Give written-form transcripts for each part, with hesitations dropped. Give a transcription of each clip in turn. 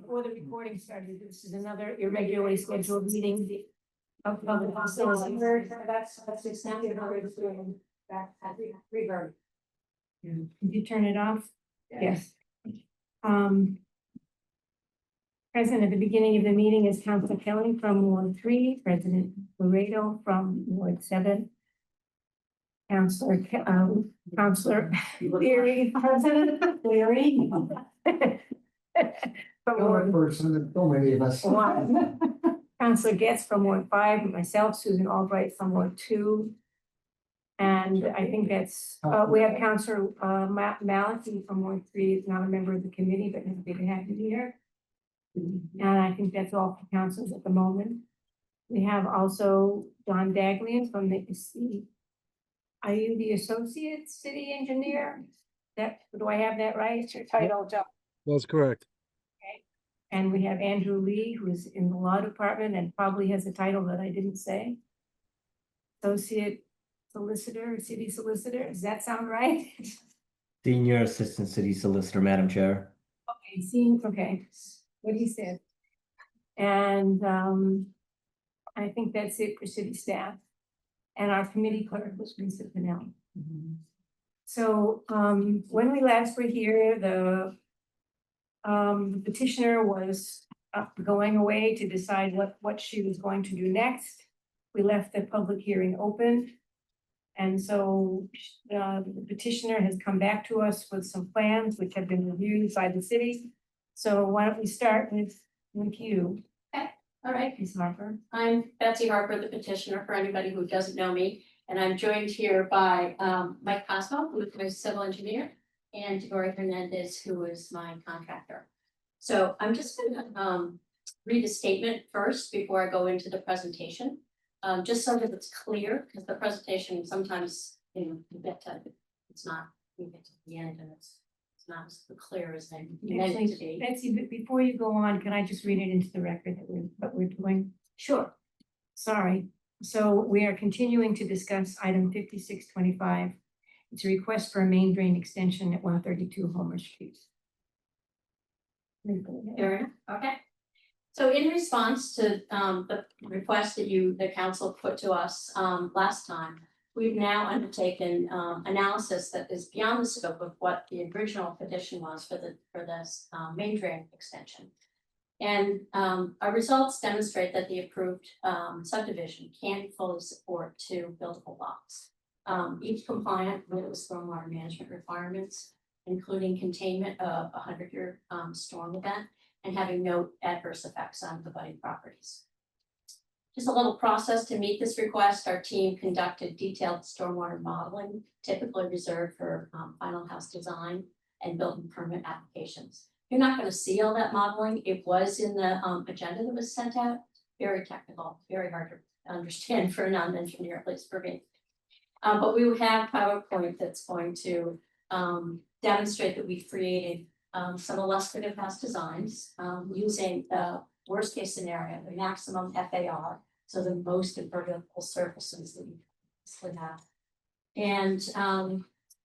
before the recording started, this is another irregularly scheduled meeting of public facilities. That's extended already doing that at reverb. Did you turn it off? Yes. Present at the beginning of the meeting is Councilor Kelly from Ward 3, President Laredo from Ward 7. Councilor Leary, President Leary. From Ward person, there's so many of us. 1. Councilor Getz from Ward 5, and myself, Susan Albright from Ward 2. And I think that's, we have Councilor Malachi from Ward 3, is not a member of the committee, but happy to have you here. And I think that's all for councils at the moment. We have also Don Daglian from the C. Are you the associate city engineer? Do I have that right? It's your title, John. That's correct. And we have Andrew Lee, who is in the law department and probably has a title that I didn't say. Associate solicitor, city solicitor. Does that sound right? Senior Assistant City Solicitor, Madam Chair. Okay, okay. What he said. And I think that's it for city staff. And our committee clerk was Lisa Pinelli. So when we last were here, the petitioner was going away to decide what she was going to do next. We left the public hearing open. And so the petitioner has come back to us with some plans which have been reviewed by the city. So why don't we start with you? Okay, all right. Ms. Harper. I'm Betsy Harper, the petitioner, for anybody who doesn't know me. And I'm joined here by Mike Cosmo, who is my civil engineer, and Dory Hernandez, who is my contractor. So I'm just gonna read a statement first before I go into the presentation. Just so that it's clear, because the presentation sometimes, you get to, it's not, you get to the end and it's not as clear as they meant it to be. Betsy, before you go on, can I just read it into the record that what we're doing? Sure. Sorry. So we are continuing to discuss item 5625. It's a request for a main drain extension at 132 Homer Street. Fair enough. Okay. So in response to the request that the council put to us last time, we've now undertaken analysis that is beyond the scope of what the original petition was for this main drain extension. And our results demonstrate that the approved subdivision can fully support 2 buildable lots, each compliant with the stormwater management requirements, including containment of a 100-year storm event and having no adverse effects on the abutting properties. Just a little process to meet this request. Our team conducted detailed stormwater modeling, typically reserved for final house design and building permit applications. You're not going to see all that modeling. It was in the agenda that was sent out. Very technical, very hard to understand for a non-engineer, at least for me. But we have PowerPoint that's going to demonstrate that we've created some illustrative house designs using the worst case scenario, the maximum FAR, so the most impermeable surfaces that you could have. And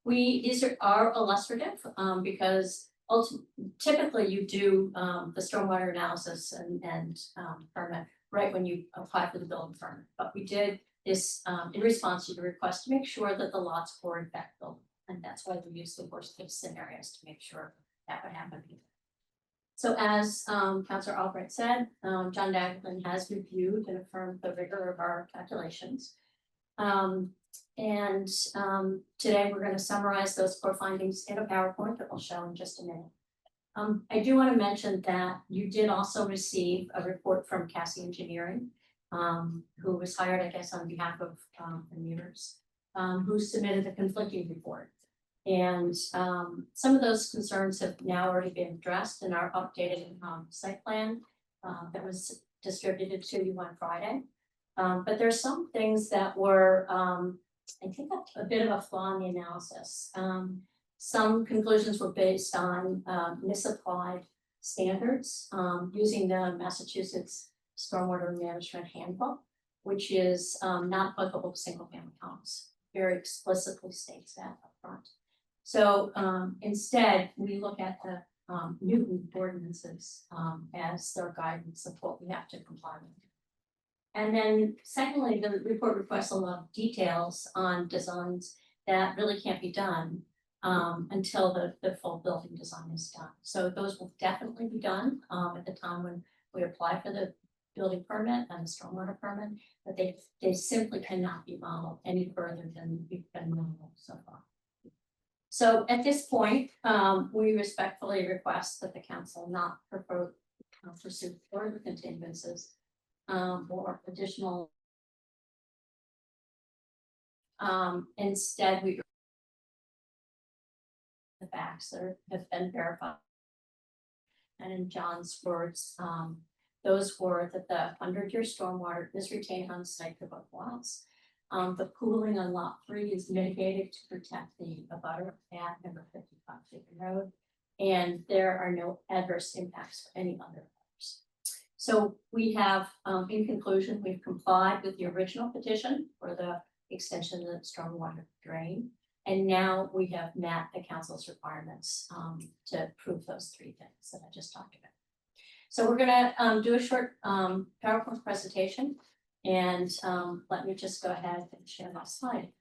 these are illustrative because typically you do the stormwater analysis and permit right when you apply for the building permit. But we did this in response to the request to make sure that the lots were in fact built. And that's why we use the worst case scenarios to make sure that would happen. So as Councilor Albright said, John Daglin has reviewed and affirmed the rigor of our calculations. Today we're going to summarize those core findings in a PowerPoint that we'll show in just a minute. I do want to mention that you did also receive a report from Cassie Engineering, who was hired, I guess, on behalf of the neighbors, who submitted a conflicting report. And some of those concerns have now already been addressed in our updated site plan that was distributed to you on Friday. But there's some things that were, I think, a bit of a flaw in the analysis. Some conclusions were based on misapplied standards using the Massachusetts Stormwater Management Handbook, which is not applicable to single family homes. Very explicitly states that up front. So instead, we look at the Newton ordinances, as their guidance of what we have to comply with. And then secondly, the report requests a lot of details on designs that really can't be done until the full building design is done. So those will definitely be done at the time when we apply for the building permit and the stormwater permit, but they simply cannot be modeled any further than we've been modeled so far. So at this point, we respectfully request that the council not pursue further continuances or additional. Instead, the facts that have been verified. And in John's words, those were that the 100-year stormwater is retained on site for both lots. The pooling on lot 3 is mitigated to protect the abutter at number 55 Chicken Road. And there are no adverse impacts for any other abutters. So we have, in conclusion, we've complied with the original petition for the extension of the stormwater drain. And now we have met the council's requirements to prove those 3 things that I just talked about. So we're gonna do a short PowerPoint presentation, and let me just go ahead and share my slide.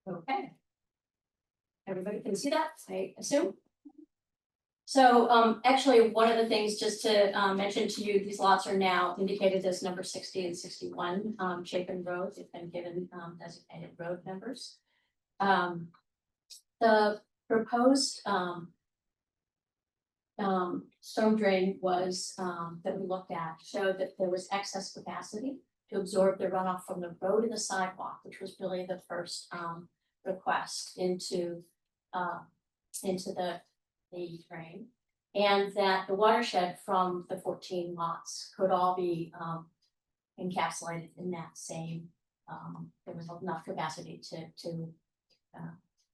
Okay. Everybody can see that, I assume. So actually, one of the things just to mention to you, these lots are now indicated as number 60 and 61 Chapin Road. They've been given designated road numbers. The proposed storm drain was that we looked at showed that there was excess capacity to absorb the runoff from the road and the sidewalk, which was really the first request into the drain, and that the watershed from the 14 lots could all be encapsulated in that same. There was enough capacity to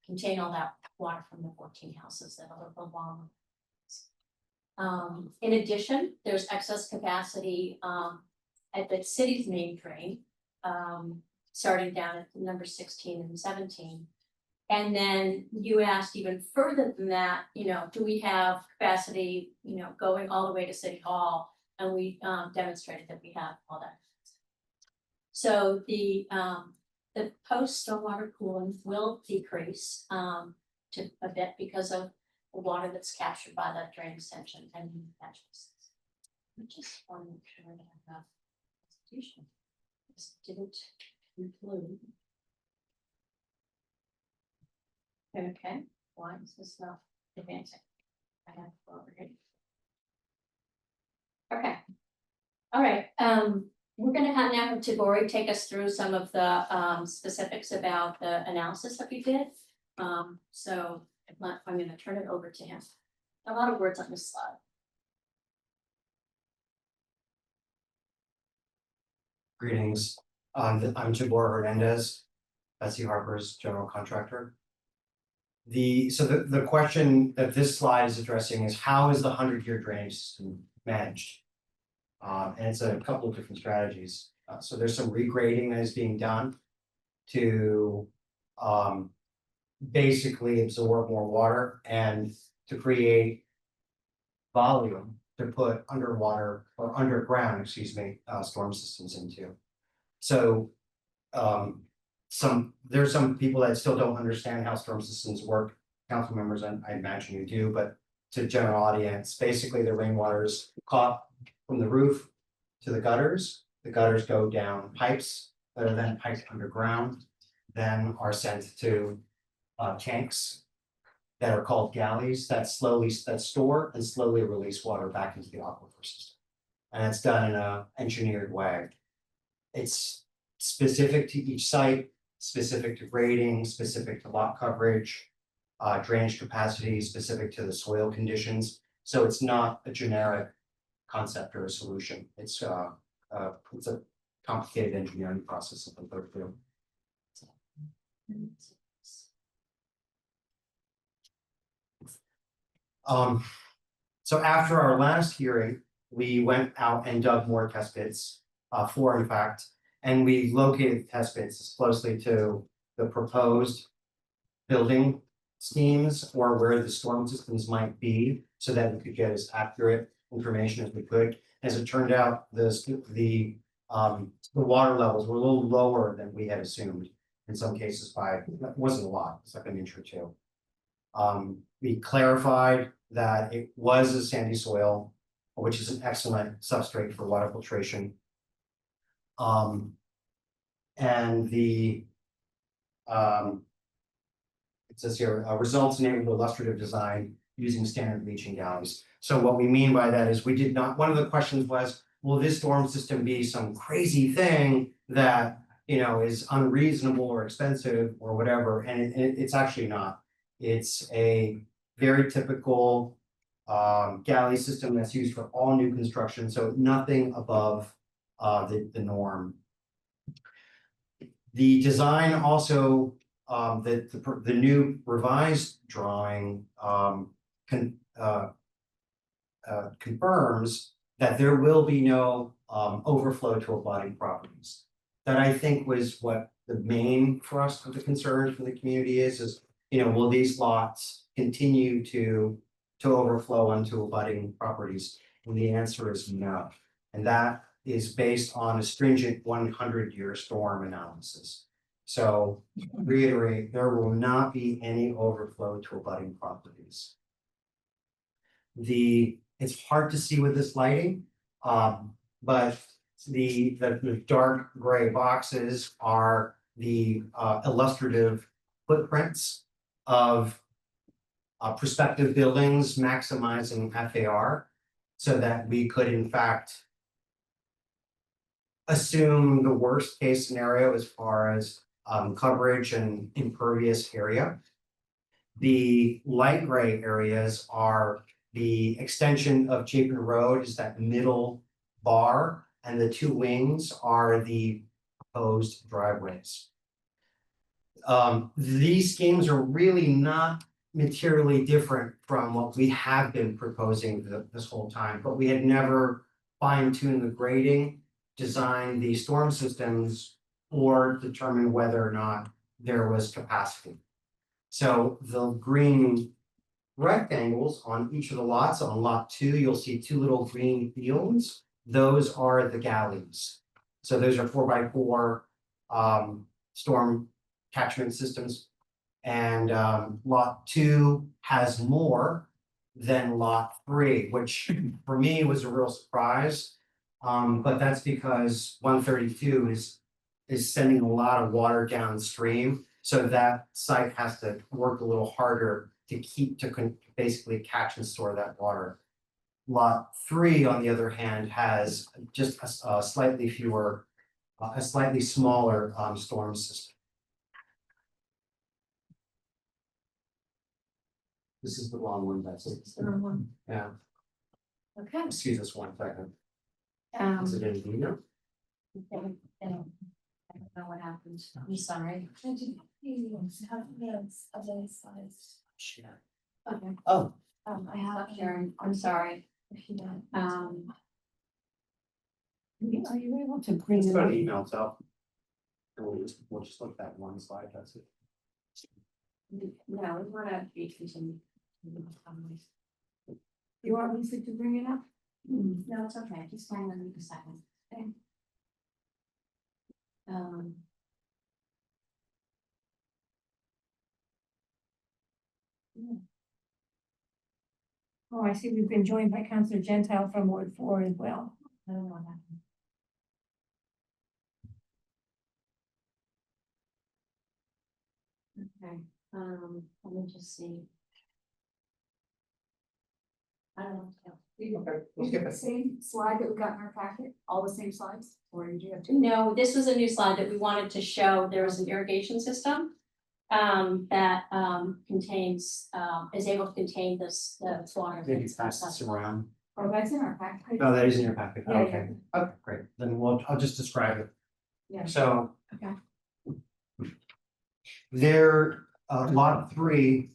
contain all that water from the 14 houses that are along. In addition, there's excess capacity at the city's main drain, starting down at number 16 and 17. And then you asked even further than that, do we have capacity, going all the way to City Hall? And we demonstrated that we have all that. So the post stormwater cooling will decrease to a bit because of the water that's captured by that drain extension and patches. I just want to make sure that I have presentation. This didn't include. Okay, why is this not advancing? I have already. Okay. All right. We're going to have now Tibori take us through some of the specifics about the analysis that we did. So I'm going to turn it over to him. A lot of words on this slide. Greetings. I'm Tibor Hernandez, Betsy Harper's general contractor. So the question that this slide is addressing is how is the 100-year drainage system managed? And it's a couple of different strategies. So there's some regrading that is being done to basically absorb more water and to create volume to put underwater or underground, storm systems into. So there's some people that still don't understand how storm systems work. Council members, I imagine you do, but to general audience, basically the rainwater is caught from the roof to the gutters. The gutters go down pipes that are then piped underground, then are sent to tanks that are called galleys that store and slowly release water back into the aquifer system. And it's done in an engineered way. It's specific to each site, specific to grading, specific to lot coverage, drainage capacity, specific to the soil conditions. So it's not a generic concept or a solution. It's a complicated engineering process that we'll go through. So after our last hearing, we went out and dug more test pits four in fact. And we located the test pits as closely to the proposed building schemes or where the storm systems might be, so that we could get as accurate information as we could. As it turned out, the water levels were a little lower than we had assumed. In some cases by, that wasn't a lot, it's like an inch or two. We clarified that it was a sandy soil, which is an excellent substrate for water filtration. And the it says here, results enabled illustrative design using standard leaching galleys. So what we mean by that is we did not, one of the questions was, will this storm system be some crazy thing that, you know, is unreasonable or expensive or whatever? And it's actually not. It's a very typical galley system that's used for all new construction, so nothing above the norm. The design also, the new revised drawing confirms that there will be no overflow to abutting properties. That I think was what the main thrust of the concern from the community is, you know, will these lots continue to overflow onto abutting properties? And the answer is no. And that is based on a stringent 100-year storm analysis. So reiterate, there will not be any overflow to abutting properties. It's hard to see with this lighting, but the dark gray boxes are the illustrative footprints of prospective buildings maximizing FAR, so that we could in fact assume the worst case scenario as far as coverage and impervious area. The light gray areas are the extension of Chapin Road, is that middle bar, and the two wings are the proposed driveways. These schemes are really not materially different from what we have been proposing this whole time, but we had never fine-tuned the grading, designed the storm systems, or determined whether or not there was capacity. So the green rectangles on each of the lots, on lot 2, you'll see two little green fields. Those are the galleys. So those are 4x4 storm catchment systems. And lot 2 has more than lot 3, which for me was a real surprise. But that's because 132 is sending a lot of water downstream. So that site has to work a little harder to basically catch and store that water. Lot 3, on the other hand, has just a slightly smaller storm system. This is the wrong one, that's it. Yeah, Okay. excuse us one second. Um, Is it in email? I don't know what happened. I'm sorry. Shit. Okay. Oh, I have Karen. I'm sorry. Are you able to bring let's it go up? to email, so. And we'll just look at that one slide, that's it. No, we want to be continued. You want Lisa to bring it up? No, it's okay. Just hang on a second. Okay. Oh, I see we've been joined by Councillor Gentile from Ward 4 as well. I don't know what happened. Okay, let me just see. I don't know. We'll skip it. Same slide that we got in our packet, all the same slides, or did you have two? No, this was a new slide that we wanted to show. There was an irrigation system that contains, is able to contain this, the water. Maybe pass this around. Oh, that's in our packet. No, that is in your packet. Yeah, Okay, okay, great. Then I'll just describe it. Yeah. So. Okay. There, lot 3.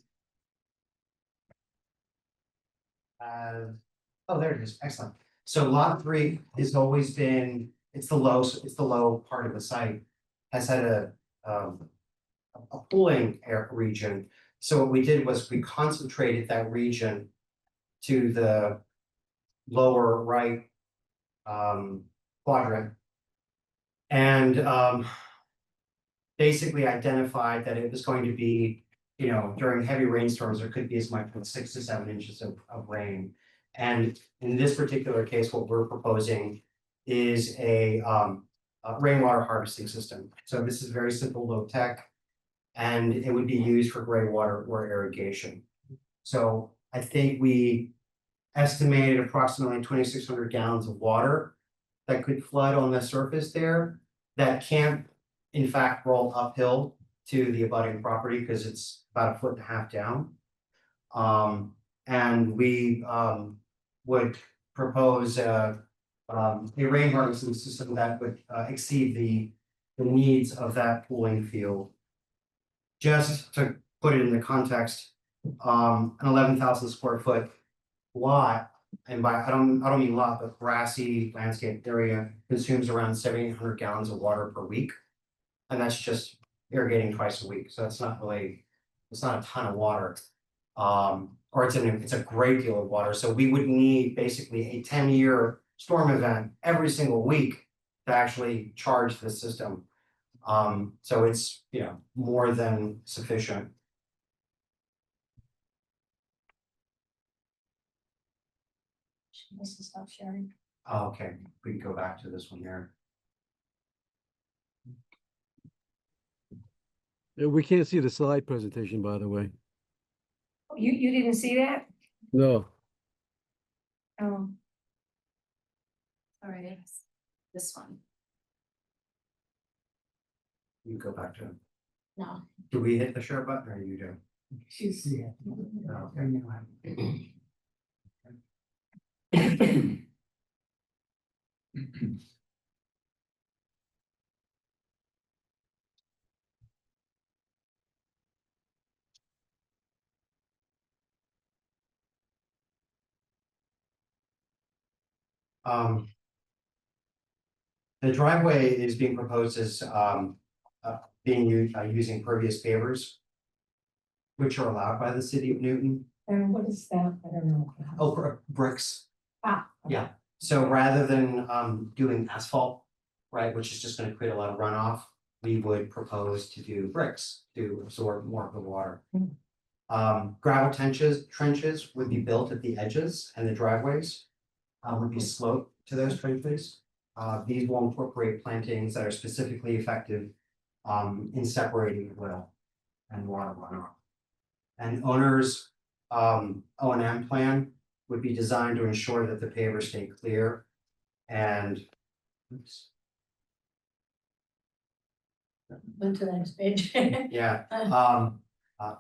Oh, there it is, excellent. So lot 3 has always been it's the low part of the site, has had a pooling region. So what we did was we concentrated that region to the lower right quadrant. And basically identified that it was going to be, during heavy rainstorms, there could be as much as 6 to 7 inches of rain. And in this particular case, what we're proposing is a rainwater harvesting system. So this is very simple, low tech, and it would be used for gray water or irrigation. So I think we estimated approximately 2,600 gallons of water that could flood on the surface there, that can't in fact roll uphill to the abutting property because it's about 1.5 feet down. And we would propose a rain harvesting system that would exceed the needs of that pooling field. Just to put it in the context, an 11,000 square foot lot, and by I don't mean lot, but grassy landscape area, consumes around 700 gallons of water per week. And that's just irrigating twice a week, so it's not a ton of water. Or it's a great deal of water, so we would need basically a 10-year storm event every single week to actually charge the system. So it's, more than sufficient. This is stop sharing. Okay, we can go back to this one here. We can't see the slide presentation, by the way. You didn't see that? No. Oh, All right, this one. You go back to, No, do we hit the share button or you do? she's. Oh, okay. The driveway is being proposed as being using pervious pavers, which are allowed by the city of Newton. And what is that? I don't know. Oh, bricks. Ah. Yeah, so rather than doing asphalt, right, which is just gonna create a lot of runoff, we would propose to do bricks to absorb more of the water. Gravel trenches would be built at the edges, and the driveways would be sloped to those trenches. These will incorporate plantings that are specifically effective in separating oil and water runoff. And owners' O&M plan would be designed to ensure that the pavers stay clear and. Oops. went to the next page. Yeah,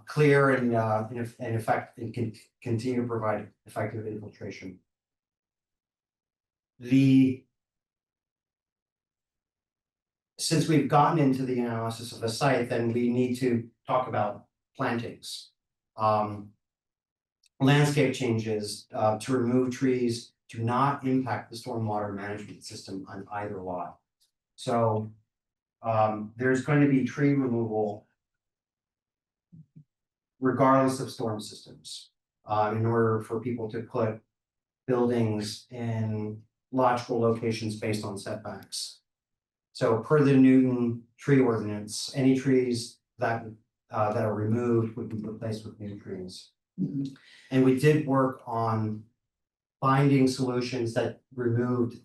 clear and in effect, and can continue to provide effective infiltration. Since we've gotten into the analysis of the site, then we need to talk about plantings. Landscape changes to remove trees do not impact the stormwater management system on either lot. So there's going to be tree removal regardless of storm systems, in order for people to put buildings in logical locations based on setbacks. So per the Newton tree ordinance, any trees that are removed would be replaced with new trees. And we did work on finding solutions that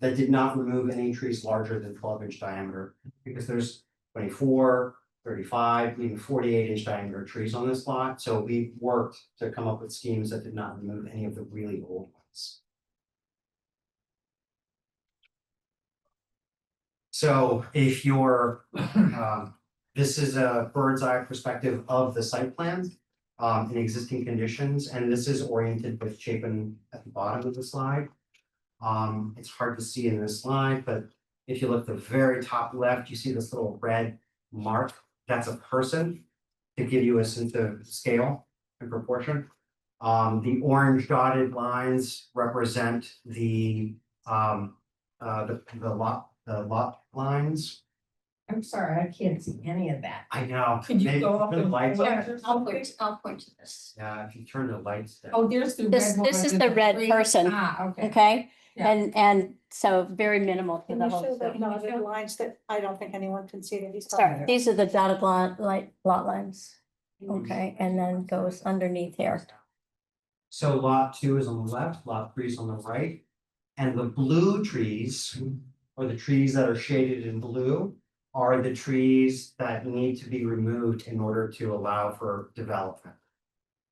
did not remove any trees larger than 12-inch diameter, because there's 24, 35, even 48-inch diameter trees on this lot. So we worked to come up with schemes that did not remove any of the really old ones. So if you're, this is a bird's eye perspective of the site plan in existing conditions, and this is oriented with Chapin at the bottom of the slide. It's hard to see in this slide, but if you look at the very top left, you see this little red mark. That's a person, to give you a sense of scale and proportion. The orange dotted lines represent the lot the lot lines. I'm sorry, I can't see any of that. I know. Could you Maybe go up turn the and- lights Where? on. I'll point to this. Yeah, if you turn the lights down. Oh, there's the red This one. is and the red green. person. Ah, okay. Okay, Yeah. and so very minimal to Can the you whole show the thing. dotted lines that I don't think anyone can see that he's talking Sorry, about? these are the dotted lot lines. Okay, and then goes underneath here. So lot 2 is on the left, lot 3 is on the right. And the blue trees, or the trees that are shaded in blue, are the trees that need to be removed in order to allow for development.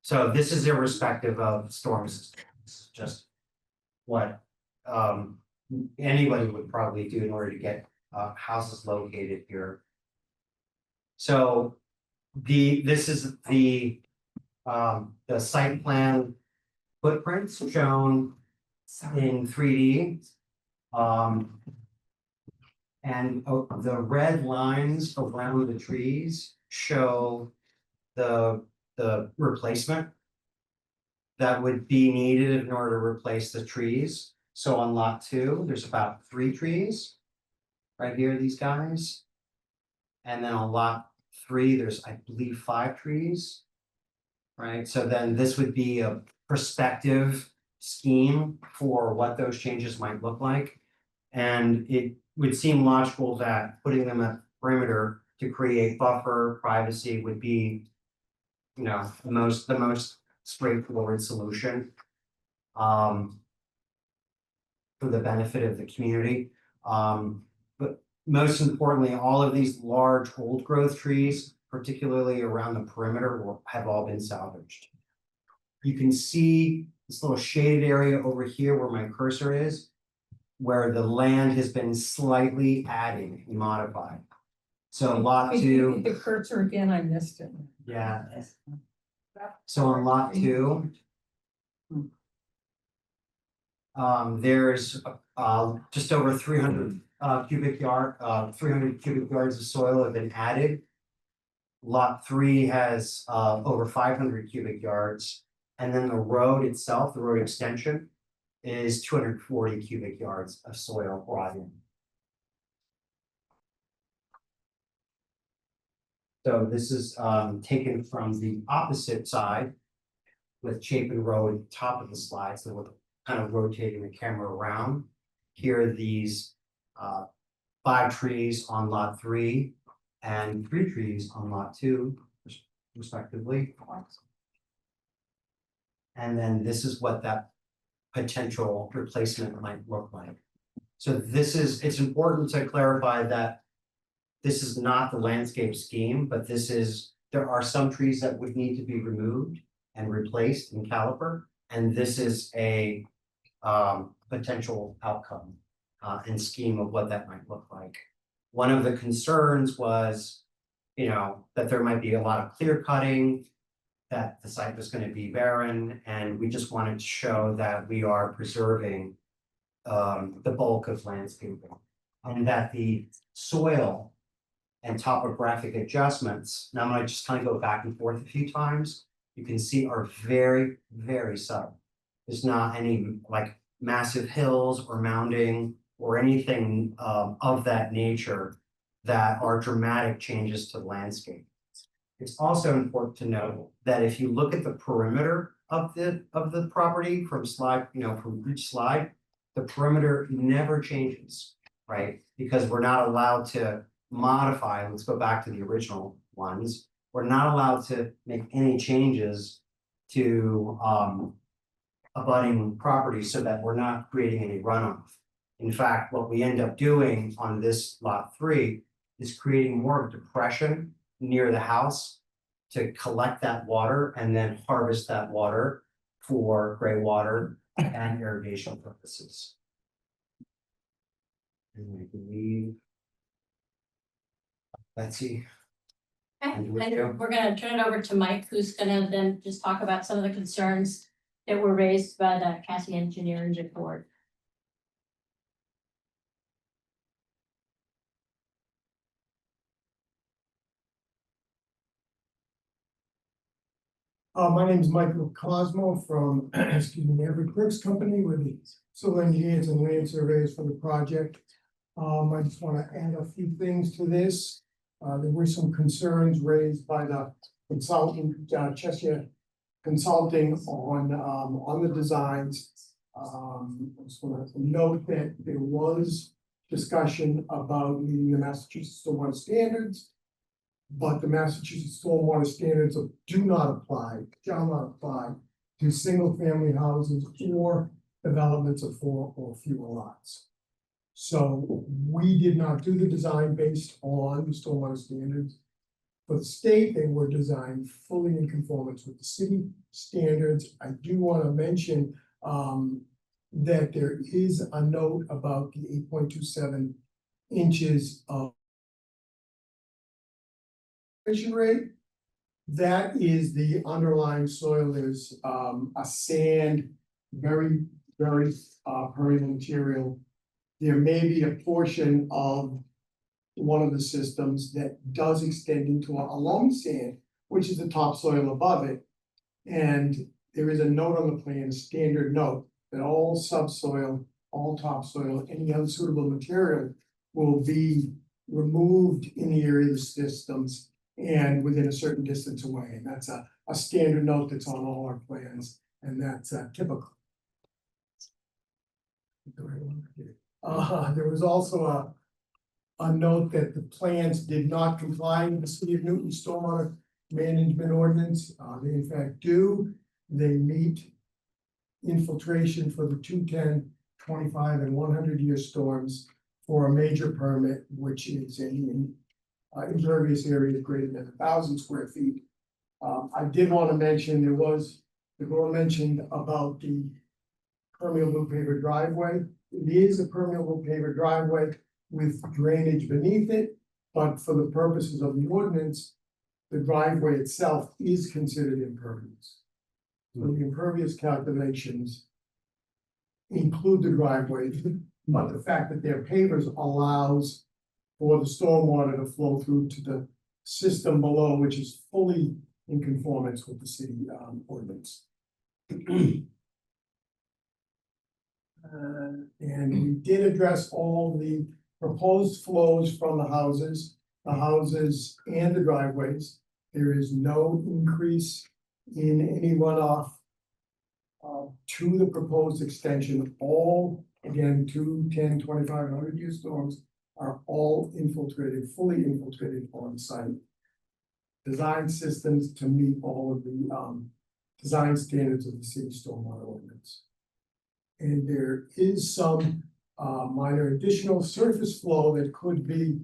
So this is irrespective of storm systems, just what anybody would probably do in order to get houses located here. So this is the site plan footprints shown in 3D. And the red lines around the trees show the replacement that would be needed in order to replace the trees. So on lot 2, there's about 3 trees. Right here, these guys. And then on lot 3, there's, I believe, 5 trees. Right, so then this would be a prospective scheme for what those changes might look like. And it would seem logical that putting them at perimeter to create buffer privacy would be, you know, the most straightforward solution. For the benefit of the community. But most importantly, all of these large old growth trees, particularly around the perimeter, have all been salvaged. You can see this little shaded area over here where my cursor is, where the land has been slightly added and modified. So lot Could you 2, hit the cursor again, I missed it. yeah. So on lot 2. There's just over 300 cubic yards of soil have been added. Lot 3 has over 500 cubic yards, and then the road itself, the road extension, is 240 cubic yards of soil brought in. So this is taken from the opposite side with Chapin Road top of the slide, so we're kind of rotating the camera around. Here are these 5 trees on lot 3 and 3 trees on lot 2, respectively. And then this is what that potential replacement might look like. So it's important to clarify that this is not the landscape scheme, but there are some trees that would need to be removed and replaced in caliper. And this is a potential outcome and scheme of what that might look like. One of the concerns was, that there might be a lot of clear cutting, that the site was going to be barren, and we just wanted to show that we are preserving the bulk of landscaping, and that the soil and topographic adjustments, now I'm going to just kind of go back and forth a few times, you can see are very, very subtle. There's not any like massive hills or mounding or anything of that nature that are dramatic changes to the landscape. It's also important to note that if you look at the perimeter of the property from each slide, the perimeter never changes, right? Because we're not allowed to modify, let's go back to the original ones, we're not allowed to make any changes to abutting property so that we're not creating any runoff. In fact, what we end up doing on this lot 3 is creating more of a depression near the house to collect that water and then harvest that water for gray water and irrigation purposes. And I believe Betsy. Okay, And and with you. we're gonna turn it over to Mike, who's gonna then just talk about some of the concerns that were raised by the Cassie Engineering report. My name is Michael Cosmo from, excuse me, Everett Brooks Company. We're the civil engineers and land surveyors for the project. I just want to add a few things to this. There were some concerns raised by the consultant, Cheshire Consulting on the designs. I just want to note that there was discussion about meeting the Massachusetts stormwater standards. But the Massachusetts stormwater standards do not apply, shall not apply to single-family houses or developments of 4 or fewer lots. So we did not do the design based on the stormwater standards. For the state, they were designed fully in conformance with the city standards. I do want to mention that there is a note about the 8.27 inches of rate. That is the underlying soil. There's a sand, very permeable material. There may be a portion of one of the systems that does extend into a loam sand, which is the topsoil above it. And there is a note on the plan, a standard note, that all subsoil, all topsoil, any other suitable material will be removed in the area of the systems and within a certain distance away. And that's a standard note that's on all our plans, and that's typical. There was also a note that the plans did not comply with the City of Newton Stormwater Management Ordinance. They in fact do. They meet infiltration for the 210, 25, and 100-year storms for a major permit, which is in impervious area greater than 1,000 square feet. I did want to mention, the girl mentioned about the permeable paver driveway. It is a permeable paver driveway with drainage beneath it, but for the purposes of the ordinance, the driveway itself is considered impervious. So the impervious calculations include the driveway, but the fact that they're pavers allows for the stormwater to flow through to the system below, which is fully in conformance with the city ordinance. And we did address all the proposed flows from the houses and the driveways. There is no increase in any runoff to the proposed extension. All, again, 2, 10, 25, 100-year storms are all infiltrated, fully infiltrated on site. Design systems to meet all of the design standards of the city stormwater ordinance. And there is some minor additional surface flow that could be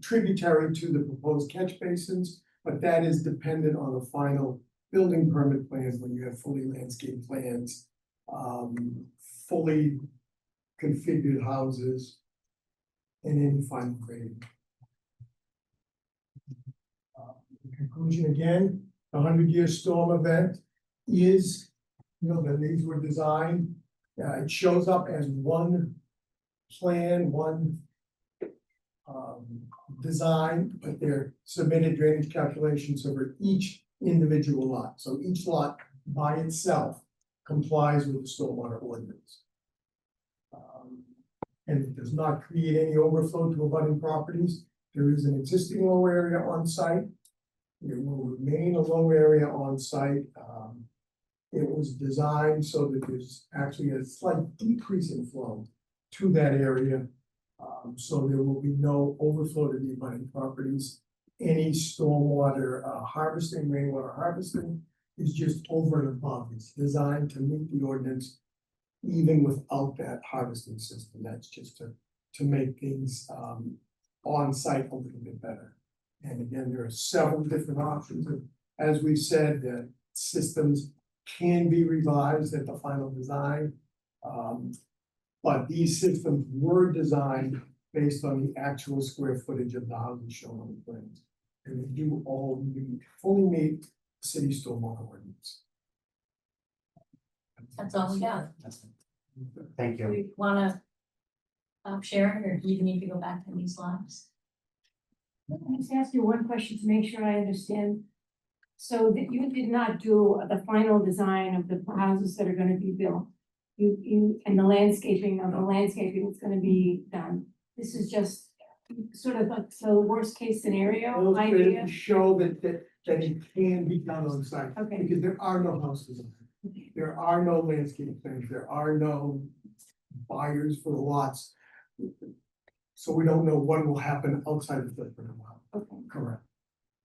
tributary to the proposed catch basins, but that is dependent on the final building permit plans when you have fully landscaped plans, fully configured houses, and any final grading. In conclusion, again, the 100-year storm event is, that these were designed, it shows up as one plan, one design, but they're submitted drainage calculations over each individual lot. So each lot by itself complies with the stormwater ordinance. And it does not create any overflow to abutting properties. There is an existing low area on site. It will remain a low area on site. It was designed so that there's actually a slight decrease in flow to that area. So there will be no overflow to the abutting properties. Any stormwater harvesting, rainwater harvesting is just over and above. It's designed to meet the ordinance even without that harvesting system. That's just to make things on site a little bit better. And again, there are several different options. And as we said, the systems can be revised at the final design. But these systems were designed based on the actual square footage of the houses shown on the plans. And they do all fully meet city stormwater ordinance. That's all we got. Thank Do you. we wanna share it, or do you need to go back to these slides? Let me just ask you one question to make sure I understand. So that you did not do the final design of the houses that are gonna be built. and the landscaping of the landscaping that's gonna be done. This is just sort of like, so worst case scenario idea. Illustrated to show that it can be done on site. Okay. Because there are no houses on it. There are no landscape plans, there are no buyers for the lots. So we don't know what will happen outside of the footprint of the house. Okay. Correct.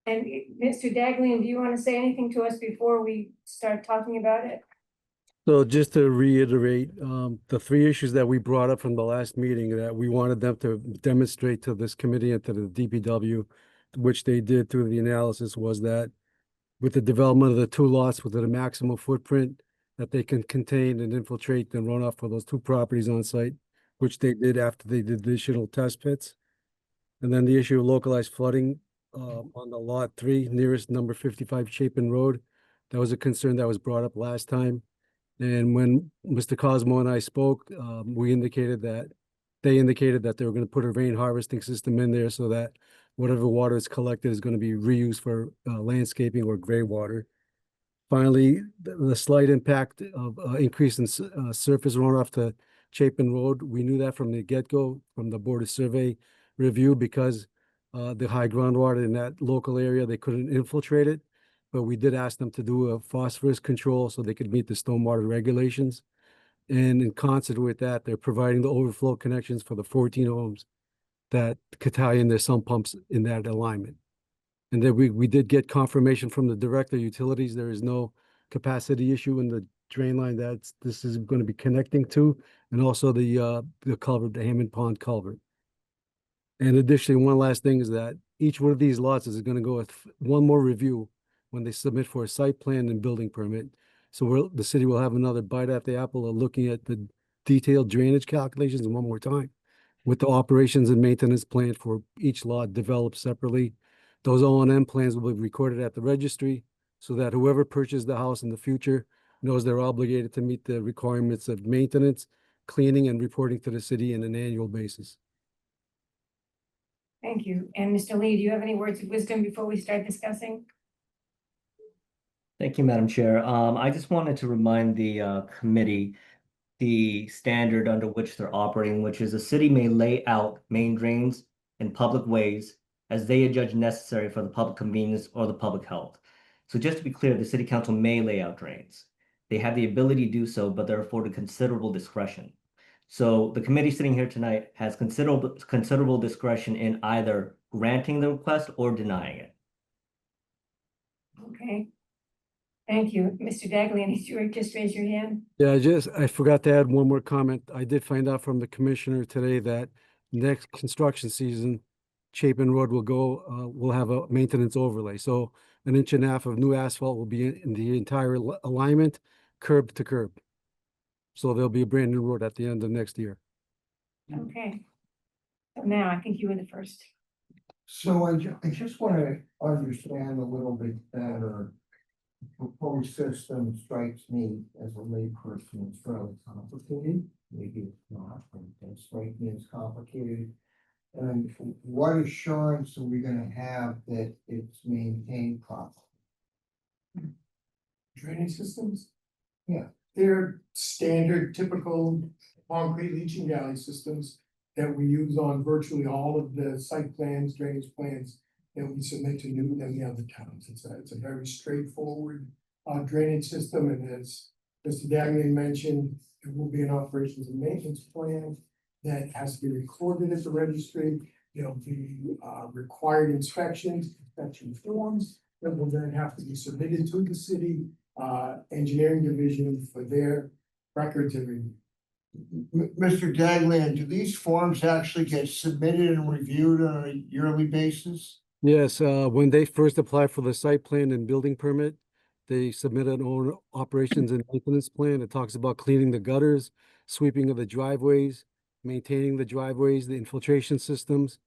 And Mr. Daglian, do you want to say anything to us before we start talking about it? So just to reiterate, the three issues that we brought up from the last meeting that we wanted them to demonstrate to this committee and to the DPW, which they did through the analysis, was that with the development of the two lots within a maximum footprint, that they can contain and infiltrate the runoff for those two properties on site, which they did after they did additional test pits. And then the issue of localized flooding, on the lot 3 nearest number 55 Chapin Road. That was a concern that was brought up last time. And when Mr. Cosmo and I spoke, they indicated that they were gonna put a rain harvesting system in there so that whatever water is collected is gonna be reused for landscaping or gray water. Finally, the slight impact of increase in surface runoff to Chapin Road, we knew that from the get-go, from the Board of Survey review, because the high groundwater in that local area, they couldn't infiltrate it. But we did ask them to do a phosphorus control so they could meet the stormwater regulations. And in concert with that, they're providing the overflow connections for the 14 homes that could tie in their sump pumps in that alignment. And then we did get confirmation from the Director of Utilities, there is no capacity issue in the drain line that this is going to be connecting to, and also the culvert, the Hammond Pond culvert. And additionally, one last thing is that each one of these lots is going to go with one more review when they submit for a site plan and building permit. So the city will have another bite at the apple of looking at the detailed drainage calculations one more time with the operations and maintenance plan for each lot developed separately. Those O&M plans will be recorded at the registry so that whoever purchased the house in the future knows they're obligated to meet the requirements of maintenance, cleaning, and reporting to the city on an annual basis. Thank you. And Mr. Lee, do you have any words of wisdom before we start discussing? Thank you, Madam Chair. I just wanted to remind the committee the standard under which they're operating, which is the city may lay out main drains in public ways as they judge necessary for the public convenience or the public health. So just to be clear, the city council may lay out drains. They have the ability to do so, but they're afforded considerable discretion. So the committee sitting here tonight has considerable discretion in either granting the request or denying it. Okay. Thank you. Mr. Daglian, did you just raise your hand? Yeah, I forgot to add one more comment. I did find out from the commissioner today that next construction season, Chapin Road will have a maintenance overlay. So 1.5 inches of new asphalt will be in the entire alignment, curb to curb. So there'll be a brand new road at the end of next year. Okay. So now I think you were the first. So I just want to understand a little bit better. The proposed system strikes me as a layperson, it's fairly complicated. Maybe it's not, but it does strike me as complicated. And what assurance are we gonna have that it's maintained properly? Drainage systems? Yeah. They're standard, typical concrete leaching valley systems that we use on virtually all of the site plans, drainage plans that we submit to Newton and the other towns. It's a very straightforward drainage system, and as Mr. Daglian mentioned, there will be an operations and maintenance plan that has to be recorded at the registry. There'll be required inspection forms that will then have to be submitted to the city engineering division for their records and review. Mr. Daglian, do these forms actually get submitted and reviewed on a yearly basis? Yes, when they first apply for the site plan and building permit, they submit an own operations and maintenance plan. It talks about cleaning the gutters, sweeping of the driveways, maintaining the driveways, the infiltration systems,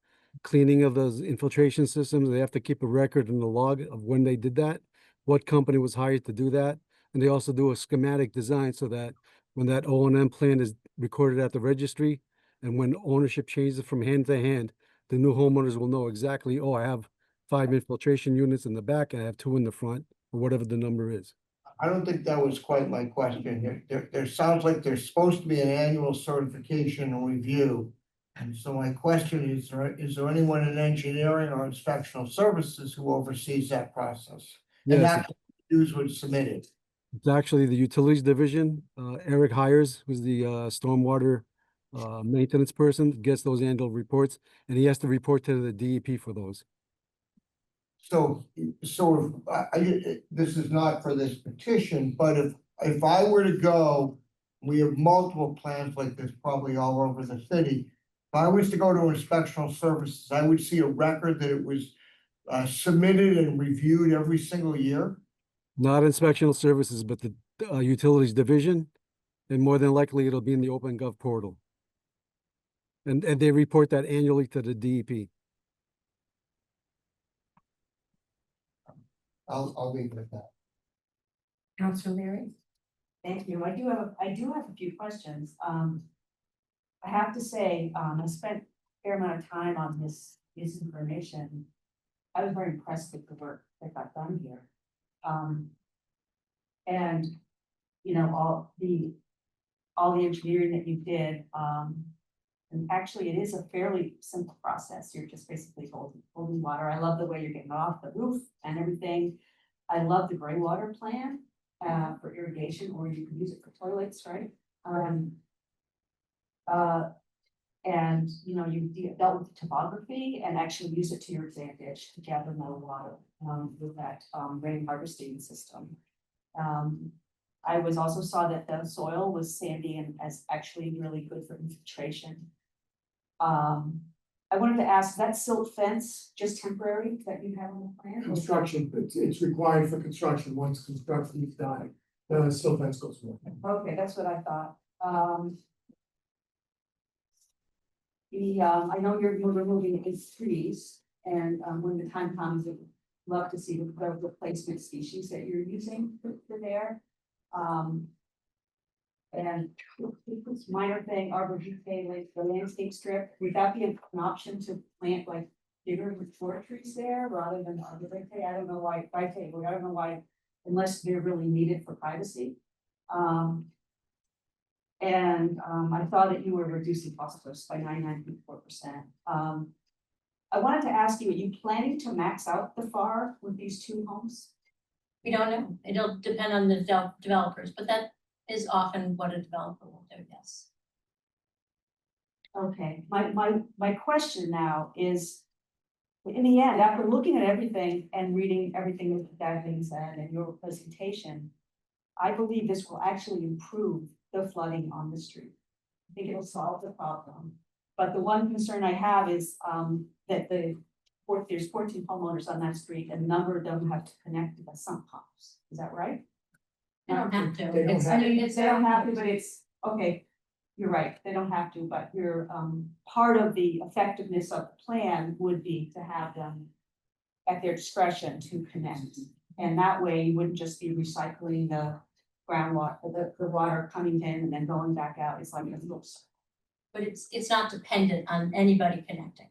cleaning of those infiltration systems. They have to keep a record in the log of when they did that, what company was hired to do that. And they also do a schematic design so that when that O&M plan is recorded at the registry and when ownership changes from hand to hand, the new homeowners will know exactly, oh, I have 5 infiltration units in the back and I have 2 in the front, or whatever the number is. I don't think that was quite my question. There sounds like there's supposed to be an annual certification and review. And so my question is there anyone in engineering or inspectional services who oversees that process? And Yes, that dues was submitted. it's actually the utilities division. Eric Hires, who's the stormwater maintenance person, gets those annual reports, and he has to report to the DEP for those. So, this is not for this petition, but if I were to go, we have multiple plans like this probably all over the city. If I was to go to inspectional services, I would see a record that it was submitted and reviewed every single year. Not inspectional services, but the utilities division, and more than likely it'll be in the Open Gov portal. And they report that annually to the DEP. I'll leave it at that. Counselor Mary? Thank you. I do have a few questions. I have to say, I spent a fair amount of time on this information. I was very impressed with the work that got done here. And, you know, all the engineering that you did, and actually it is a fairly simple process. You're just basically holding water. I love the way you're getting it off the roof and everything. I love the gray water plan, for irrigation, or you can use it for toilets, right? And, you know, you dealt with the topography and actually use it to your advantage to gather more water, with that, rain harvesting system. I also saw that the soil was sandy and as actually really good for infiltration. I wanted to ask, that silt fence just temporary that you have on the plan? Construction, it's required for construction, once construction is done, the silt fence goes away. Okay, that's what I thought. I know you're removing these trees, and when the time comes, I'd love to see the replacement species that you're using for there. And this minor thing, arborvitae, like the landscape strip, would that be an option to plant like bigger mature trees there rather than arborvitae? I don't know why, I don't know why, unless they're really needed for privacy. I saw that you were reducing phosphorus by 99.4%. I wanted to ask you, are you planning to max out the FAR with these two homes? We don't know. It'll depend on the developers, but that is often what a developer will do, yes. Okay, my question now is, in the end, after looking at everything and reading everything that being said in your presentation, I believe this will actually improve the flooding on the street. I think it'll solve the problem. But the one concern I have is that there's 14 homeowners on that street, and a number of them have to connect to the sump pumps. Is that right? They don't have to. They don't It's- have I mean, They don't have to, but it's, okay, you're right, they don't have to, but you're, part of the effectiveness of the plan would be to have them at their discretion to connect. And that way you wouldn't just be recycling the groundwater, the water coming in and then going back out. It's like a little. But it's not dependent on anybody connecting.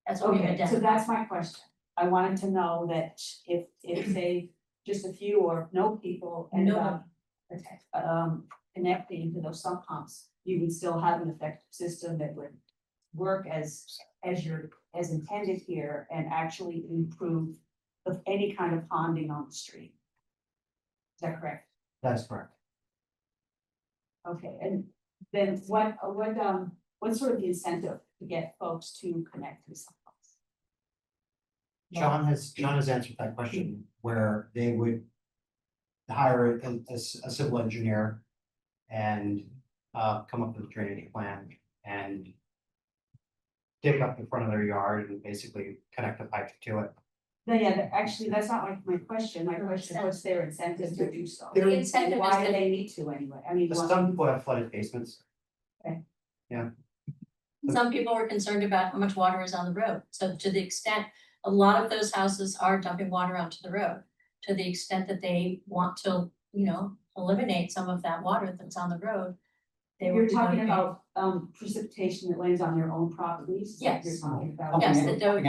That's what we've Okay, so identified. that's my question. I wanted to know that if say just a few or no people end up connecting to those sump pumps, you would still have an effective system that would work as intended here and actually improve any kind of ponding on the street. Is that correct? That's correct. Okay, and then what's sort of the incentive to get folks to connect to sump pumps? John has answered that question, where they would hire a civil engineer and come up with a drainage plan and dig up the front of their yard and basically connect the pipe to it. No, yeah, actually, that's not my question. My question is, what's their incentive to do so? The incentive is Why do that- they need to anyway? I mean, Some people have flooded basements. Some people are concerned about how much water is on the road. So to the extent, a lot of those houses are dumping water onto the road. To the extent that they want to, eliminate some of that water that's on the road. They will you're be talking doing it. about precipitation that lands on their own properties? Is that what Yes. You're talking about. Yes, Okay. that they would-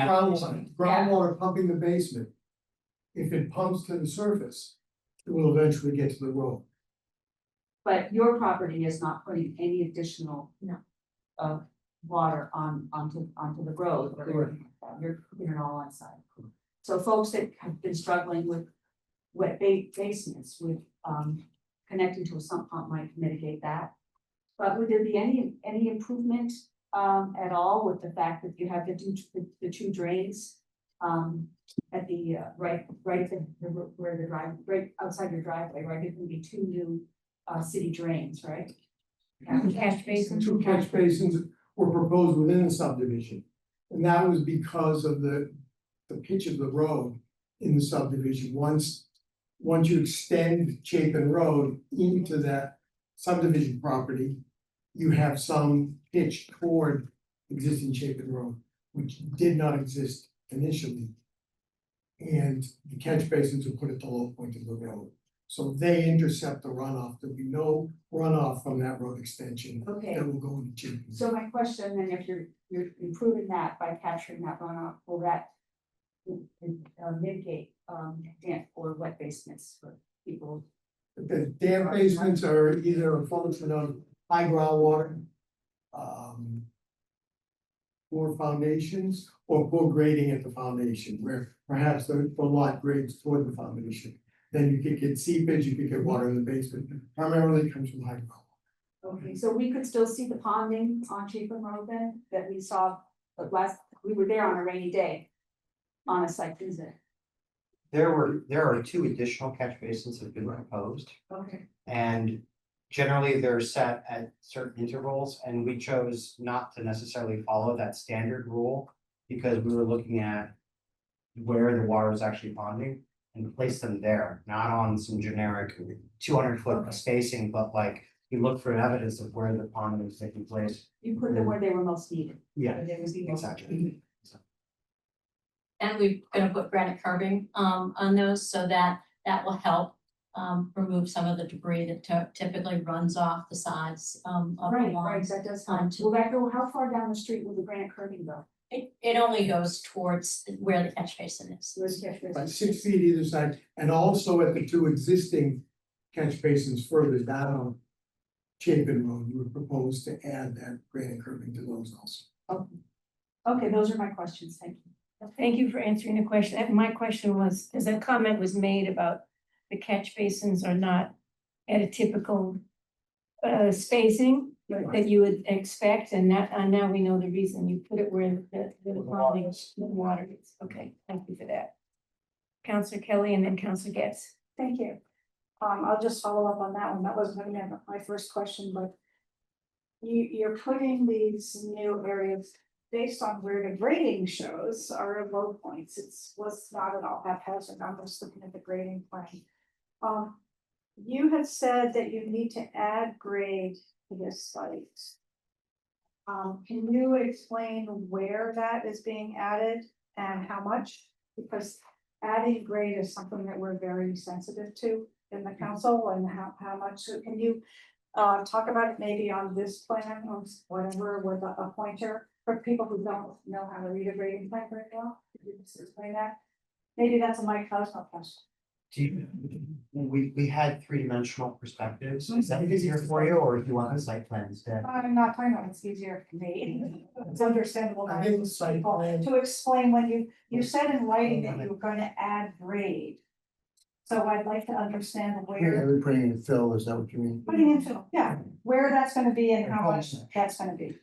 Groundwater pumping the basement. If it pumps to the surface, it will eventually get to the road. But your property is not putting any additional. No. Water onto the road. You're keeping it all on site. So folks that have been struggling with wet basements with connecting to a sump pump might mitigate that. But would there be any improvement at all with the fact that you have the two drains? At the right where the drive, right outside your driveway, right, it can be two new city drains, right? Catch basins. Two catch basins were proposed within the subdivision. And that was because of the pitch of the road in the subdivision. Once you extend Chapin Road into that subdivision property, you have some pitch toward existing Chapin Road, which did not exist initially. And the catch basins are put at the low point of the road. So they intercept the runoff. There'll be no runoff from that road extension Okay, that will go into Chapin. so my question then, if you're improving that by capturing that runoff, will that mitigate damp or wet basements for people? The damp basements are either a function of high groundwater, poor foundations, or poor grading at the foundation, where perhaps the lot grades toward the foundation. Then you could get seepage, you could get water in the basement, primarily it comes from high groundwater. Okay, so we could still see the ponding on Chapin Road then, that we saw we were there on a rainy day. On a site visit. There are two additional catch basins that have been proposed. Okay. And generally, they're set at certain intervals, and we chose not to necessarily follow that standard rule. Because we were looking at where the water was actually ponding and placed them there, not on some generic 200-foot spacing, but like you look for evidence of where the ponding is taking place. You put them where they were most needed. Yeah, where they was the most- exactly. And we're gonna put granite curbing on those so that will help remove some of the debris that typically runs off the sides of the Right, lawn. right, that does help. onto- Will that go, how far down the street will the granite curbing go? It only goes towards where the catch basin is. Where's the catch basin? About 6 feet either side, and also at the two existing catch basins further down Chapin Road, you were proposed to add that granite curbing to those also. Okay, those are my questions, thank you. Thank you for answering the question. And my question was, because a comment was made about the catch basins are not at a typical spacing that you would expect, and now we know the reason. You put it where the water is. Okay, thank you for that. Counselor Kelly and then Counselor Getz. Thank you. I'll just follow up on that one. That wasn't gonna be my first question, but you're putting these new areas based on where the grading shows are low points. Was not at all haphazard. I'm just looking at the grading plan. You had said that you need to add grade to this site. Can you explain where that is being added and how much? Because adding grade is something that we're very sensitive to in the council, and how much, so can you talk about it maybe on this plan or whatever with a pointer for people who don't know how to read a grading plan very well? Could you just explain that? Maybe that's a Mike Cosmo question. We had 3-dimensional perspectives. Is that easier for you, or do you want the site plan instead? I'm not talking about it's easier for me. It's understandable. I think the site people plan- To explain when you said in writing that you were going to add grade. So I'd like to understand where, We're putting in fill, is that what you mean? putting into, yeah, where that's gonna be and how much that's gonna be.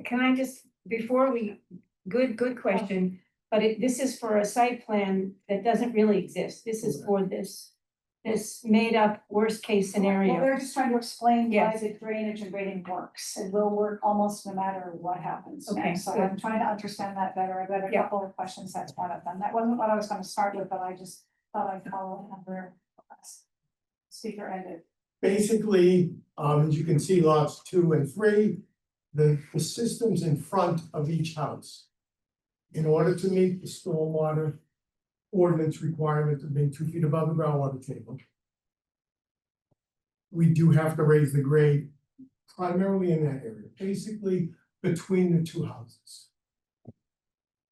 Can I just, before we, good question, but this is for a site plan that doesn't really exist. This is for this made up worst case Well, scenario. they're just trying to explain why Yes. the drainage and grading works. It will work almost no matter what happens. Okay, next. So good. I'm trying to understand that better. I've got a Yeah. couple of questions. That's one of them. That wasn't what I was gonna start with, but I just thought I'd follow up where speaker ended. Basically, as you can see, lots 2 and 3, the systems in front of each house. In order to meet the stormwater ordinance requirement of being 2 feet above the groundwater table, we do have to raise the grade primarily in that area, basically between the 2 houses.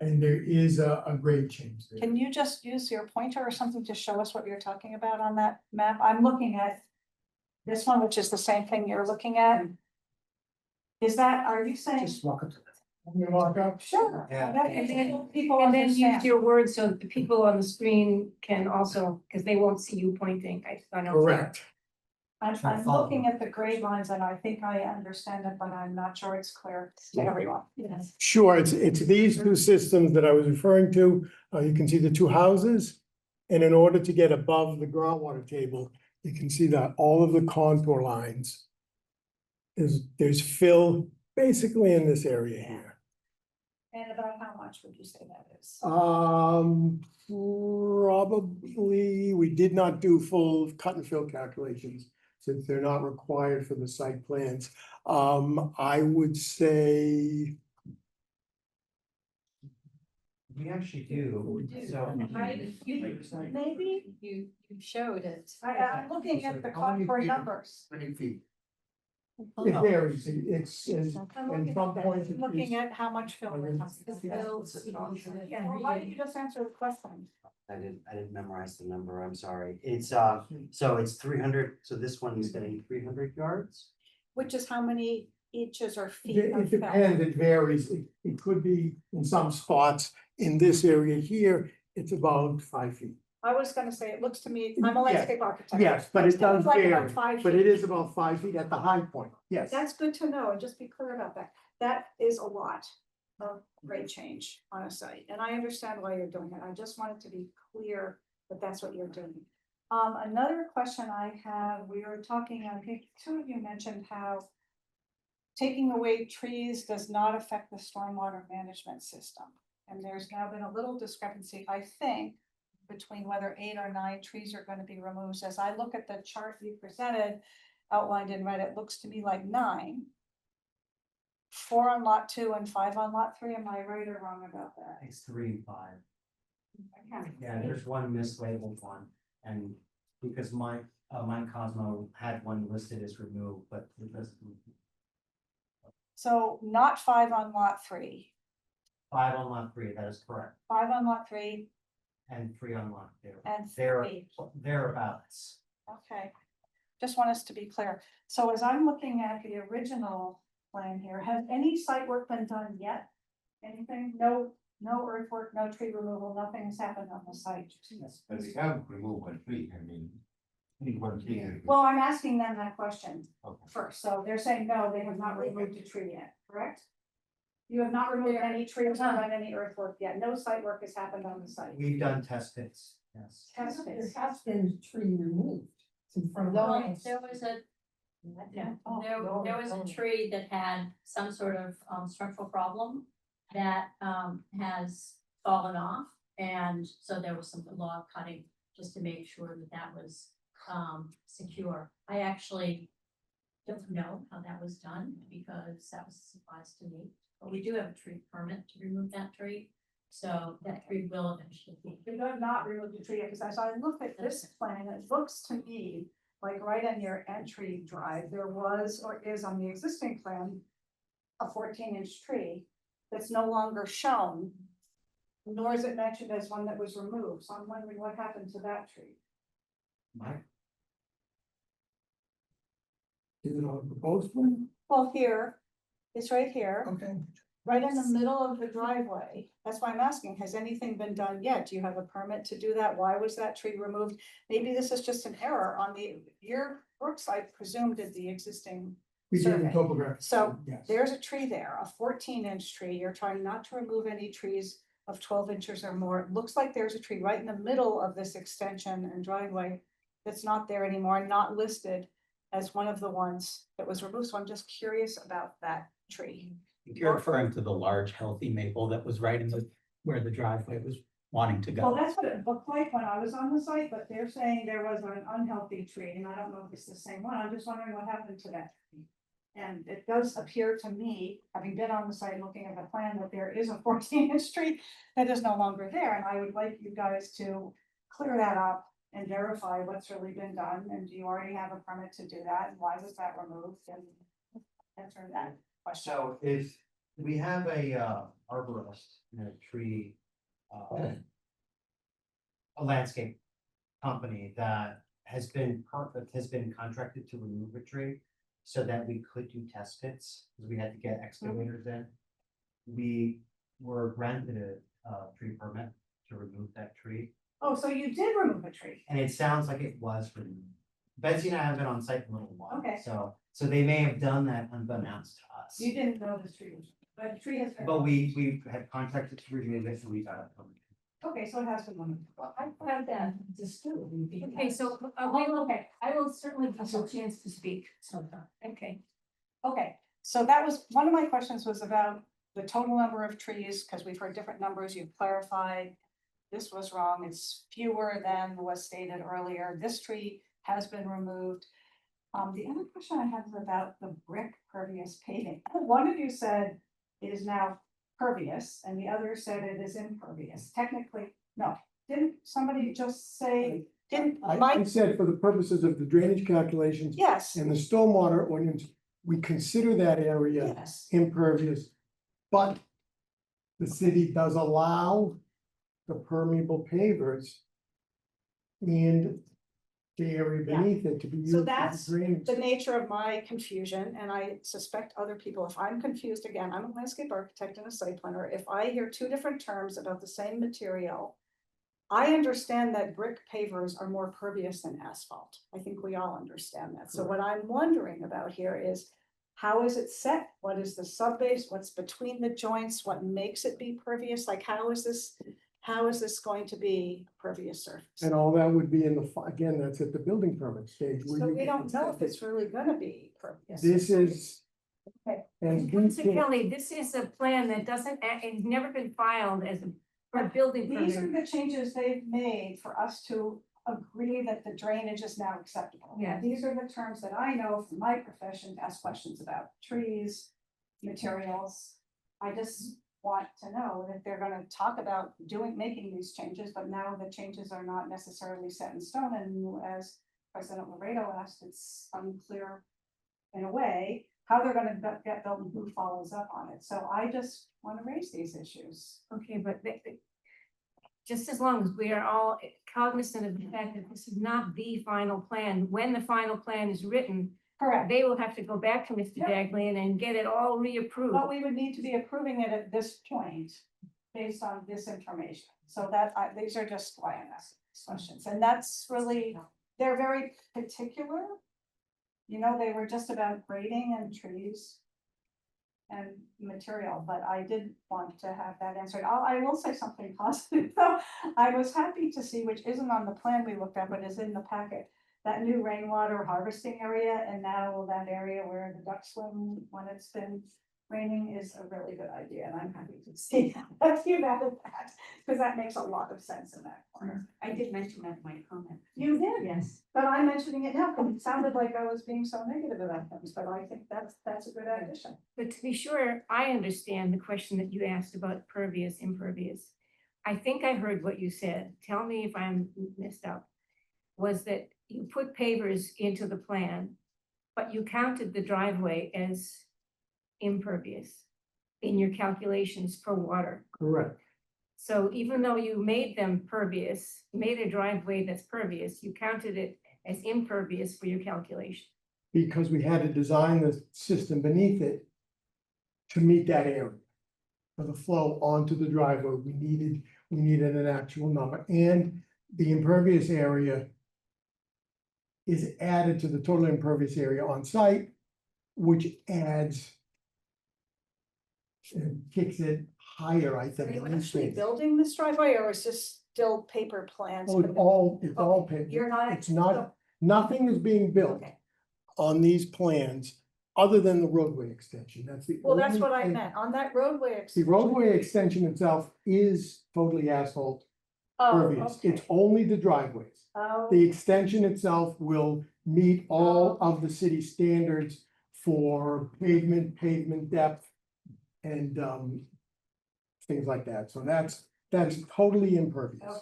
And there is a grade change there. Can you just use your pointer or something to show us what you're talking about on that map? I'm looking at this one, which is the same thing you're looking at. Is that, are you saying? Just walk up to that. You walk up? Sure. Yeah. And then people And then use understand. your words so the people on the screen can also, because they won't see you pointing. I know. Correct. I'm looking at the grade lines and I think I understand it, but I'm not sure it's clear to everyone. Yes. Sure, it's these two systems that I was referring to. You can see the two houses. And in order to get above the groundwater table, you can see that all of the contour lines there's fill basically in this area here. And about how much would you say that is? Probably, we did not do full cut and fill calculations since they're not required for the site plans. I would say. We actually do, so. Maybe You showed it. I'm looking at the contour numbers. 20 feet. It varies, it's, I'm and some points it looking is- at how much fill we're talking about. Yeah, why don't you just answer the question? I didn't memorize the number, I'm sorry. It's, so it's 300, so this one is getting 300 yards? Which is how many inches or feet It of fill? depends, it varies, it could be in some spots, in this area here, it's about 5 feet. I was gonna say, it looks to me, I'm a Yes, landscape architect. Yes, but it does Looks like about vary, 5 but feet. it is about 5 feet at the high point, yes. That's good to know, and just be clear about that. That is a lot of grade change on a site, and I understand why you're doing it. I just wanted to be clear that that's what you're doing. Another question I have, we were talking, I think two of you mentioned how taking away trees does not affect the stormwater management system. And there's now been a little discrepancy, I think, between whether 8 or 9 trees are gonna be removed. As I look at the chart you presented, outlined in red, it looks to me like 9. 4 on lot 2 and 5 on lot 3, am I right or wrong about that? It's 3 and 5. Okay. Yeah, there's one mislabeled one, and because Mike Cosmo had one listed as removed, but it doesn't. So not 5 on lot 3, 5 on lot 3, that is correct, 5 on lot 3 and 3 on lot 2. and They're 3. thereabouts. Okay, just want us to be clear. So as I'm looking at the original plan here, has any site work been done yet? Anything? No earthwork, no tree removal, nothing has happened on the site. But we have removed one tree, I mean. One tree. Well, I'm asking them that question Okay. first. So they're saying, no, they have not removed a tree yet, correct? You have not removed any trees or done any earthwork yet. No site work has happened on the site. We've done test pits, yes. Test pits. has been tree removed. In front of the Well, house. there was a, Oh, there was a tree that had some sort of structural problem that has fallen off. And so there was some log cutting just to make sure that that was secure. I actually don't know how that was done because that was a surprise to me. But we do have a tree permit to remove that tree. So that tree will eventually be. You have not removed the tree, because as I look at this plan, it looks to me like right on your entry drive, there was or is on the existing plan a 14-inch tree that's no longer shown, nor is it mentioned as one that was removed. So I'm wondering what happened to that tree. Mike? Is it on the proposed one? Well, here, it's right here, Okay. right in the middle of the driveway. That's why I'm asking, has anything been done yet? Do you have a permit to do that? Why was that tree removed? Maybe this is just an error on your Brooks, I presume, did the existing. We did the Survey. topographic. So, yes. There's a tree there, a 14-inch tree. You're trying not to remove any trees of 12 inches or more. It looks like there's a tree right in the middle of this extension and driveway that's not there anymore, not listed as one of the ones that was removed. So I'm just curious about that tree. You're referring to the large healthy maple that was right in where the driveway was wanting to Well, go. that's what it looked like when I was on the site, but they're saying there was an unhealthy tree, and I don't know if it's the same one. I'm just wondering what happened to that tree. And it does appear to me, having been on the site looking at the plan, that there is a 14-inch tree that is no longer there, and I would like you guys to clear that up and verify what's really been done, and do you already have a permit to do that, and why was that removed, and answer that question. So if We have a arborist and a tree. A landscape company that has been contracted to remove a tree. So that we could do test pits, because we had to get excavators in. We were granted a tree permit to remove that tree, Oh, so you did remove a tree? and it sounds like it was removed. Betsy and I have been on site a little while. Okay. So they may have done that unbeknownst to us. You didn't know the tree was, but the tree has been. But we had contracted to remove it, so we got it. Okay, so it has been removed. Well, I found that disturbing because. Okay, so I will certainly give you a chance to speak. Okay. Okay, so that was, one of my questions was about the total number of trees, because we've heard different numbers, you've clarified. This was wrong, it's fewer than was stated earlier, this tree has been removed. The other question I had was about the brick pervious paving. One of you said it is now pervious, and the other said it is impervious. Technically, no, didn't somebody just say, didn't I Mike? said for the purposes of the drainage calculations Yes, and the stormwater ordinance, we consider that area yes, impervious. But the city does allow the permeable pavers and the area Yeah. beneath it to be used. So as that's drainage. the nature of my confusion, and I suspect other people, if I'm confused again, I'm a landscape architect and a site planner, if I hear two different terms about the same material. I understand that brick pavers are more pervious than asphalt. I think we all understand that. So what I'm wondering about here is, how is it set? What is the subbase? What's between the joints? What makes it be pervious? Like, how is this going to be a pervious surface? And all that would be in the, again, that's at the building permit stage. where So you we don't know if can- it's really gonna be pervious. This is. Okay. And Mr. Kelly, this is a plan that it's never been filed as a building These are permit. the changes they've made for us to agree that the drainage is now acceptable. Yeah. These are the terms that I know from my profession to ask questions about trees, materials. I just want to know that they're gonna talk about making these changes, but now the changes are not necessarily set in stone, and as President Laredo asked, it's unclear in a way, how they're gonna get built and who follows up on it. So I just wanna raise these issues. Okay, but just as long as we are all cognizant of the fact that this is not the final plan, when the final plan is written, Correct. they will have to go back to Mr. Yep. Daglian and get it all But reapproved. we would need to be approving it at this point, based on this information. So that, these are just why I'm asking these questions, and that's really, they're very particular. You know, they were just about grading and trees and material, but I did want to have that answered. I will say something positive, though. I was happy to see, which isn't on the plan we looked at, but is in the packet, that new rainwater harvesting area, and now that area where the ducks swim when it's been raining is a really good idea, and I'm happy to see that you added that, because that makes a lot of sense in that corner. I did mention that in my comment. You did, Yes. but I'm mentioning it now, because it sounded like I was being so negative about things, but I think that's a good addition. But to be sure, I understand the question that you asked about pervious, impervious. I think I heard what you said. Tell me if I'm messed up. Was that you put pavers into the plan, but you counted the driveway as impervious in your calculations for water. Correct. So even though you made them pervious, made a driveway that's pervious, you counted it as impervious for your calculation. Because we had to design the system beneath it to meet that area. For the flow onto the driveway, we needed an actual number, and the impervious area is added to the total impervious area on site, which adds and kicks it higher, I Are think. you in this actually case. building this driveway, or is this still paper plans? Oh, it's all paid. You're not. It's not, nothing is being built Okay. on these plans other than the roadway extension. That's the. Well, that's only what I thing- meant, on that roadway. The extension. roadway extension itself is totally asphalt Oh, pervious. It's okay. only the driveways. Oh, The extension itself will meet all of the city standards for pavement depth and things like that. So that's totally impervious.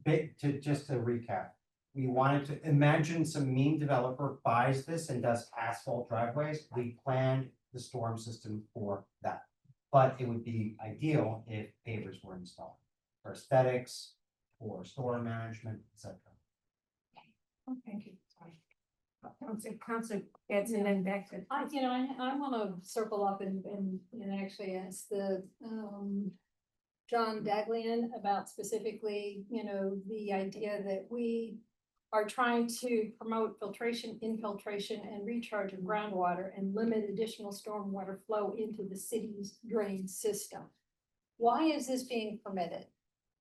okay. Just to recap, we wanted to imagine some mean developer buys this and does asphalt driveways. We planned the storm system for that. But it would be ideal if pavers were installed for aesthetics, for storm management, etc. Oh, thank you, sorry. Council gets and then back to. I wanna circle up and actually ask the, John Daglian about specifically, the idea that we are trying to promote filtration, infiltration, and recharge of groundwater and limit additional stormwater flow into the city's drain system. Why is this being permitted?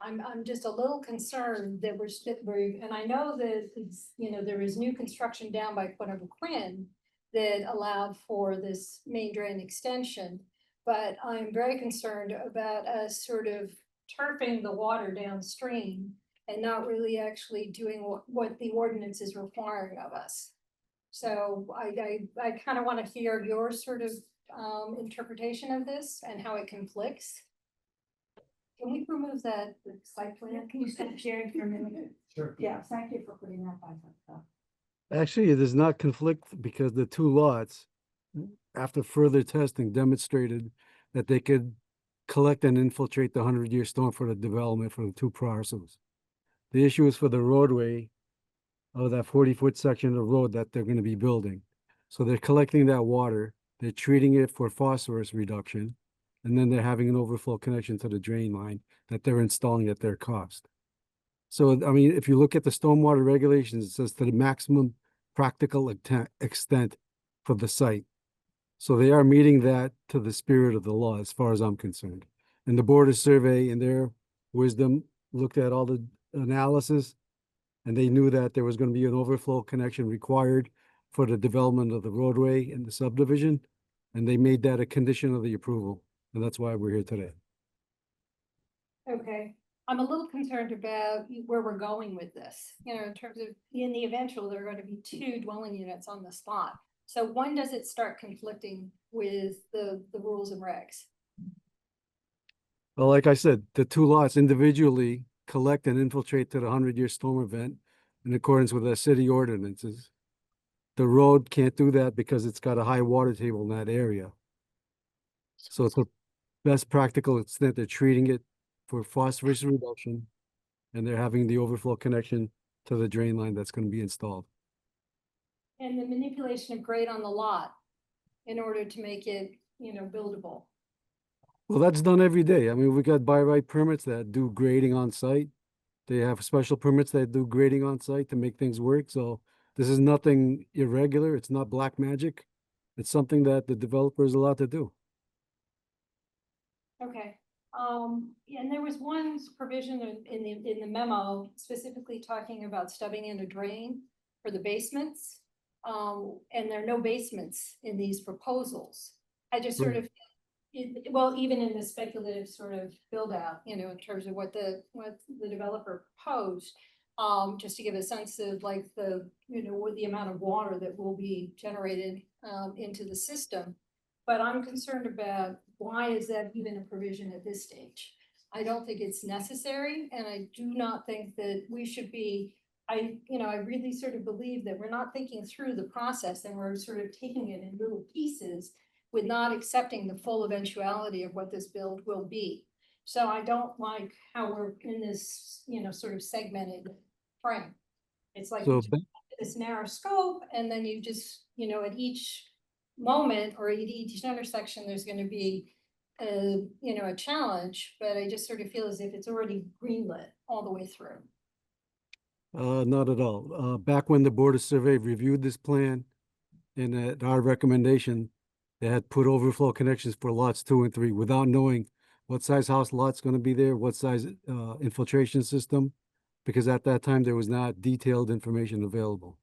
I'm just a little concerned that and I know that it's, there is new construction down by Quinn that allowed for this main drain extension. But I'm very concerned about us sort of turfing the water downstream and not really actually doing what the ordinance is requiring of us. So I kind of want to hear your sort of interpretation of this and how it conflicts. Can we remove that site plan? Can you stop sharing for a minute? Sure. Yeah, thank you for putting that back up. Actually, it does not conflict because the two lots, after further testing, demonstrated that they could collect and infiltrate the 100-year storm for the development for the two parcels. The issue is for the roadway of that 40-foot section of road that they're going to be building. So they're collecting that water, they're treating it for phosphorus reduction, and then they're having an overflow connection to the drain line that they're installing at their cost. So, I mean, if you look at the stormwater regulations, it says to the maximum practical extent for the site. So they are meeting that to the spirit of the law, as far as I'm concerned. And the Board of Survey, in their wisdom, looked at all the analysis, and they knew that there was going to be an overflow connection required for the development of the roadway and the subdivision, and they made that a condition of the approval, and that's why we're here today. Okay, I'm a little concerned about where we're going with this, in terms of, in the eventual, there are going to be 2 dwelling units on this lot. So when does it start conflicting with the rules and regs? Well, like I said, the two lots individually collect and infiltrate to the 100-year storm event in accordance with the city ordinances. The road can't do that because it's got a high water table in that area. So it's the best practical extent they're treating it for phosphorus reduction, and they're having the overflow connection to the drain line that's going to be installed. And the manipulation of grade on the lot in order to make it, buildable. Well, that's done every day. I mean, we got by right permits that do grading on site. They have special permits that do grading on site to make things work. So this is nothing irregular. It's not black magic. It's something that the developer is allowed to do. Okay, and there was one provision in the memo specifically talking about stubbing in a drain for the basements. And there are no basements in these proposals. I just sort of, even in the speculative sort of build out, in terms of what the developer proposed. Just to give a sense of like what the amount of water that will be generated into the system. But I'm concerned about why is that even a provision at this stage? I don't think it's necessary, and I do not think that we should be, I really sort of believe that we're not thinking through the process and we're sort of taking it in little pieces with not accepting the full eventuality of what this build will be. So I don't like how we're in this, sort of segmented frame. It's like So this narrow scope, and then you just, at each moment or at each intersection, there's going to be a challenge, but I just sort of feel as if it's already greenlit all the way through. Not at all. Back when the Board of Survey reviewed this plan, and at our recommendation, they had put overflow connections for lots 2 and 3 without knowing what size house lot's going to be there, what size infiltration system, because at that time there was not detailed information available.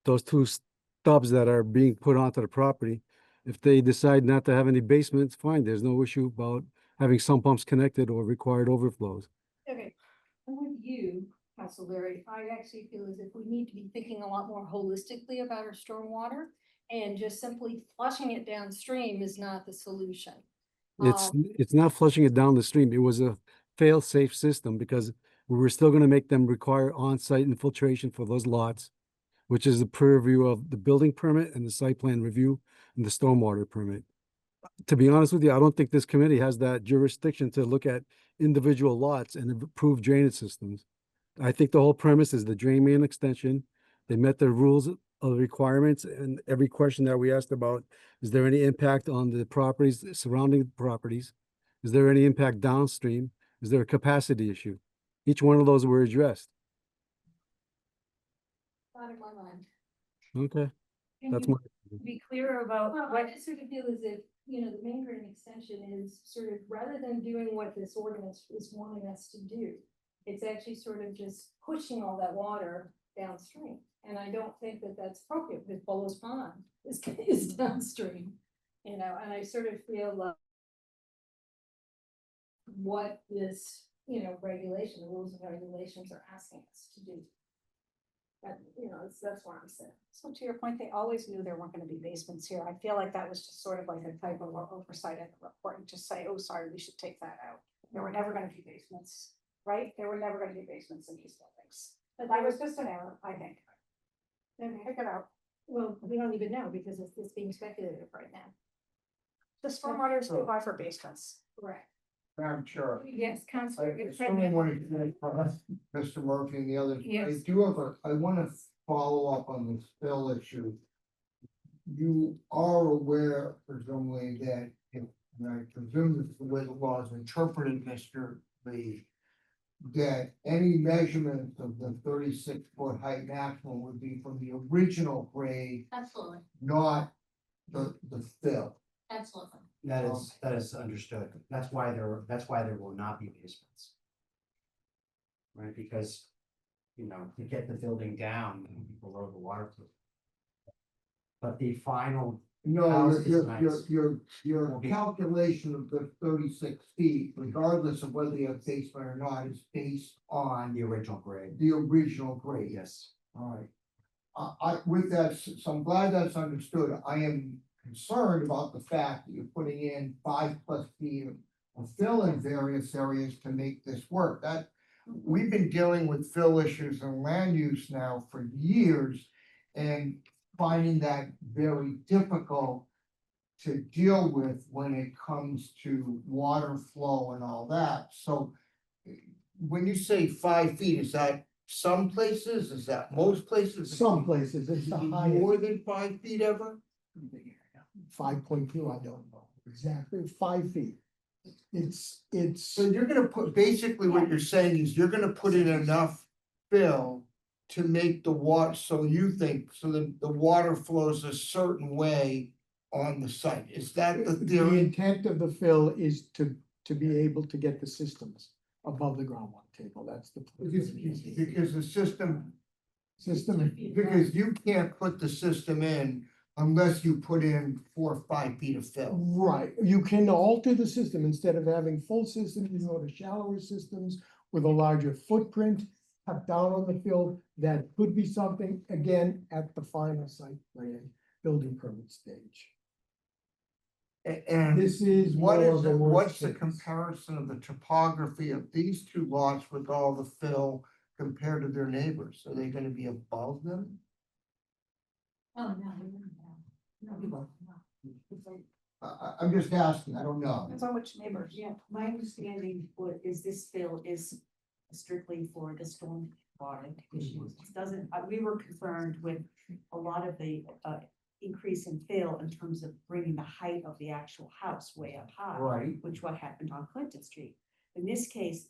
Those 2 stubs that are being put onto the property, if they decide not to have any basements, fine, there's no issue about having sump pumps connected or required overflows. Okay, I'm with you, Council Larry. I actually feel as if we need to be thinking a lot more holistically about our stormwater, and just simply flushing it downstream is not the solution. It's not flushing it down the stream. It was a fail-safe system because we were still going to make them require on-site infiltration for those lots, which is the purview of the building permit and the site plan review and the stormwater permit. to be honest with you, I don't think this committee has that jurisdiction to look at individual lots and approve drainage systems. I think the whole premise is the drain main extension. They met the rules of the requirements, and every question that we asked about, is there any impact on the properties, surrounding properties? Is there any impact downstream? Is there a capacity issue? Each one of those were addressed. Not in my mind. Okay, Can that's you my, be clear about Well, what, I just sort of feel as if, you know, the main drain extension is sort of, rather than doing what this ordinance is wanting us to do, it's actually sort of just pushing all that water downstream. And I don't think that that's appropriate, because Bolo's Pond is downstream, you know, and I sort of feel like what this, you know, regulation, the rules and regulations are asking us to do. But, you know, that's what I'm saying. So to your point, they always knew there weren't gonna be basements here. I feel like that was just sort of like a type of oversight in the report and just say, oh, sorry, we should take that out. There were never gonna be basements, right? There were never gonna be basements in these buildings. But that was just an error, I think. Then pick it out. Well, we don't even know, because it's being speculative right now. The stormwater is too high for basements. Correct. Madam Chair. yes, I Councilor. certainly want to hear from Mr. Murphy and the others. I Yes. do have I want to follow up on this bill issue. You are aware presumably that if, and I presume this is the way the law is interpreted, Mr. Lee, that any measurement of the 36-foot height maximum would be from the original grade, Absolutely, not the fill. absolutely. That is understood. That's why there will not be basements. Right, because, you know, to get the building down below the water. But the final, No, House your, is nice. your calculation of the 36 feet, regardless of whether you have basement or not, is based on the original grade, the original grade. yes. Alright. With that, so I'm glad that's understood. I am concerned about the fact that you're putting in 5+ feet of fill in various areas to make this work. That, we've been dealing with fill issues and land use now for years and finding that very difficult to deal with when it comes to water flow and all that. So when you say 5 feet, is that some places? Is that most places? Some places, it's the highest. More than 5 feet ever? 5.2, I don't know, exactly, 5 feet. It's, So you're gonna put, basically what you're saying is you're gonna put in enough fill to make the water, so you think, so that the water flows a certain way on the site. Is that the the theory? intent of the fill is to be able to get the systems above the groundwater table, that's the. Because the system, System, because you can't put the system in unless you put in 4 or 5 feet of fill. right, you can alter the system, instead of having full systems, you go to shallower systems with a larger footprint. Cut down on the fill, that could be something, again, at the final site plan, building permit stage. And This is what more is, of a what's the worst case. comparison of the topography of these two lots with all the fill compared to their neighbors? Are they gonna be above them? Oh, no, no. I'm just asking, I don't know. Depends on which neighbors. Yeah, my understanding is this bill is strictly for the storm water issues. It doesn't, we were concerned with a lot of the increase in fill in terms of bringing the height of the actual house way up high. Right. Which what happened on Clinton Street. In this case,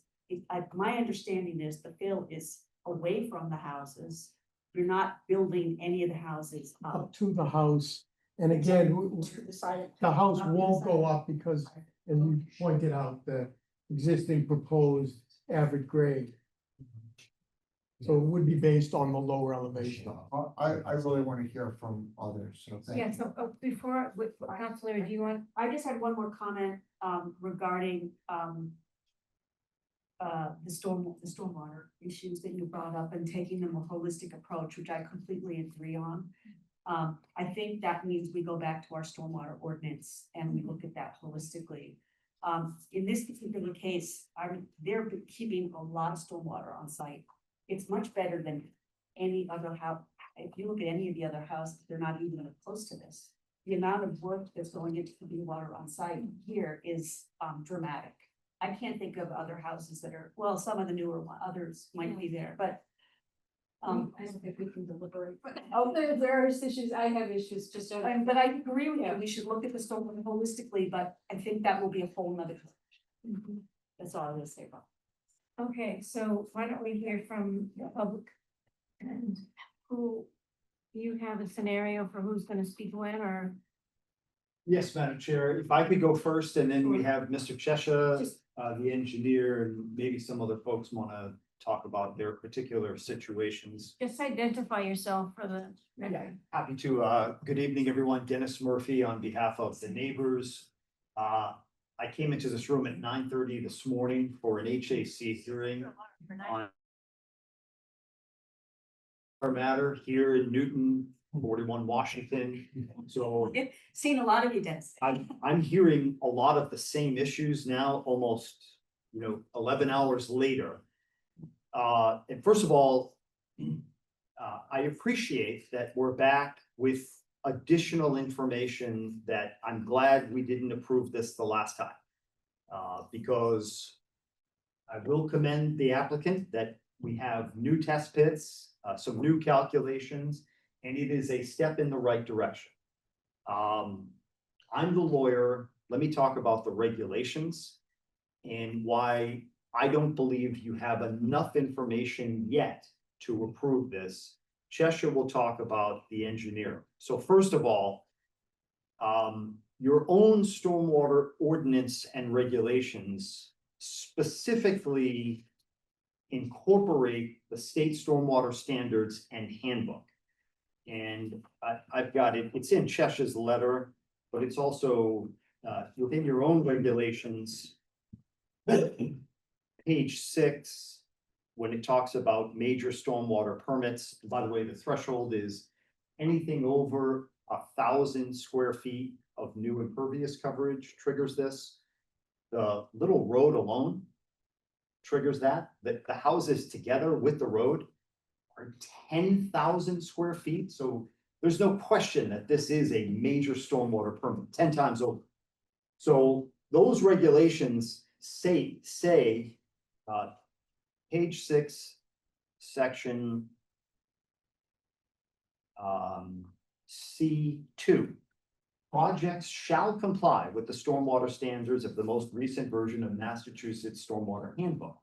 my understanding is the fill is away from the houses. You're not building any of the houses up. Up to the house, and again, To the side. the house Up to the won't go side. up because, as you pointed out, the existing proposed average grade. So it would be based on the lower elevation. I really wanna hear from others, so thank you. Yeah, so before, Councilor, do you want, I just had one more comment regarding the stormwater issues that you brought up and taking them a holistic approach, which I completely agree on. I think that means we go back to our stormwater ordinance and we look at that holistically. In this particular case, they're keeping a lot of stormwater on site. It's much better than any other house. If you look at any of the other houses, they're not even close to this. the amount of work that's going into the water on site here is dramatic. I can't think of other houses that are, well, some of the newer others might be there, but. I don't think we can deliberate, but there are issues, I have issues, just don't. But I agree with you, we should look at the stormwater holistically, but I think that will be a whole nother. That's all I will say about. Okay, so why don't we hear from the public? And who, do you have a scenario for who's gonna speak when, or? Yes, Madam Chair, if I could go first, and then we have Mr. Cheshire, Just- the engineer, and maybe some other folks wanna talk about their particular situations. Just identify yourself for the record. Happy to, good evening, everyone. Dennis Murphy on behalf of the neighbors. I came into this room at 9:30 this morning for an HAC hearing on our matter here in Newton, 41 Washington. So Seen a lot of you, Dennis. I'm hearing a lot of the same issues now, almost, 11 hours later. And first of all, I appreciate that we're back with additional information that I'm glad we didn't approve this the last time. Because I will commend the applicant that we have new test pits, some new calculations, and it is a step in the right direction. I'm the lawyer. Let me talk about the regulations and why I don't believe you have enough information yet to approve this. Cheshire will talk about the engineer. So first of all, your own stormwater ordinance and regulations specifically incorporate the state stormwater standards and handbook. And I've got it, it's in Cheshire's letter, but it's also within your own regulations. Page 6, when it talks about major stormwater permits, by the way, the threshold is anything over 1,000 square feet of new impervious coverage triggers this. The little road alone triggers that, the houses together with the road are 10,000 square feet. So there's no question that this is a major stormwater permit, 10 times over. So those regulations say, page 6, section C2. Projects shall comply with the stormwater standards of the most recent version of Massachusetts Stormwater Handbook.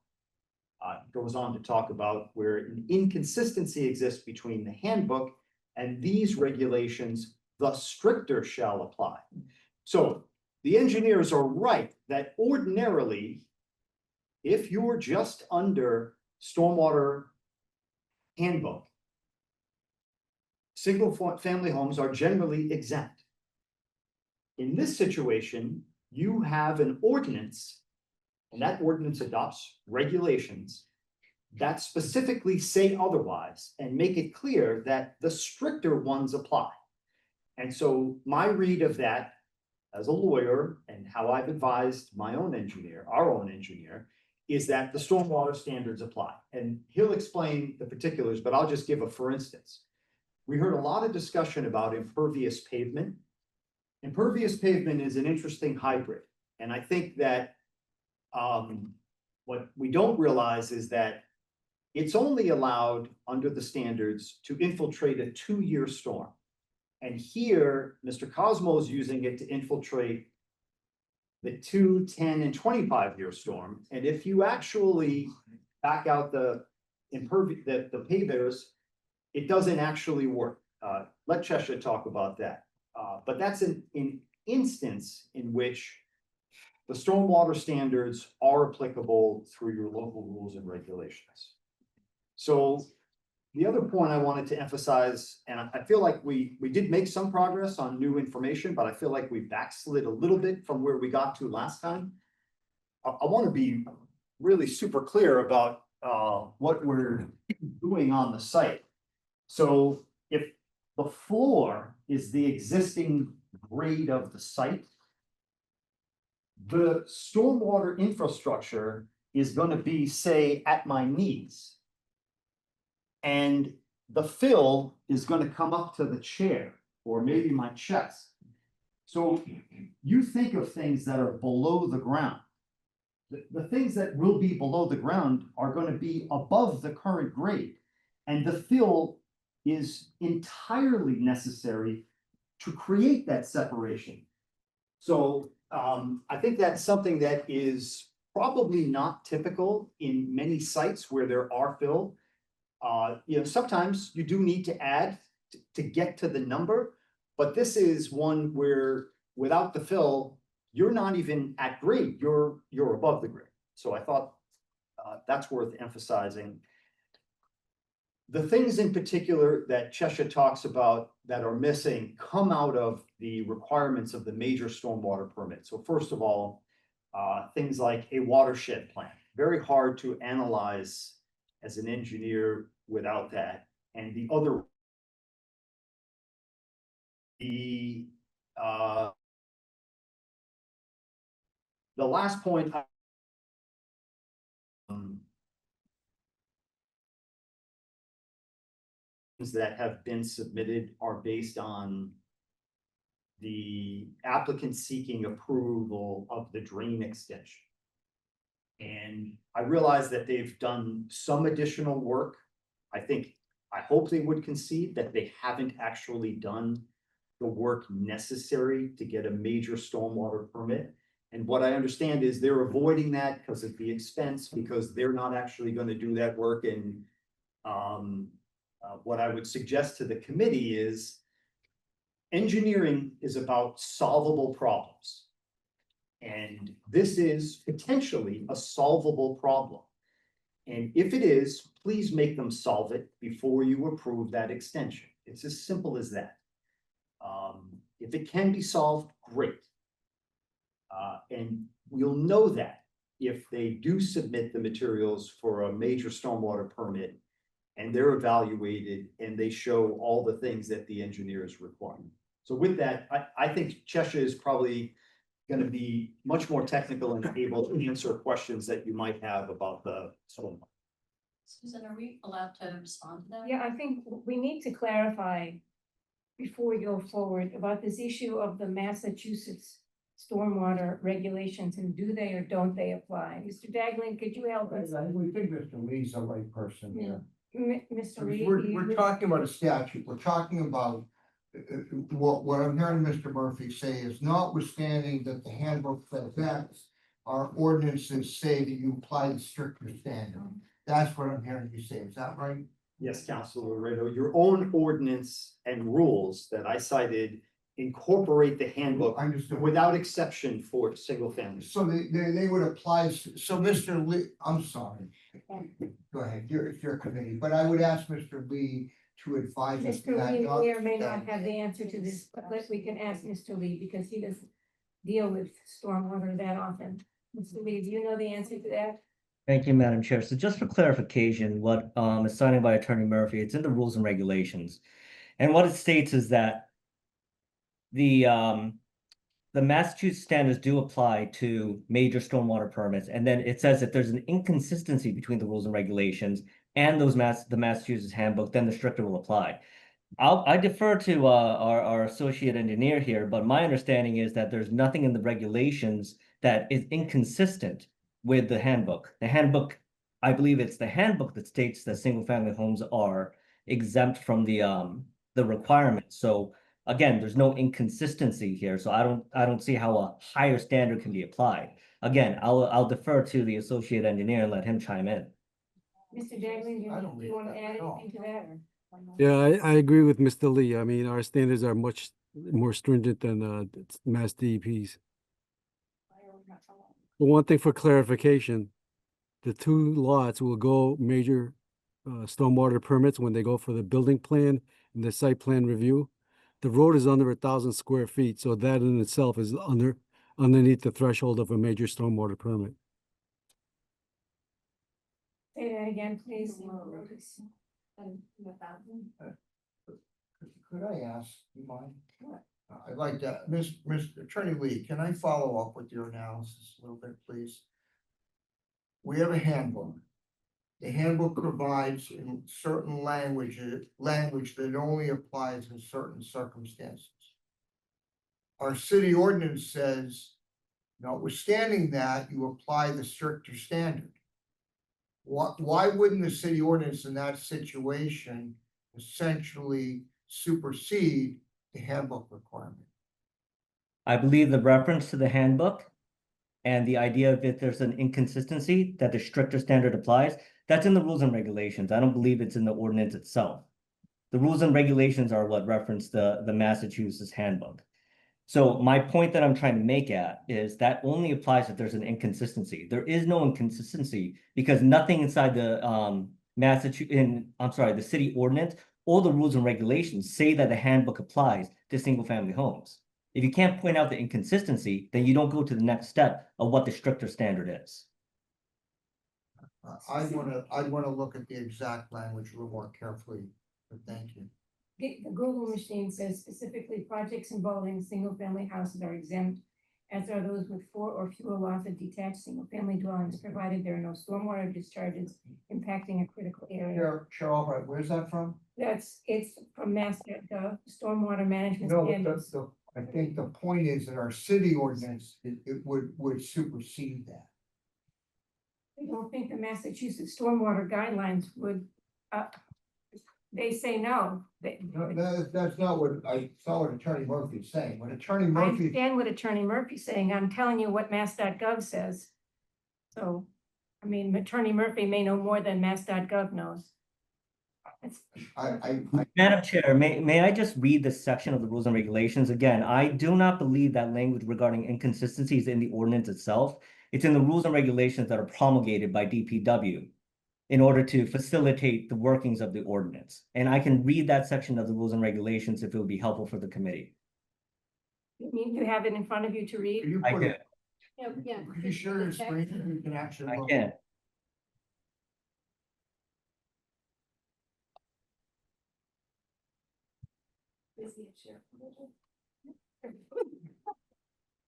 It goes on to talk about where an inconsistency exists between the handbook and these regulations, the stricter shall apply. So the engineers are right that ordinarily, if you're just under stormwater handbook, single-family homes are generally exempt. In this situation, you have an ordinance, and that ordinance adopts regulations that specifically say otherwise and make it clear that the stricter ones apply. And so my read of that as a lawyer and how I've advised my own engineer, our own engineer, is that the stormwater standards apply. And he'll explain the particulars, but I'll just give a for instance. We heard a lot of discussion about impervious pavement. Impervious pavement is an interesting hybrid. And I think that what we don't realize is that it's only allowed under the standards to infiltrate a 2-year storm. And here, Mr. Cosmo is using it to infiltrate the 2, 10, and 25-year storm. And if you actually back out the pavers, it doesn't actually work. Let Cheshire talk about that. But that's an instance in which the stormwater standards are applicable through your local rules and regulations. So the other point I wanted to emphasize, and I feel like we did make some progress on new information, but I feel like we backslid a little bit from where we got to last time. I want to be really super clear about what we're doing on the site. So if the floor is the existing grade of the site, the stormwater infrastructure is going to be, say, at my knees. And the fill is going to come up to the chair or maybe my chest. So you think of things that are below the ground. The things that will be below the ground are gonna be above the current grade. And the fill is entirely necessary to create that separation. So I think that's something that is probably not typical in many sites where there are fill. Sometimes you do need to add to get to the number, but this is one where without the fill, you're not even at grade, you're above the grade. So I thought that's worth emphasizing. The things in particular that Cheshire talks about that are missing come out of the requirements of the major stormwater permit. So first of all, things like a watershed plan, very hard to analyze as an engineer without that. And the other, the last point that have been submitted are based on the applicant seeking approval of the drain extension. And I realize that they've done some additional work. I hope they would concede that they haven't actually done the work necessary to get a major stormwater permit. And what I understand is they're avoiding that because of the expense, because they're not actually going to do that work. And what I would suggest to the committee is engineering is about solvable problems. And this is potentially a solvable problem. And if it is, please make them solve it before you approve that extension. It's as simple as that. If it can be solved, great. And we'll know that if they do submit the materials for a major stormwater permit and they're evaluated and they show all the things that the engineers require. So with that, I think Cheshire is probably going to be much more technical and able to answer questions that you might have about the stormwater. Susan, are we allowed to respond to that? Yeah, I think we need to clarify before we go forward about this issue of the Massachusetts stormwater regulations and do they or don't they apply? Mr. Daglin, could you help us? We think Mr. Lee's the right person here. Mr. Lee? We're talking about a statute, we're talking about, what I'm hearing Mr. Murphy say is notwithstanding that the handbook says that, our ordinances say that you apply the stricter standard. That's what I'm hearing you say, is that right? Yes, Councilor Laredo, your own ordinance and rules that I cited incorporate the handbook Understood. without exception for single family. So they would apply, so Mr. Lee, I'm sorry. Go ahead, it's your committee, but I would ask Mr. Lee to advise us. Mr. that Lee not- may or may not have the answer to this, but we can ask Mr. Lee because he doesn't deal with stormwater that often. Mr. Lee, do you know the answer to that? Thank you, Madam Chair. So just for clarification, what is cited by Attorney Murphy, it's in the rules and regulations. And what it states is that the Massachusetts standards do apply to major stormwater permits. And then it says if there's an inconsistency between the rules and regulations and the Massachusetts handbook, then the stricter will apply. I defer to our associate engineer here, but my understanding is that there's nothing in the regulations that is inconsistent with the handbook. The handbook, I believe it's the handbook that states that single family homes are exempt from the requirements. So again, there's no inconsistency here. So I don't see how a higher standard can be applied. Again, I'll defer to the associate engineer and let him chime in. Mr. Daglin, I don't do read you want to that add at all. anything to that? Yeah, I agree with Mr. Lee. I mean, our standards are much more stringent than Mass DEP's. But one thing for clarification, the two lots will go major stormwater permits when they go for the building plan and the site plan review. The road is under 1,000 square feet, so that in itself is underneath the threshold of a major stormwater permit. Say that again, please. Could I ask, you mind? I'd like to, Mr. Attorney Lee, can I follow up with your analysis a little bit, please? We have a handbook. The handbook provides in certain language that only applies in certain circumstances. Our city ordinance says, notwithstanding that, you apply the stricter standard. Why wouldn't the city ordinance in that situation essentially supersede the handbook requirement? I believe the reference to the handbook and the idea of if there's an inconsistency, that the stricter standard applies, that's in the rules and regulations. I don't believe it's in the ordinance itself. The rules and regulations are what reference the Massachusetts handbook. So my point that I'm trying to make is that only applies if there's an inconsistency. There is no inconsistency because nothing inside the the city ordinance or the rules and regulations say that the handbook applies to single family homes. If you can't point out the inconsistency, then you don't go to the next step of what the stricter standard is. I'd wanna look at the exact language a little more carefully, but thank you. The Google machine says specifically projects involving single-family houses are exempt, as are those with 4 or fewer lots of detached single-family dwellings, provided there are no stormwater discharges impacting a critical area. Chair Albright, where's that from? It's from Mass.gov, stormwater management No, but standards. I think the point is that our city ordinance, it would supersede that. I don't think the Massachusetts stormwater guidelines would, they say no. That's not what Attorney Murphy is saying. What Attorney I Murphy, understand what Attorney Murphy's saying. I'm telling you what Mass.gov says. So, I mean, Attorney Murphy may know more than Mass.gov knows. Madam Chair, may I just read this section of the rules and regulations again? I do not believe that language regarding inconsistencies in the ordinance itself. It's in the rules and regulations that are promulgated by DPW in order to facilitate the workings of the ordinance. And I can read that section of the rules and regulations if it would be helpful for the committee. You have it in front of you to read? I can. Yeah. could you share your screen so you can actually I look? can.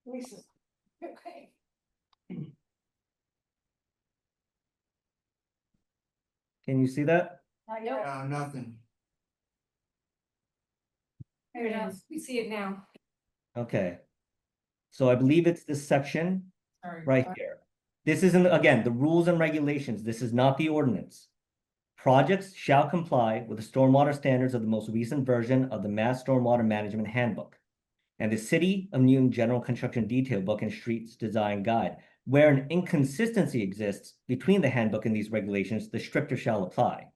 Lisa. Okay. Can you see that? Nothing. There it is. We see it now. Okay. So I believe it's this section Sorry. right here. This isn't, again, the rules and regulations. This is not the ordinance. Projects shall comply with the stormwater standards of the most recent version of the Mass Stormwater Management Handbook and the City of Newton General Construction Detail Book and Streets Design Guide. Where an inconsistency exists between the handbook and these regulations, the stricter shall apply.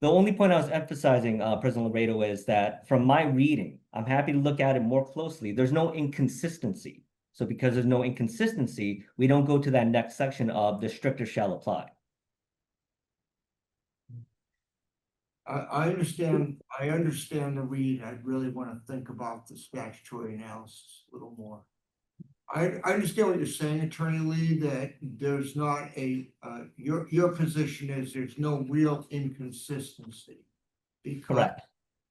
The only point I was emphasizing, President Laredo, is that from my reading, I'm happy to look at it more closely. There's no inconsistency. So because there's no inconsistency, we don't go to that next section of the stricter shall apply. I understand the read. I really want to think about the statutory analysis a little more. I understand what you're saying, Attorney Lee, that there's not your position is there's no real inconsistency. Because Correct.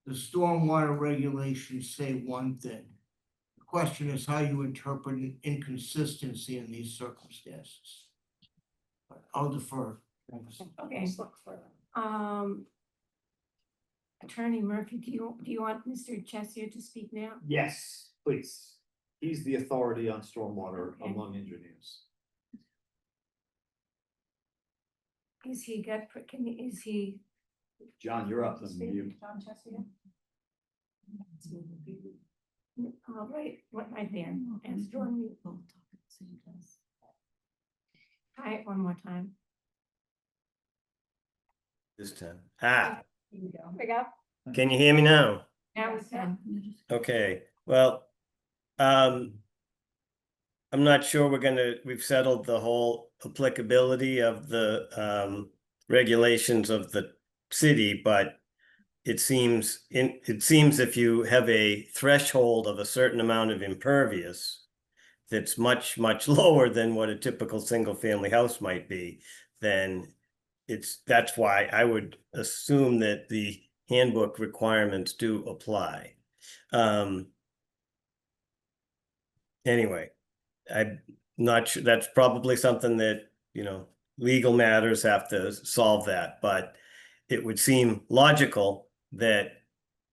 the stormwater regulations say one thing. The question is how you interpret an inconsistency in these circumstances. But I'll defer. Thanks. Okay. Attorney Murphy, do you want Mr. Chessier to speak now? Yes, please. He's the authority on stormwater Okay. among engineers. Is he is he? John, you're up. Then you. John Chessier? All right, what am I there? And Jordan. Try it one more time. This time. Here we go. Pick up. Can you hear me now? Now it's done. Okay, well, I'm not sure we've settled the whole applicability of the regulations of the city, but it seems if you have a threshold of a certain amount of impervious that's much, much lower than what a typical single family house might be, then that's why I would assume that the handbook requirements do apply. Anyway, I'm not sure, that's probably something that, legal matters have to solve that, but it would seem logical that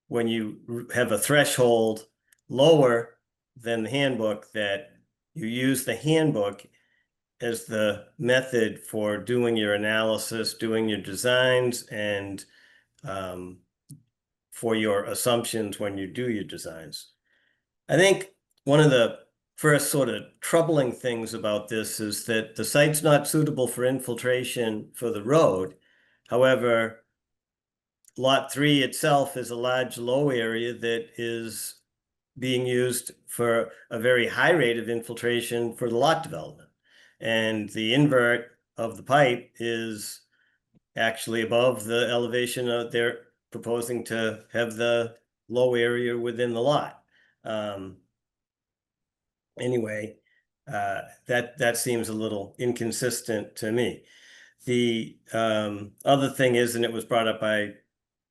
when you have a threshold lower than the handbook, that you use the handbook as the method for doing your analysis, doing your designs, and for your assumptions when you do your designs. I think one of the first sort of troubling things about this is that the site's not suitable for infiltration for the road. However, Lot 3 itself is a large low area that is being used for a very high rate of infiltration for the lot development. And the invert of the pipe is actually above the elevation of they're proposing to have the low area within the lot. Anyway, that seems a little inconsistent to me. The other thing is, and it was brought up by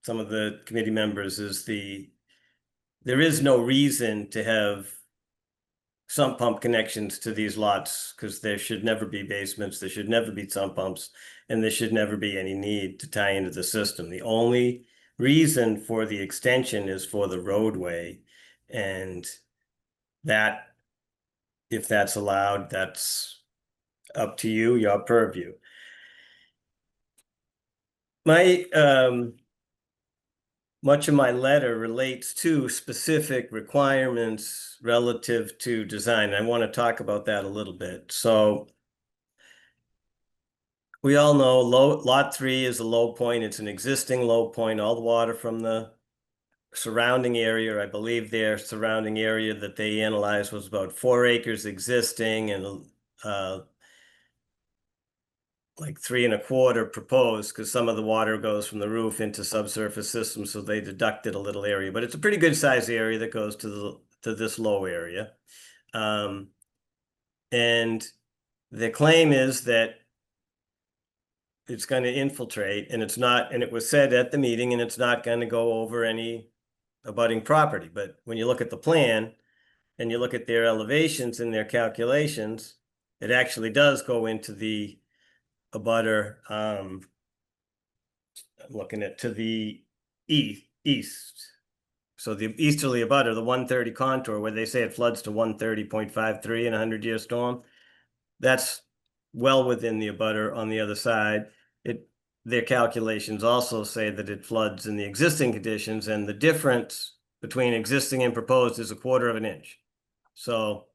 some of the committee members, is there is no reason to have sump pump connections to these lots, because there should never be basements, there should never be sump pumps, and there should never be any need to tie into the system. The only reason for the extension is for the roadway, and that, if that's allowed, that's up to you, your purview. Much of my letter relates to specific requirements relative to design. I want to talk about that a little bit. So we all know lot 3 is a low point. It's an existing low point. All the water from the surrounding area, I believe their surrounding area that they analyzed was about 4 acres existing, and like 3 1/4 proposed, because some of the water goes from the roof into subsurface systems, so they deducted a little area, but it's a pretty good sized area that goes to this low area. And the claim is that it's going to infiltrate, and it's not, and it was said at the meeting, and it's not going to go over any abutting property. But when you look at the plan and you look at their elevations and their calculations, it actually does go into the abutter. I'm looking at to the east. So the easterly abutter, the 130 contour, where they say it floods to 130.53 in a 100-year storm, that's well within the abutter on the other side. Their calculations also say that it floods in the existing conditions, and the difference between existing and proposed is 1/4 of an inch. So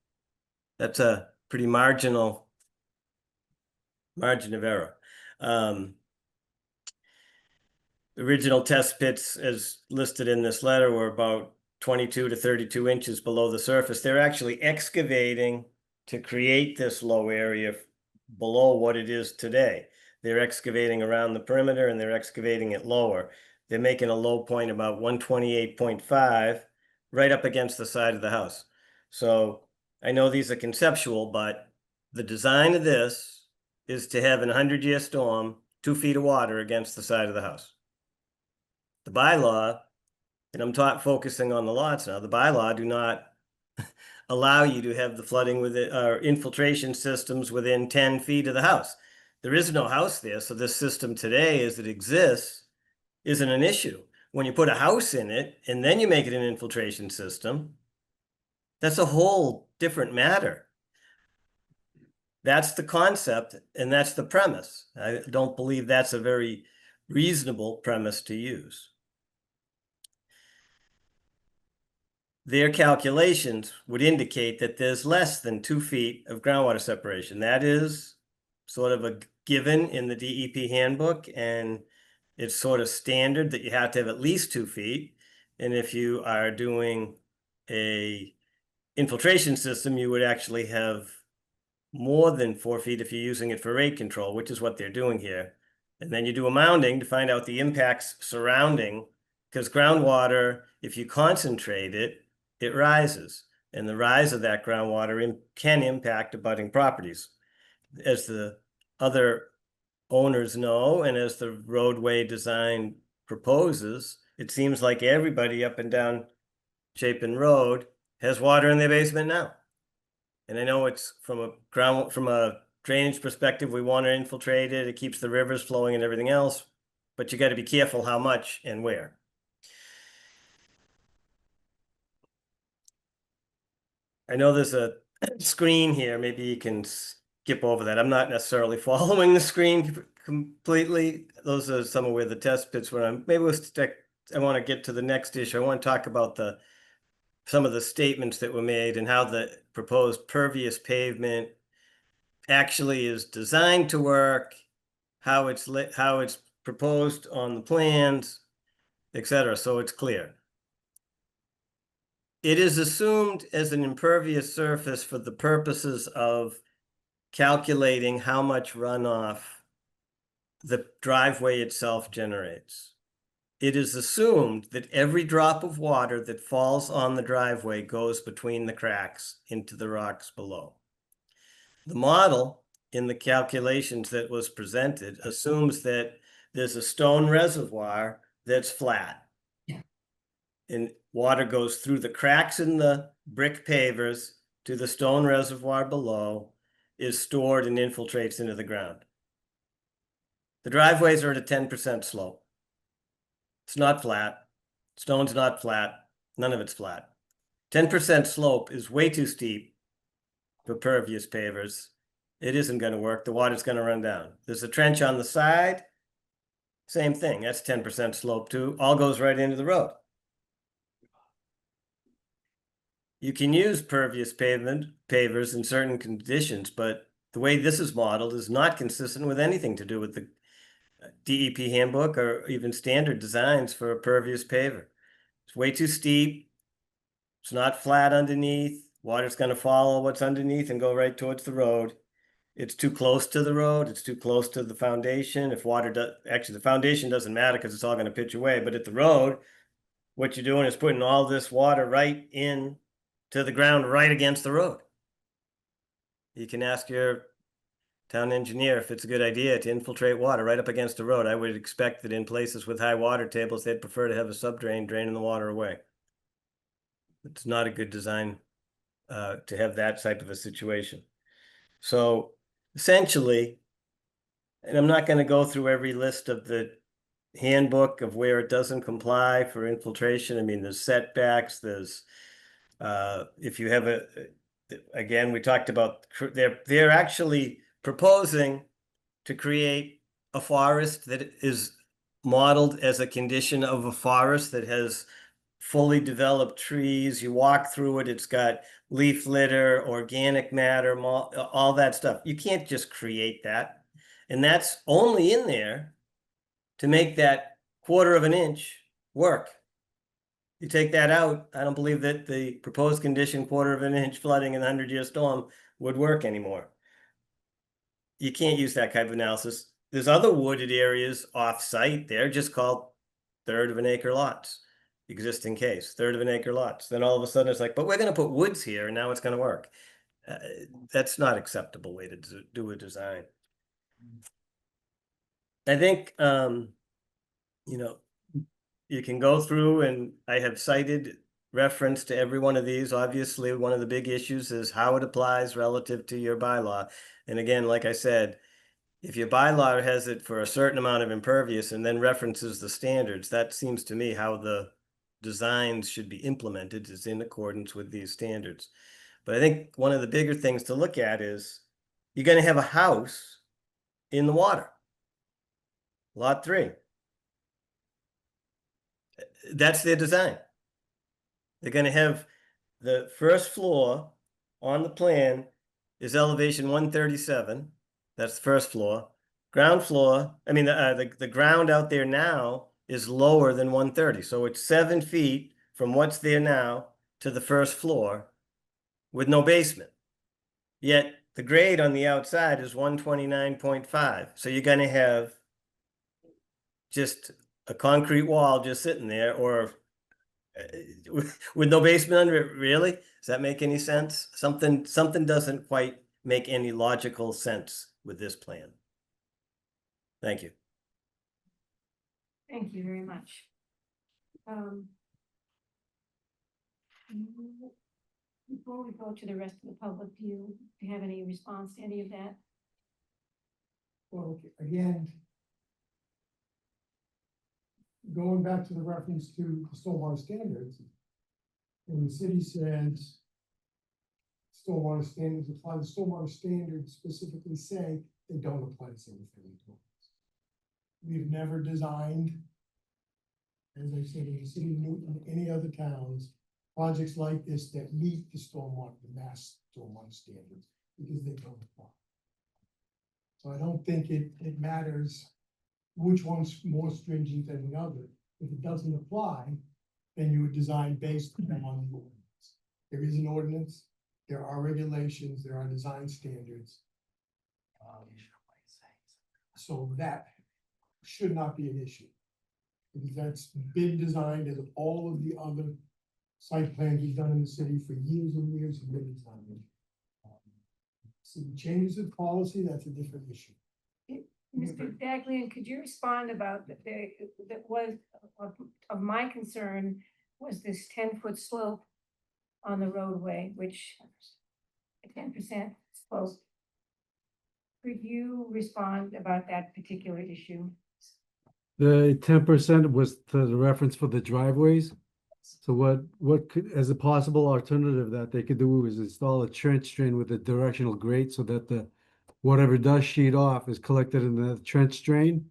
that's a pretty margin of error. Original test pits, as listed in this letter, were about 22 to 32 inches below the surface. They're actually excavating to create this low area below what it is today. They're excavating around the perimeter, and they're excavating it lower. They're making a low point about 128.5 right up against the side of the house. So I know these are conceptual, but the design of this is to have in a 100-year storm 2 feet of water against the side of the house. The bylaw, and I'm focusing on the lots now, the bylaw do not allow you to have the flooding within, or infiltration systems within 10 feet of the house. There is no house there, so this system today, as it exists, isn't an issue. When you put a house in it and then you make it an infiltration system, that's a whole different matter. That's the concept, and that's the premise. I don't believe that's a very reasonable premise to use. Their calculations would indicate that there's less than 2 feet of groundwater separation. That is sort of a given in the DEP handbook, and it's sort of standard that you have to have at least 2 feet. And if you are doing a infiltration system, you would actually have more than 4 feet if you're using it for rate control, which is what they're doing here. And then you do a mounding to find out the impacts surrounding, because groundwater, if you concentrate it, it rises. And the rise of that groundwater can impact abutting properties. As the other owners know, and as the roadway design proposes, it seems like everybody up and down Chapin Road has water in their basement now. And I know it's from a drainage perspective, we want to infiltrate it. It keeps the rivers flowing and everything else. But you got to be careful how much and where. I know there's a screen here. Maybe you can skip over that. I'm not necessarily following the screen completely. Those are some of where the test pits were. Maybe we'll stick. I want to get to the next issue. I want to talk about some of the statements that were made and how the proposed pervious pavement actually is designed to work, how it's proposed on the plans, etc. So it's clear. It is assumed as an impervious surface for the purposes of calculating how much runoff the driveway itself generates. It is assumed that every drop of water that falls on the driveway goes between the cracks into the rocks below. The model in the calculations that was presented assumes that there's a stone reservoir that's flat. And water goes through the cracks in the brick pavers to the stone reservoir below, is stored and infiltrates into the ground. The driveways are at a 10% slope. It's not flat. Stone's not flat. None of it's flat. 10% slope is way too steep for pervious pavers. It isn't going to work. The water's going to run down. There's a trench on the side. Same thing. That's 10% slope too. All goes right into the road. You can use pervious pavers in certain conditions, but the way this is modeled is not consistent with anything to do with the DEP handbook or even standard designs for a pervious paver. It's way too steep. It's not flat underneath. Water's going to follow what's underneath and go right towards the road. It's too close to the road. It's too close to the foundation. If water does, actually the foundation doesn't matter because it's all going to pitch away. But at the road, what you're doing is putting all this water right in to the ground right against the road. You can ask your town engineer if it's a good idea to infiltrate water right up against the road. I would expect that in places with high water tables, they'd prefer to have a subdrain draining the water away. It's not a good design to have that type of a situation. So essentially, and I'm not going to go through every list of the handbook of where it doesn't comply for infiltration. I mean, there's setbacks, there's if you have again, we talked about, they're actually proposing to create a forest that is modeled as a condition of a forest that has fully developed trees. You walk through it, it's got leaf litter, organic matter, all that stuff. You can't just create that. And that's only in there to make that 1/4 of an inch work. You take that out, I don't believe that the proposed condition 1/4 of an inch flooding in the 100-year storm would work anymore. You can't use that type of analysis. There's other wooded areas off-site. They're just called 1/3 of an acre lots, existing case, 1/3 of an acre lots. Then all of a sudden it's like, but we're going to put woods here and now it's going to work. That's not acceptable way to do a design. I think, you know, you can go through, and I have cited reference to every one of these. Obviously, one of the big issues is how it applies relative to your bylaw. And again, like I said, if your bylaw has it for a certain amount of impervious and then references the standards, that seems to me how the designs should be implemented, is in accordance with these standards. But I think one of the bigger things to look at is you're going to have a house in the water. Lot 3. That's their design. They're going to have the first floor on the plan is elevation 137. That's the first floor. Ground floor, I mean, the ground out there now is lower than 130. So it's 7 feet from what's there now to the first floor with no basement. Yet the grade on the outside is 129.5. So you're going to have just a concrete wall just sitting there, or with no basement under it. Really? Does that make any sense? Something doesn't quite make any logical sense with this plan. Thank you. Thank you very much. Before we go to the rest of the public, do you have any response to any of that? Well, again. Going back to the reference to the stormwater standards. And the city says. Stormwater standards apply, the stormwater standards specifically say they don't apply to single family dwellings. We've never designed. As I said, in the city of Newton, any other towns, projects like this that meet the stormwater, the mass stormwater standards, because they don't apply. So I don't think it matters which one's more stringent than the other. If it doesn't apply, then you would design based on the ordinance. There is an ordinance, there are regulations, there are design standards. So that should not be an issue. Because that's been designed as all of the other site plans we've done in the city for years and years have been designed. So the changes of policy, that's a different issue. Mr. Daglian, could you respond about that was of my concern was this 10-foot slope on the roadway, which 10% slope. Could you respond about that particular issue? The 10% was the reference for the driveways. So what could, as a possible alternative that they could do is install a trench drain with a directional grate so that the whatever does sheet off is collected in the trench drain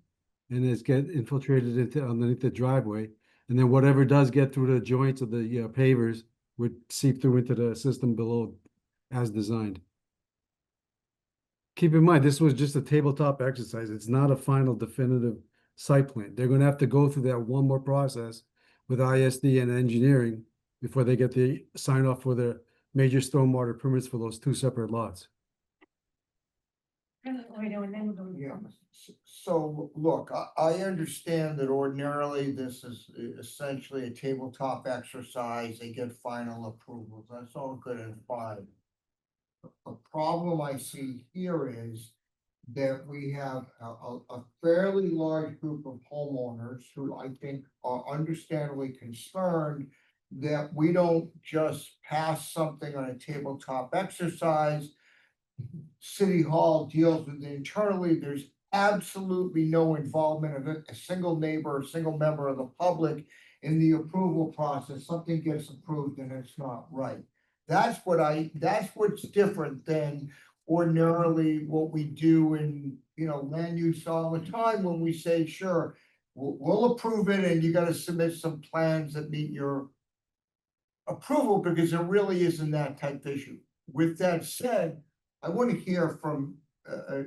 and is get infiltrated into underneath the driveway. And then whatever does get through the joints of the pavers would seep through into the system below as designed. Keep in mind, this was just a tabletop exercise. It's not a final definitive site plan. They're gonna have to go through that one more process with ISD and engineering before they get the sign off for their major stormwater permits for those two separate lots. Yeah, so look, I understand that ordinarily this is essentially a tabletop exercise, they get final approvals, that's all good and fine. The problem I see here is that we have a fairly large group of homeowners who I think are understandably concerned that we don't just pass something on a tabletop exercise. City Hall deals with it internally, there's absolutely no involvement of a single neighbor, a single member of the public in the approval process, something gets approved and it's not right. That's what's different than ordinarily what we do in, land use all the time when we say, sure, we'll approve it and you gotta submit some plans that meet your approval because there really isn't that type of issue. With that said, I want to hear from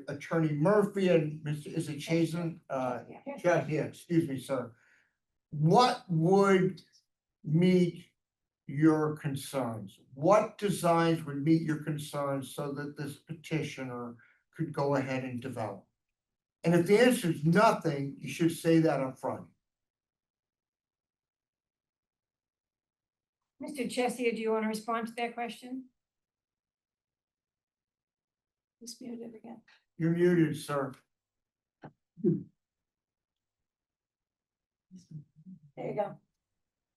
Attorney Murphy and is it Chazen? Yeah, excuse me, sir. What would meet your concerns? What designs would meet your concerns so that this petitioner could go ahead and develop? And if the answer is nothing, you should say that up front. Mr. Chesia, do you want to respond to that question? Just muted again. You're muted, sir. There you go.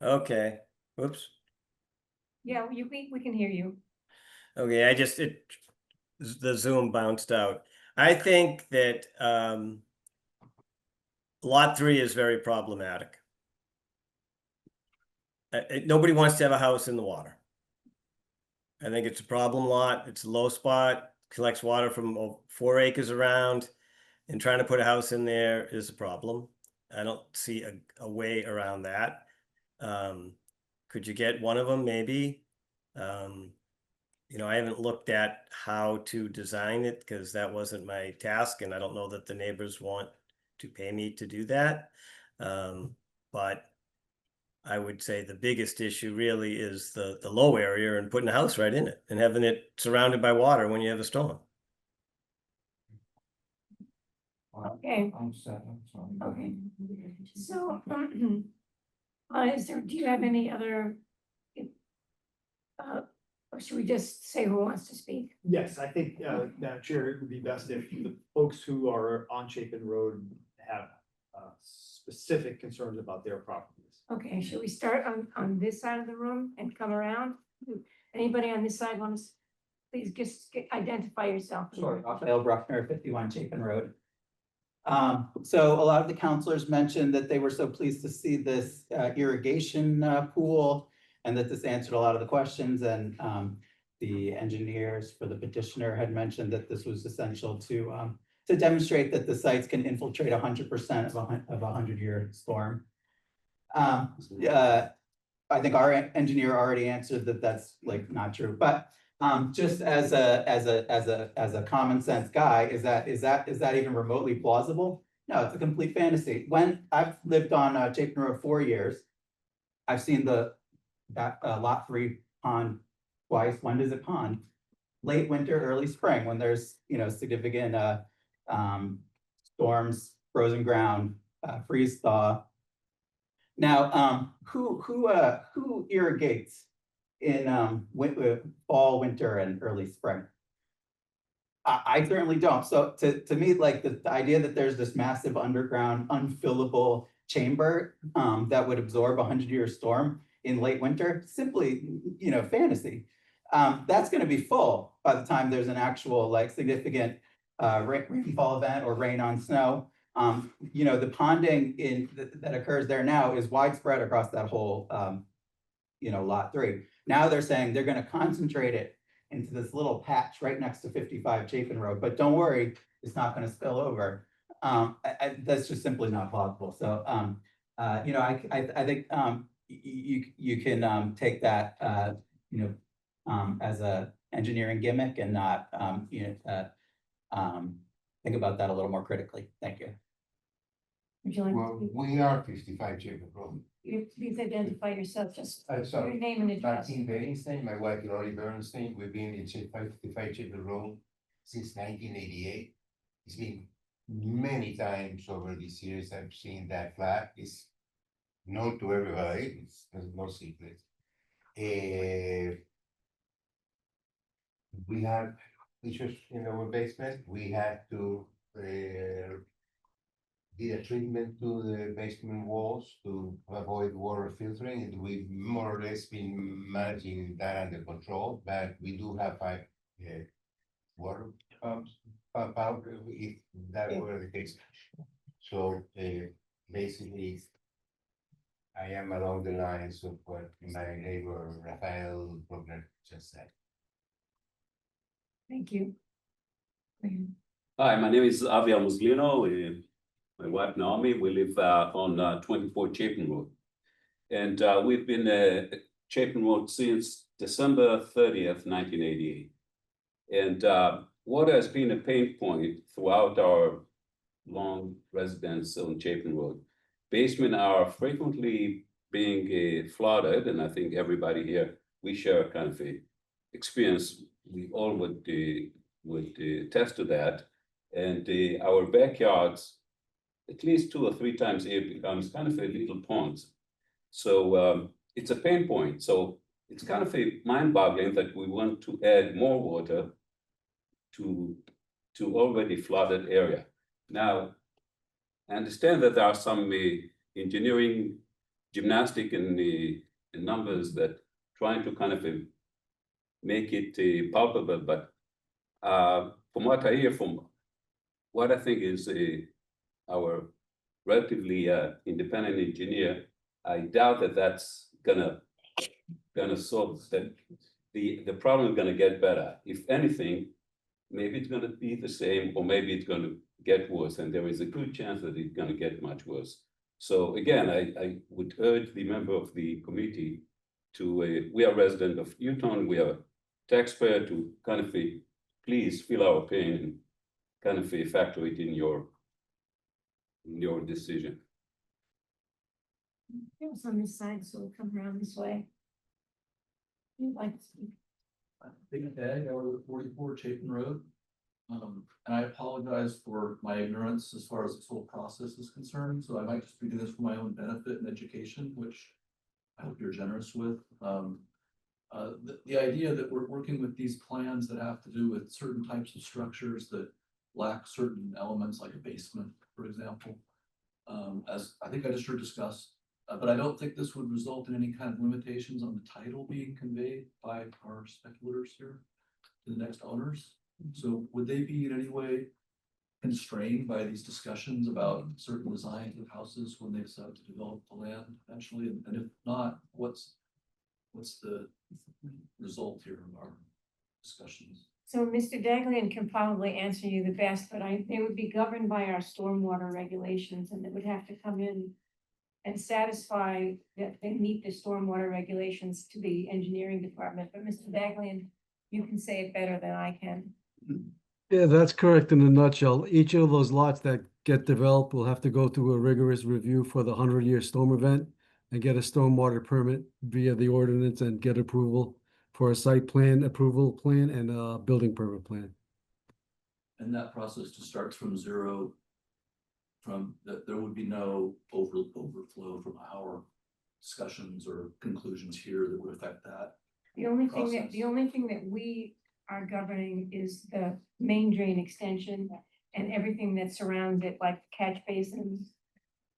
Okay, whoops. Yeah, we can hear you. Okay, the Zoom bounced out. I think that lot 3 is very problematic. Nobody wants to have a house in the water. I think it's a problem lot. It's a low spot, collects water from 4 acres around, and trying to put a house in there is a problem. I don't see a way around that. Could you get one of them? Maybe. I haven't looked at how to design it because that wasn't my task, and I don't know that the neighbors want to pay me to do that. But I would say the biggest issue really is the low area and putting a house right in it and having it surrounded by water when you have a storm. Okay. I'm set, I'm sorry. Okay. So, do you have any other? Or should we just say who wants to speak? Yes, I think, Madam Chair, it would be best if the folks who are on Chapin Road have specific concerns about their properties. Okay, should we start on this side of the room and come around? Anybody on this side want to, please just identify yourself. Sure, Raphael Bruckner, 51 Chapin Road. So a lot of the counselors mentioned that they were so pleased to see this irrigation pool and that this answered a lot of the questions, and the engineers for the petitioner had mentioned that this was essential to demonstrate that the sites can infiltrate 100% of a 100-year storm. I think our engineer already answered that that's like not true, but just as a common sense guy, is that even remotely plausible? No, it's a complete fantasy. When I've lived on Chapin Road 4 years, I've seen that lot 3 pond twice. When does it pond? Late winter, early spring, when there's, you know, significant storms, frozen ground, freeze thaw. Now, who irrigates in fall, winter, and early spring? I certainly don't. So to me, like the idea that there's this massive underground unfillable chamber that would absorb a 100-year storm in late winter, simply, you know, fantasy. That's going to be full by the time there's an actual like significant rainfall event or rain on snow. You know, the ponding that occurs there now is widespread across that whole, you know, lot 3. Now they're saying they're going to concentrate it into this little patch right next to 55 Chapin Road, but don't worry, it's not going to spill over. That's just simply not plausible. So, you know, I think you can take that, you know, as a engineering gimmick and not, you know, think about that a little more critically. Thank you. Would you like to Well, speak? we are 55 Chapin Road. Please identify yourself, just your Sorry, name and address. Martin Bernstein, my wife Lori Bernstein, we've been in 55 Chapin Road since 1988. It's been many times over these years I've seen that flag. It's known to everybody, it's no secret. We have issues in our basement. We had to did a treatment to the basement walls to avoid water filtering, and we've more or less been managing that under control, but we do have 5 water pumps pump out if that were the case. So basically, I am along the lines of what my neighbor Rafael Bruckner just said. Thank you. Hi, my name is Aviel Muslino. My wife Naomi, we live on 24 Chapin Road. And we've been at Chapin Road since December 30th, 1988. And water has been a pain point throughout our long residence on Chapin Road. Basements are frequently being flooded, and I think everybody here, we share kind of a experience. We all would attest to that. And our backyards, at least 2 or 3 times a year, becomes kind of a little ponds. So it's a pain point. So it's kind of a mind-boggling that we want to add more water to already flooded area. Now, I understand that there are some engineering gymnastic in the numbers that trying to kind of make it palpable, but from what I hear, from what I think is our relatively independent engineer, I doubt that that's gonna solve that. The problem is gonna get better. If anything, maybe it's gonna be the same, or maybe it's gonna get worse, and there is a good chance that it's gonna get much worse. So again, I would urge the member of the committee to, we are resident of Newton, we are taxpayer, to kind of please feel our pain and kind of factor it in your decision. It was on this side, so we'll come around this way. You'd like to speak? Big Ed, I live at 44 Chapin Road. And I apologize for my ignorance as far as this whole process is concerned. So I might just be doing this for my own benefit and education, which I hope you're generous with. The idea that we're working with these plans that have to do with certain types of structures that lack certain elements, like a basement, for example, as I think I just heard discussed. But I don't think this would result in any kind of limitations on the title being conveyed by our speculators here to the next owners. So would they be in any way constrained by these discussions about certain designs of houses when they decide to develop the land eventually? And if not, what's the result here of our discussions? So Mr. Daglian can probably answer you the best, but they would be governed by our stormwater regulations and they would have to come in and satisfy that they meet the stormwater regulations to the engineering department. But Mr. Daglian, you can say it better than I can. Yeah, that's correct in a nutshell. Each of those lots that get developed will have to go through a rigorous review for the 100-year storm event and get a stormwater permit via the ordinance and get approval for a site plan, approval plan, and a building permit plan. And that process just starts from zero. From that, there would be no overflow from our discussions or conclusions here that would affect that. The only thing process. that we are governing is the main drain extension and everything that surrounds it, like catch basins.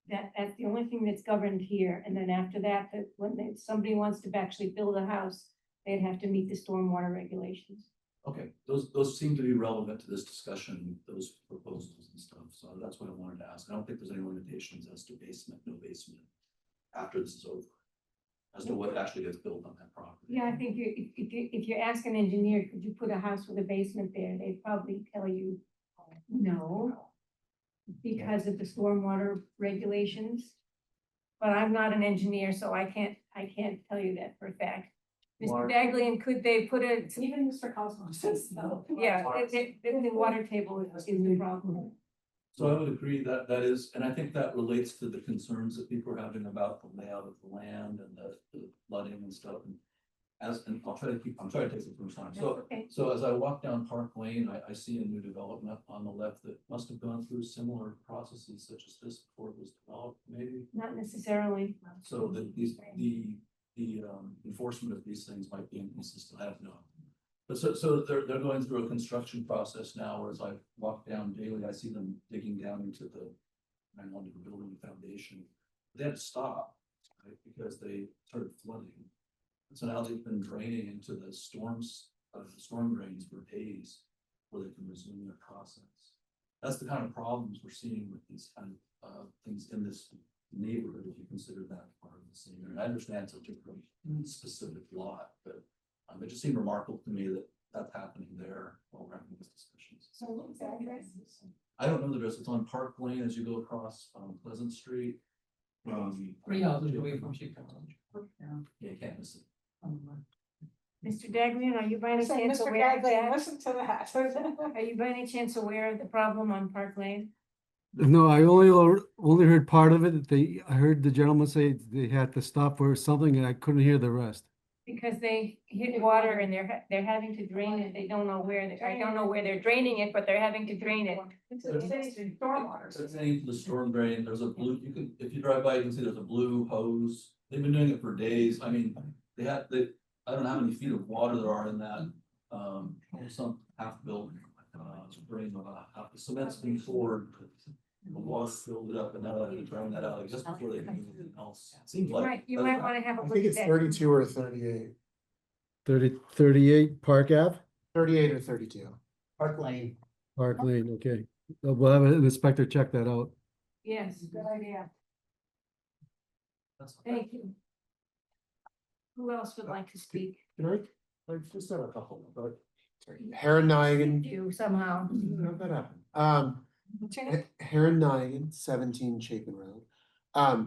That's the only thing that's governed here. And then after that, when somebody wants to actually build a house, they'd have to meet the stormwater regulations. Okay, those seem to be relevant to this discussion, those proposals and stuff, so that's what I wanted to ask. I don't think there's any limitations as to basement, no basement, after this is over, as to what actually gets built on that property. Yeah, I think if you ask an engineer, could you put a house with a basement there, they'd probably tell you no, because of the stormwater regulations. But I'm not an engineer, so I can't tell you that for a fact. Mr. Daglian, could they put a, Even Mr. Cosmo says no. yeah, the water table is the problem. So I would agree that that is, and I think that relates to the concerns that people are having about the layout of the land and the flooding and stuff. And I'm trying to take it from time. So as I walk down Park Lane, I see a new development on the left that must have gone through similar processes such as this before it was developed, maybe. Not necessarily. So the enforcement of these things might be inconsistent, I don't know. But so they're going through a construction process now, whereas I walk down daily, I see them digging down into the building foundation. They had to stop, right, because they started flooding. So now they've been draining into the storm drains for days before they can resume their process. That's the kind of problems we're seeing with these kind of things in this neighborhood, if you consider that part of the same area. I understand it's a different specific lot, but it just seemed remarkable to me that that's happening there while we're having these discussions. So what's the address? I don't know the address. It's on Park Lane as you go across Pleasant Street. 3 houses away from Chicago. Yeah, you can't miss it. Mr. Daglian, are you by any So chance Mr. aware of Daglian, that? listen to that. Are you by any chance aware of the problem on Park Lane? No, I only heard part of it. I heard the gentleman say they had to stop for something and I couldn't hear the rest. Because they hit water and they're having to drain it. They don't know where, I don't know where they're draining it, but they're having to drain it. It's a stormwater. So it's into the storm drain, there's a blue, if you drive by, you can see there's a blue hose. They've been doing it for days. I mean, I don't know how many feet of water there are in that, some half built, drain, half the cement's been poured. The water filled it up and now they're trying that out just before they can do anything else. It seems like. You might wanna have a I look think at it's that. 32 or 38. 38 Park Ave? 38 or 32. Park Lane. Park Lane, okay. We'll have an inspector check that out. Yes, good idea. Thank you. Who else would like to speak? Can I just have a couple, but Heron Nigan. You somehow. How'd that happen? Heron Nigan, 17 Chapin Road. I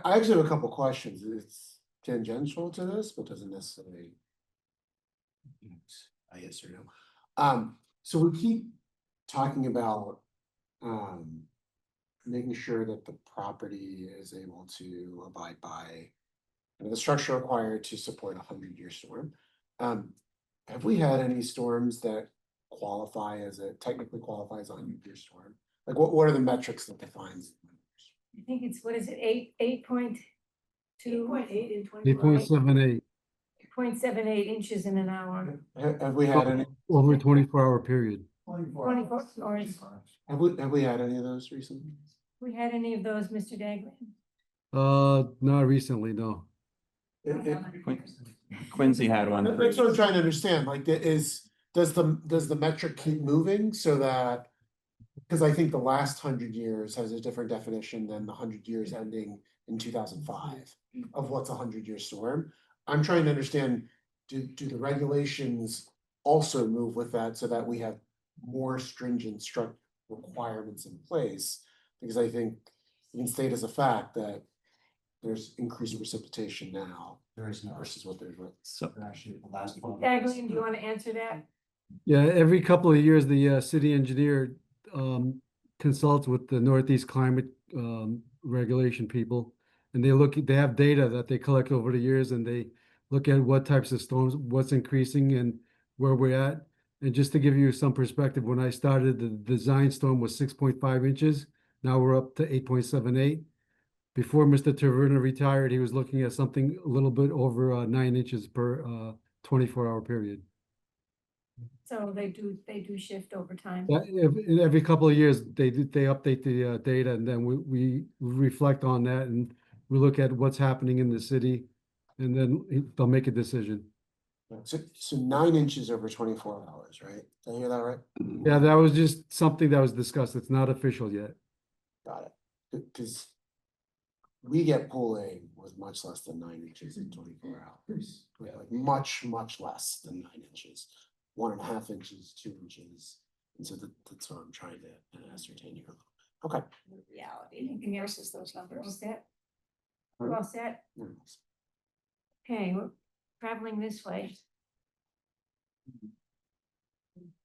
actually have a couple questions. It's tangential to this, but doesn't necessarily. Yes or no. So we keep talking about making sure that the property is able to abide by the structure required to support a 100-year storm. Have we had any storms that technically qualifies on 100-year storm? Like what are the metrics that defines? I think it's, what is it, 8.2? 8.8 in 8.78 0.78 inches in an hour. Have we had any? over a 24-hour period. 24 hours. Have we had any of those recently? We had any of those, Mr. Daglian? Not recently, no. Quincy had one. That's what I'm trying to understand. Like, does the metric keep moving so that Cause I think the last 100 years has a different definition than the 100 years ending in 2005 of what's a 100-year storm. I'm trying to understand, do the regulations also move with that so that we have more stringent requirements in place? Because I think you can state as a fact that there's increased precipitation now. There is no. Versus what there's. So Actually, the last one. Dagley, do you want to answer that? Yeah, every couple of years, the city engineer consults with the Northeast climate regulation people. And they have data that they collect over the years, and they look at what types of storms, what's increasing and where we're at. And just to give you some perspective, when I started, the design storm was 6.5 inches. Now we're up to 8.78. Before Mr. Taverna retired, he was looking at something a little bit over 9 inches per 24-hour period. So they do shift over time. Every couple of years, they update the data, and then we reflect on that, and we look at what's happening in the city, and then they'll make a decision. So 9 inches over 24 hours, right? Did I hear that right? Yeah, that was just something that was discussed. It's not official yet. Got it. Because we get pooling with much less than 9 inches in 24 hours. Yeah, like much less than 9 inches. 1.5 inches, 2 inches. And so that's what I'm trying to ascertain here. Okay. Reality, anything else is those numbers. All set? We're all set? Okay, we're traveling this way.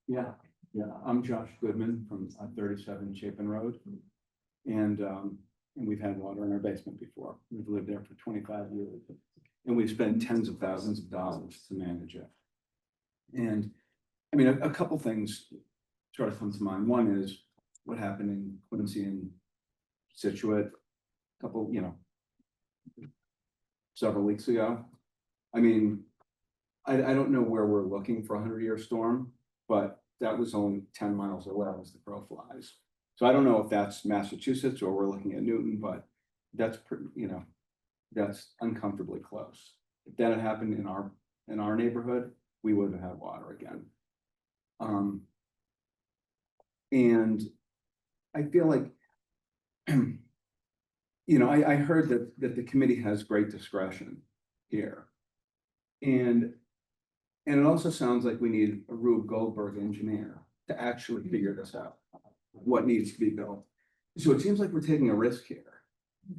Yeah, I'm Josh Goodman from 37 Chapin Road. And we've had water in our basement before. We've lived there for 25 years. And we've spent tens of thousands of dollars to manage it. And I mean, a couple things sort of come to mind. One is what happened in Quincy and Situate a couple, several weeks ago. I mean, I don't know where we're looking for a 100-year storm, but that was only 10 miles away as the crow flies. So I don't know if that's Massachusetts or we're looking at Newton, but that's pretty, that's uncomfortably close. If that had happened in our neighborhood, we would have had water again. And I feel like, I heard that the committee has great discretion here. And it also sounds like we need a Rube Goldberg engineer to actually figure this out, what needs to be built. So it seems like we're taking a risk here.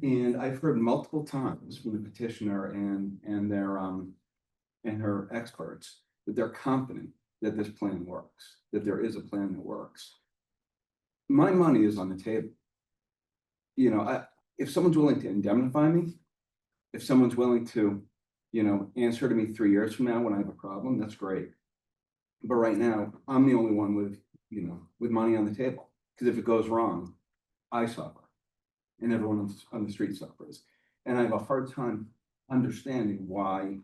And I've heard multiple times from the petitioner and her experts that they're confident that this plan works, that there is a plan that works. My money is on the table. If someone's willing to indemnify me, if someone's willing to, answer to me 3 years from now when I have a problem, that's great. But right now, I'm the only one with money on the table. Because if it goes wrong, I suffer and everyone on the street suffers. And I have a hard time understanding why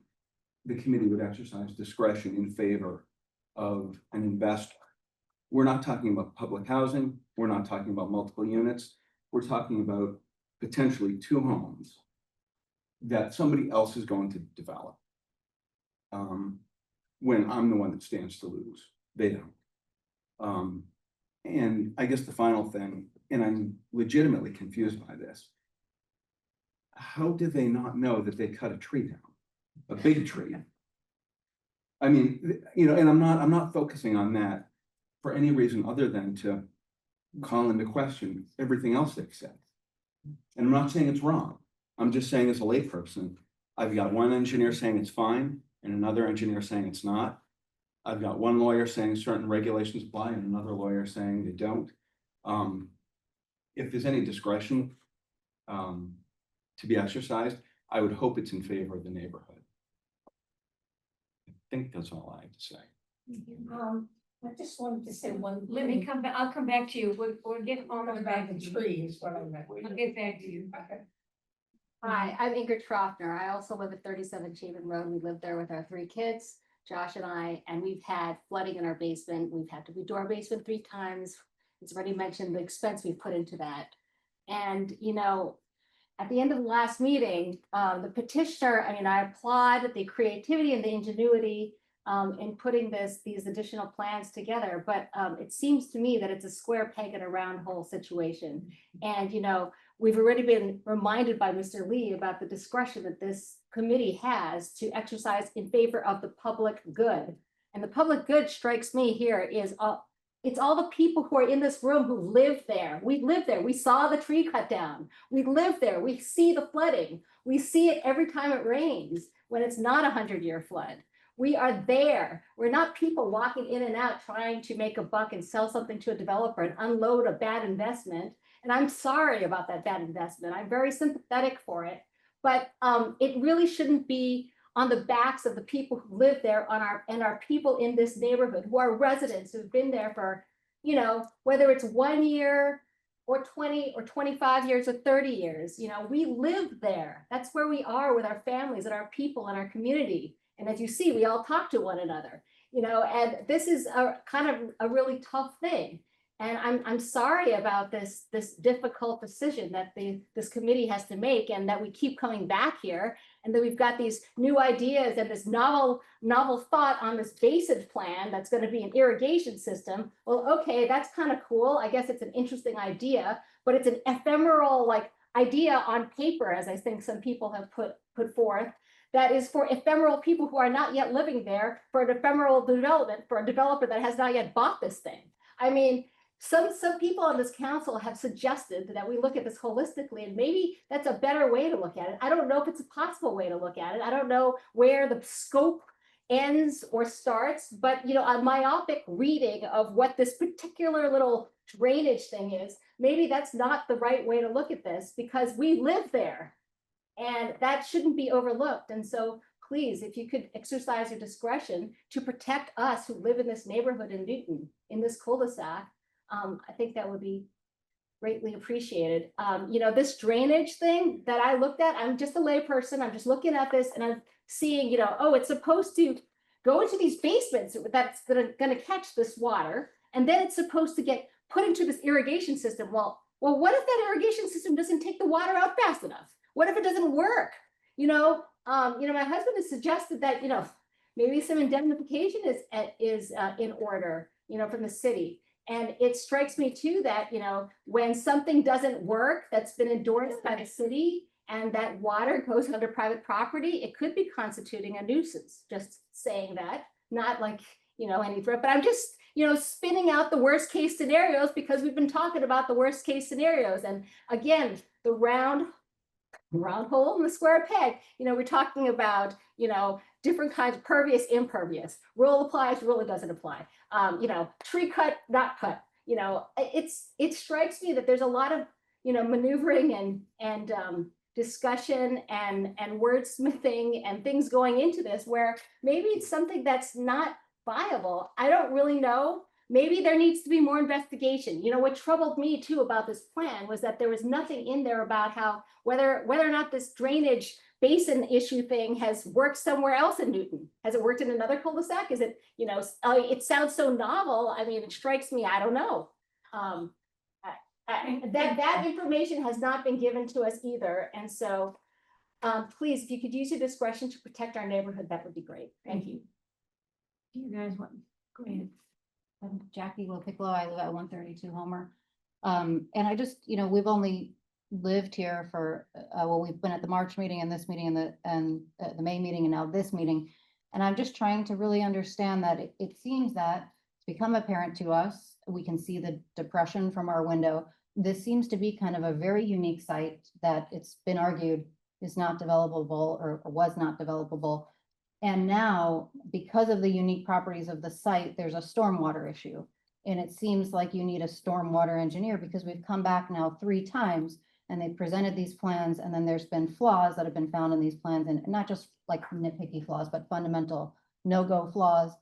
the committee would exercise discretion in favor of an investor. We're not talking about public housing. We're not talking about multiple units. We're talking about potentially 2 homes that somebody else is going to develop. When I'm the one that stands to lose, they don't. And I guess the final thing, and I'm legitimately confused by this. How did they not know that they cut a tree down, a big tree? I mean, and I'm not focusing on that for any reason other than to call into question everything else they've said. And I'm not saying it's wrong. I'm just saying as a layperson, I've got one engineer saying it's fine and another engineer saying it's not. I've got one lawyer saying certain regulations apply and another lawyer saying they don't. If there's any discretion to be exercised, I would hope it's in favor of the neighborhood. I think that's all I have to say. I just wanted to say one. Let me come back. I'll come back to you. We'll get on the back of the tree is what I meant. I'll get back to you. Okay. Hi, I'm Ingrid Troffner. I also live at 37 Chapin Road. We live there with our 3 kids, Josh and I, and we've had flooding in our basement. We've had to redo our basement 3 times. It's already mentioned the expense we've put into that. And, at the end of the last meeting, the petitioner, I applaud the creativity and the ingenuity in putting these additional plans together, but it seems to me that it's a square peg in a round hole situation. And, you know, we've already been reminded by Mr. Lee about the discretion that this committee has to exercise in favor of the public good. And the public good strikes me here is it's all the people who are in this room who live there. We live there. We saw the tree cut down. We live there. We see the flooding. We see it every time it rains when it's not a 100-year flood. We are there. We're not people walking in and out trying to make a buck and sell something to a developer and unload a bad investment. And I'm sorry about that bad investment. I'm very sympathetic for it, but it really shouldn't be on the backs of the people who live there and our people in this neighborhood who are residents who've been there for, you know, whether it's 1 year or 20 or 25 years or 30 years, you know, we live there. That's where we are with our families and our people and our community. And as you see, we all talk to one another, you know, and this is a kind of a really tough thing. And I'm sorry about this difficult decision that this committee has to make, and that we keep coming back here, and that we've got these new ideas and this novel thought on this basin plan that's going to be an irrigation system. Well, okay, that's kind of cool. I guess it's an interesting idea, but it's an ephemeral like idea on paper, as I think some people have put forth. That is for ephemeral people who are not yet living there, for an ephemeral development, for a developer that has not yet bought this thing. I mean, some people on this council have suggested that we look at this holistically, and maybe that's a better way to look at it. I don't know if it's a possible way to look at it. I don't know where the scope ends or starts, but you know, a myopic reading of what this particular little drainage thing is, maybe that's not the right way to look at this, because we live there. And that shouldn't be overlooked. And so please, if you could exercise your discretion to protect us who live in this neighborhood in Newton, in this cul-de-sac, I think that would be greatly appreciated. You know, this drainage thing that I looked at, I'm just a layperson. I'm just looking at this and I'm seeing, you know, oh, it's supposed to go into these basements that's gonna catch this water. And then it's supposed to get put into this irrigation system. Well, what if that irrigation system doesn't take the water out fast enough? What if it doesn't work? You know, my husband has suggested that, you know, maybe some indemnification is in order, you know, from the city. And it strikes me too that, you know, when something doesn't work that's been endorsed by the city and that water goes under private property, it could be constituting a nuisance. Just saying that, not like, you know, any threat, but I'm just, you know, spinning out the worst case scenarios because we've been talking about the worst case scenarios. And again, the round hole in the square peg, you know, we're talking about, you know, different kinds of pervious, impervious, rule applies, rule it doesn't apply, you know, tree cut, not cut, you know, it strikes me that there's a lot of, you know, maneuvering and discussion and wordsmithing and things going into this where maybe it's something that's not viable. I don't really know. Maybe there needs to be more investigation. You know, what troubled me too about this plan was that there was nothing in there about how whether or not this drainage basin issue thing has worked somewhere else in Newton. Has it worked in another cul-de-sac? Is it, you know, it sounds so novel. I mean, it strikes me, I don't know. That information has not been given to us either. And so please, if you could use your discretion to protect our neighborhood, that would be great. Thank you. Do you guys want, go ahead. I'm Jackie Piccolo. I live at 132 Homer. And I just, you know, we've only lived here for, well, we've been at the March meeting and this meeting and the May meeting and now this meeting. And I'm just trying to really understand that it seems that it's become apparent to us. We can see the depression from our window. This seems to be kind of a very unique site that it's been argued is not developable or was not developable. And now, because of the unique properties of the site, there's a stormwater issue. And it seems like you need a stormwater engineer because we've come back now 3 times and they presented these plans. And then there's been flaws that have been found in these plans, and not just like nitpicky flaws, but fundamental no-go flaws.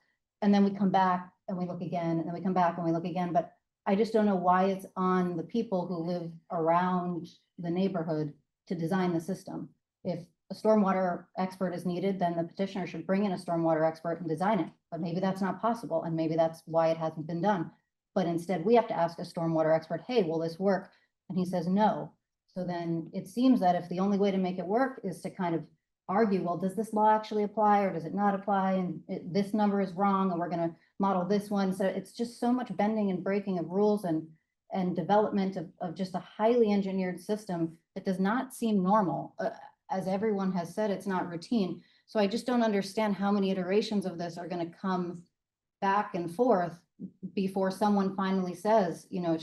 And then we come back and we look again, and then we come back and we look again. But I just don't know why it's on the people who live around the neighborhood to design the system. If a stormwater expert is needed, then the petitioner should bring in a stormwater expert and design it. But maybe that's not possible, and maybe that's why it hasn't been done. But instead, we have to ask a stormwater expert, hey, will this work? And he says no. So then it seems that if the only way to make it work is to kind of argue, well, does this law actually apply or does it not apply? And this number is wrong and we're gonna model this one. So it's just so much bending and breaking of rules and development of just a highly engineered system that does not seem normal. As everyone has said, it's not routine. So I just don't understand how many iterations of this are gonna come back and forth before someone finally says, you know,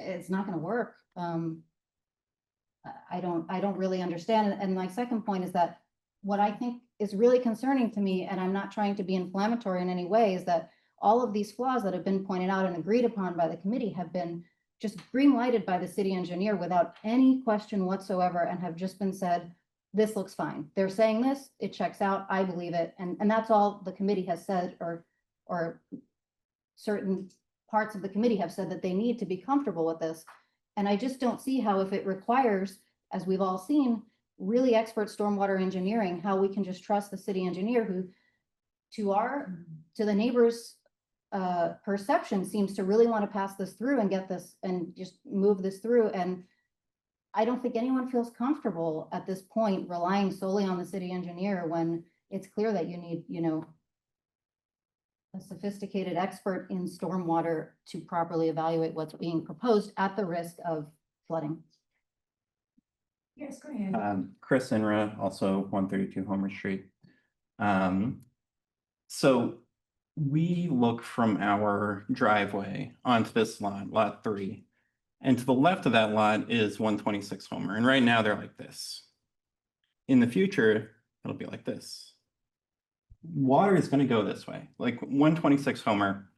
it's not gonna work. I don't really understand. And my second point is that what I think is really concerning to me, and I'm not trying to be inflammatory in any way, is that all of these flaws that have been pointed out and agreed upon by the committee have been just green lighted by the city engineer without any question whatsoever and have just been said, this looks fine. They're saying this, it checks out, I believe it. And that's all the committee has said, or certain parts of the committee have said that they need to be comfortable with this. And I just don't see how, if it requires, as we've all seen, really expert stormwater engineering, how we can just trust the city engineer who, to the neighbors' perception, seems to really want to pass this through and get this and just move this through. And I don't think anyone feels comfortable at this point relying solely on the city engineer when it's clear that you need, you know, a sophisticated expert in stormwater to properly evaluate what's being proposed at the risk of flooding. Yes, go ahead. Chris Inra, also 132 Homer Street. So we look from our driveway onto this lot 3. And to the left of that lot is 126 Homer. And right now they're like this. In the future, it'll be like this. Water is going to go this way. Like 126 Homer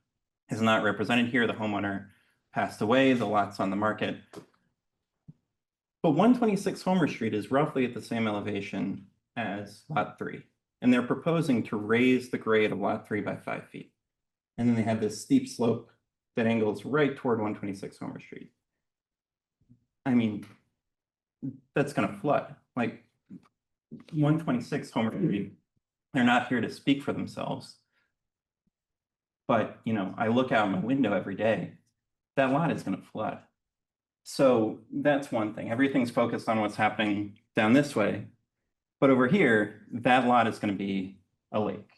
is not represented here. The homeowner passed away. The lot's on the market. But 126 Homer Street is roughly at the same elevation as lot 3. And they're proposing to raise the grade of lot 3 by 5 feet. And then they have this steep slope that angles right toward 126 Homer Street. I mean, that's going to flood. Like 126 Homer Street, they're not here to speak for themselves. But, you know, I look out my window every day, that lot is going to flood. So that's one thing. Everything's focused on what's happening down this way. But over here, that lot is going to be a lake.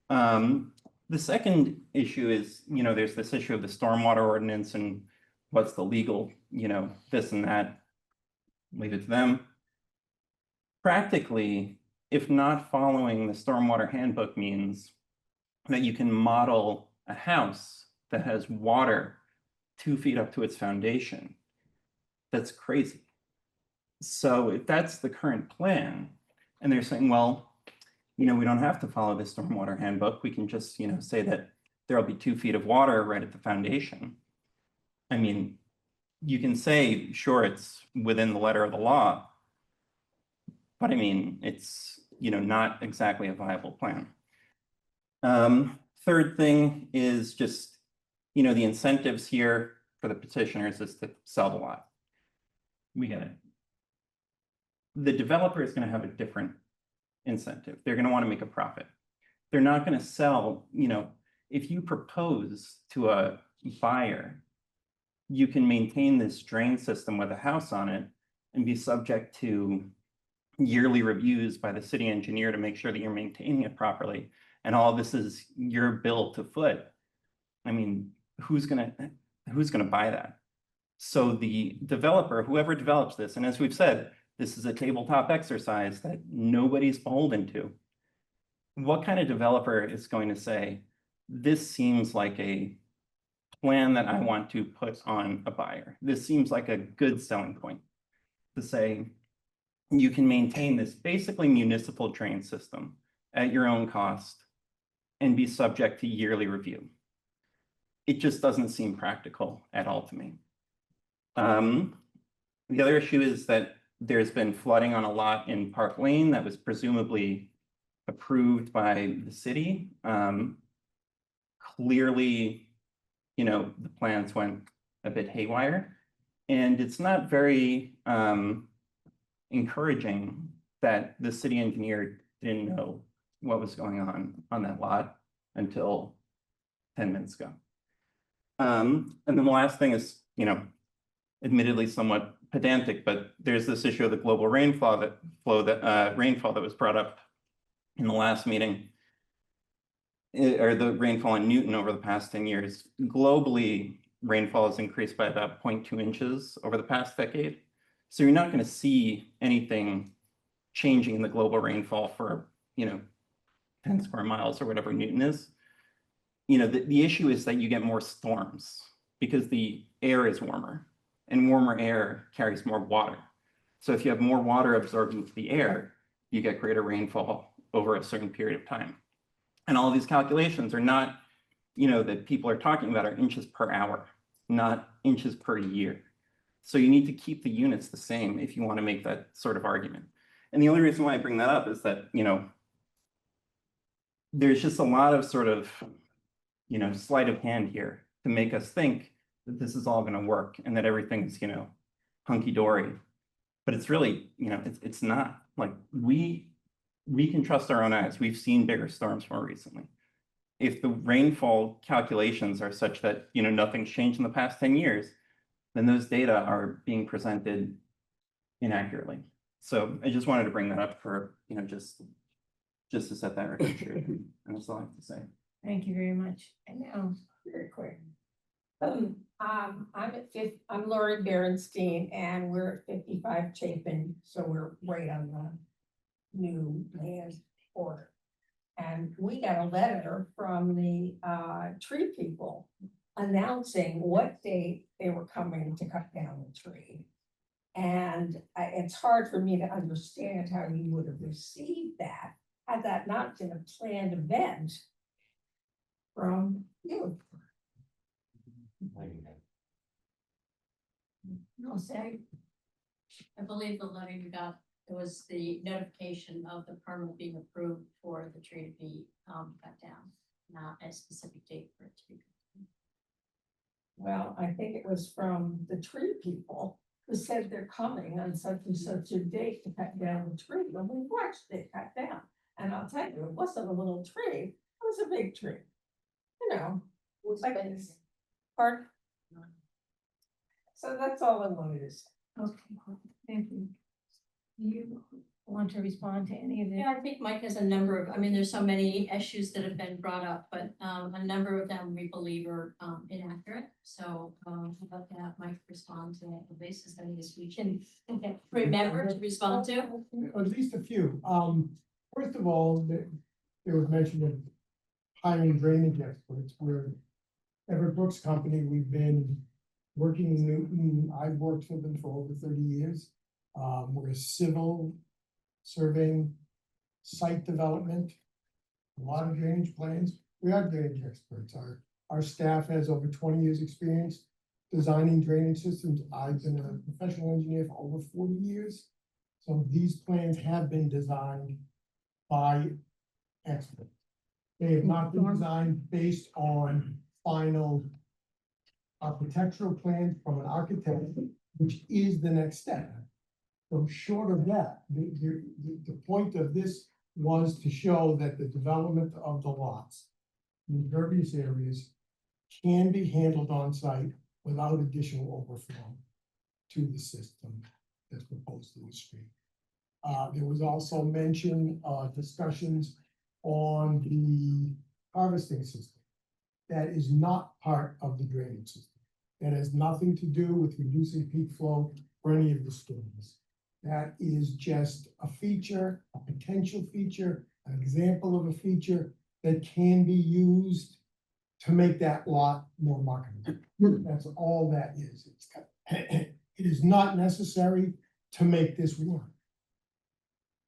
The second issue is, you know, there's this issue of the stormwater ordinance and what's the legal, you know, this and that. Leave it to them. Practically, if not following the stormwater handbook means that you can model a house that has water 2 feet up to its foundation, that's crazy. So if that's the current plan, and they're saying, well, you know, we don't have to follow the stormwater handbook. We can just, you know, say that there'll be 2 feet of water right at the foundation. I mean, you can say, sure, it's within the letter of the law, but I mean, it's, you know, not exactly a viable plan. Third thing is just, you know, the incentives here for the petitioners is to sell the lot. We get it. The developer is going to have a different incentive. They're going to want to make a profit. They're not going to sell, you know, if you propose to a buyer, you can maintain this drain system with a house on it and be subject to yearly reviews by the city engineer to make sure that you're maintaining it properly. And all this is your bill to foot. I mean, who's gonna buy that? So the developer, whoever develops this, and as we've said, this is a tabletop exercise that nobody's beholden to. What kind of developer is going to say, this seems like a plan that I want to put on a buyer? This seems like a good selling point to say, you can maintain this basically municipal drain system at your own cost and be subject to yearly review. It just doesn't seem practical at all to me. The other issue is that there's been flooding on a lot in Park Lane that was presumably approved by the city. Clearly, you know, the plans went a bit haywire, and it's not very encouraging that the city engineer didn't know what was going on that lot until 10 minutes ago. And then the last thing is, you know, admittedly somewhat pedantic, but there's this issue of the global rainfall rainfall that was brought up in the last meeting. Or the rainfall in Newton over the past 10 years. Globally, rainfall has increased by about 0.2 inches over the past decade. So you're not going to see anything changing in the global rainfall for, 10 square miles or whatever Newton is. The issue is that you get more storms because the air is warmer, and warmer air carries more water. So if you have more water absorbed into the air, you get greater rainfall over a certain period of time. And all of these calculations are not, that people are talking about are inches per hour, not inches per year. So you need to keep the units the same if you want to make that sort of argument. And the only reason why I bring that up is that, there's just a lot of sort of, sleight of hand here to make us think that this is all going to work and that everything's, hunky-dory. But it's really, it's not. Like, we can trust our own eyes. We've seen bigger storms more recently. If the rainfall calculations are such that, nothing's changed in the past 10 years, then those data are being presented inaccurately. So I just wanted to bring that up for, just to set that record straight. And that's all I have to say. Thank you very much. And now, very quick. I'm Lori Berenstein, and we're at 55 Chapin, so we're right on the new land order. And we got a letter from the tree people announcing what date they were coming to cut down the tree. And it's hard for me to understand how you would have received that had that not been a planned event from you. I'll say, I believe the letter you got, it was the notification of the permit being approved for the tree to be cut down, not a specific date for it to be cut down. Well, I think it was from the tree people who said they're coming on such and such a date to cut down the tree. When we watched it cut down, and I'll tell you, it wasn't a little tree, it was a big tree. It was like this part. So that's all I wanted to say. Okay, thank you. You want to respond to any of this? Yeah, I think Mike has a number of, there's so many issues that have been brought up, but a number of them we believe are inaccurate. So I'd love to have Mike respond to the basis that we can remember to respond to. At least a few. First of all, there was mention of hiring drainage experts. We're Everett Brooks Company. We've been working in Newton. I've worked for them for over 30 years. We're a civil surveying, site development, a lot of drainage plans. We are drainage experts. Our staff has over 20 years experience designing drainage systems. I've been a professional engineer for over 40 years. So these plans have been designed by experts. They have not been designed based on final architectural plans from an architect, which is the next step. So short of that, the point of this was to show that the development of the lots in impervious areas can be handled on site without additional overflow to the system that's proposed in the street. There was also mention discussions on the harvesting system. That is not part of the drainage system. That has nothing to do with reducing peak flow for any of the storms. That is just a feature, a potential feature, an example of a feature that can be used to make that lot more marketable. That's all that is. It is not necessary to make this work.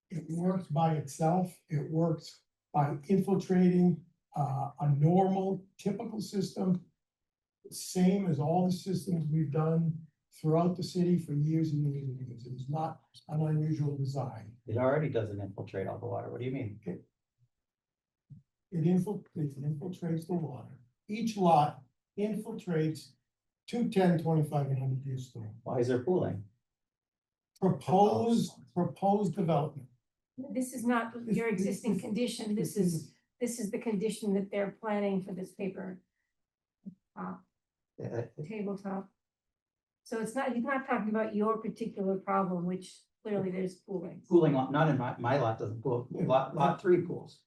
It works by itself. It works by infiltrating a normal, typical system, same as all the systems we've done throughout the city for years and years and years. It is not an unusual design. It already doesn't infiltrate all the water. What do you mean? It infiltrates the water. Each lot infiltrates 210, 25, and 100 year storm. Why is there pooling? Proposed development. This is not your existing condition. This is the condition that they're planning for this paper. Tabletop. So it's not, he's not talking about your particular problem, which clearly there's pooling. Cooling lot, not in my lot doesn't pool, lot three pools.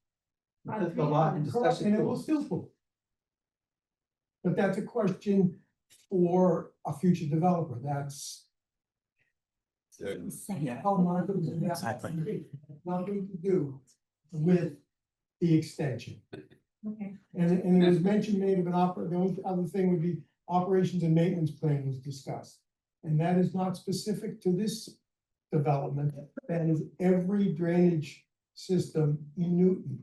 Lot The three lot in pools. discussion And it will pools. still pool. But that's a question for a future developer, that's. Yeah. How market is that? Exactly. Nothing to do with the extension. Okay. And it was mentioned made of the only other thing would be operations and maintenance plan was discussed. And that is not specific to this development, that is every drainage system in Newton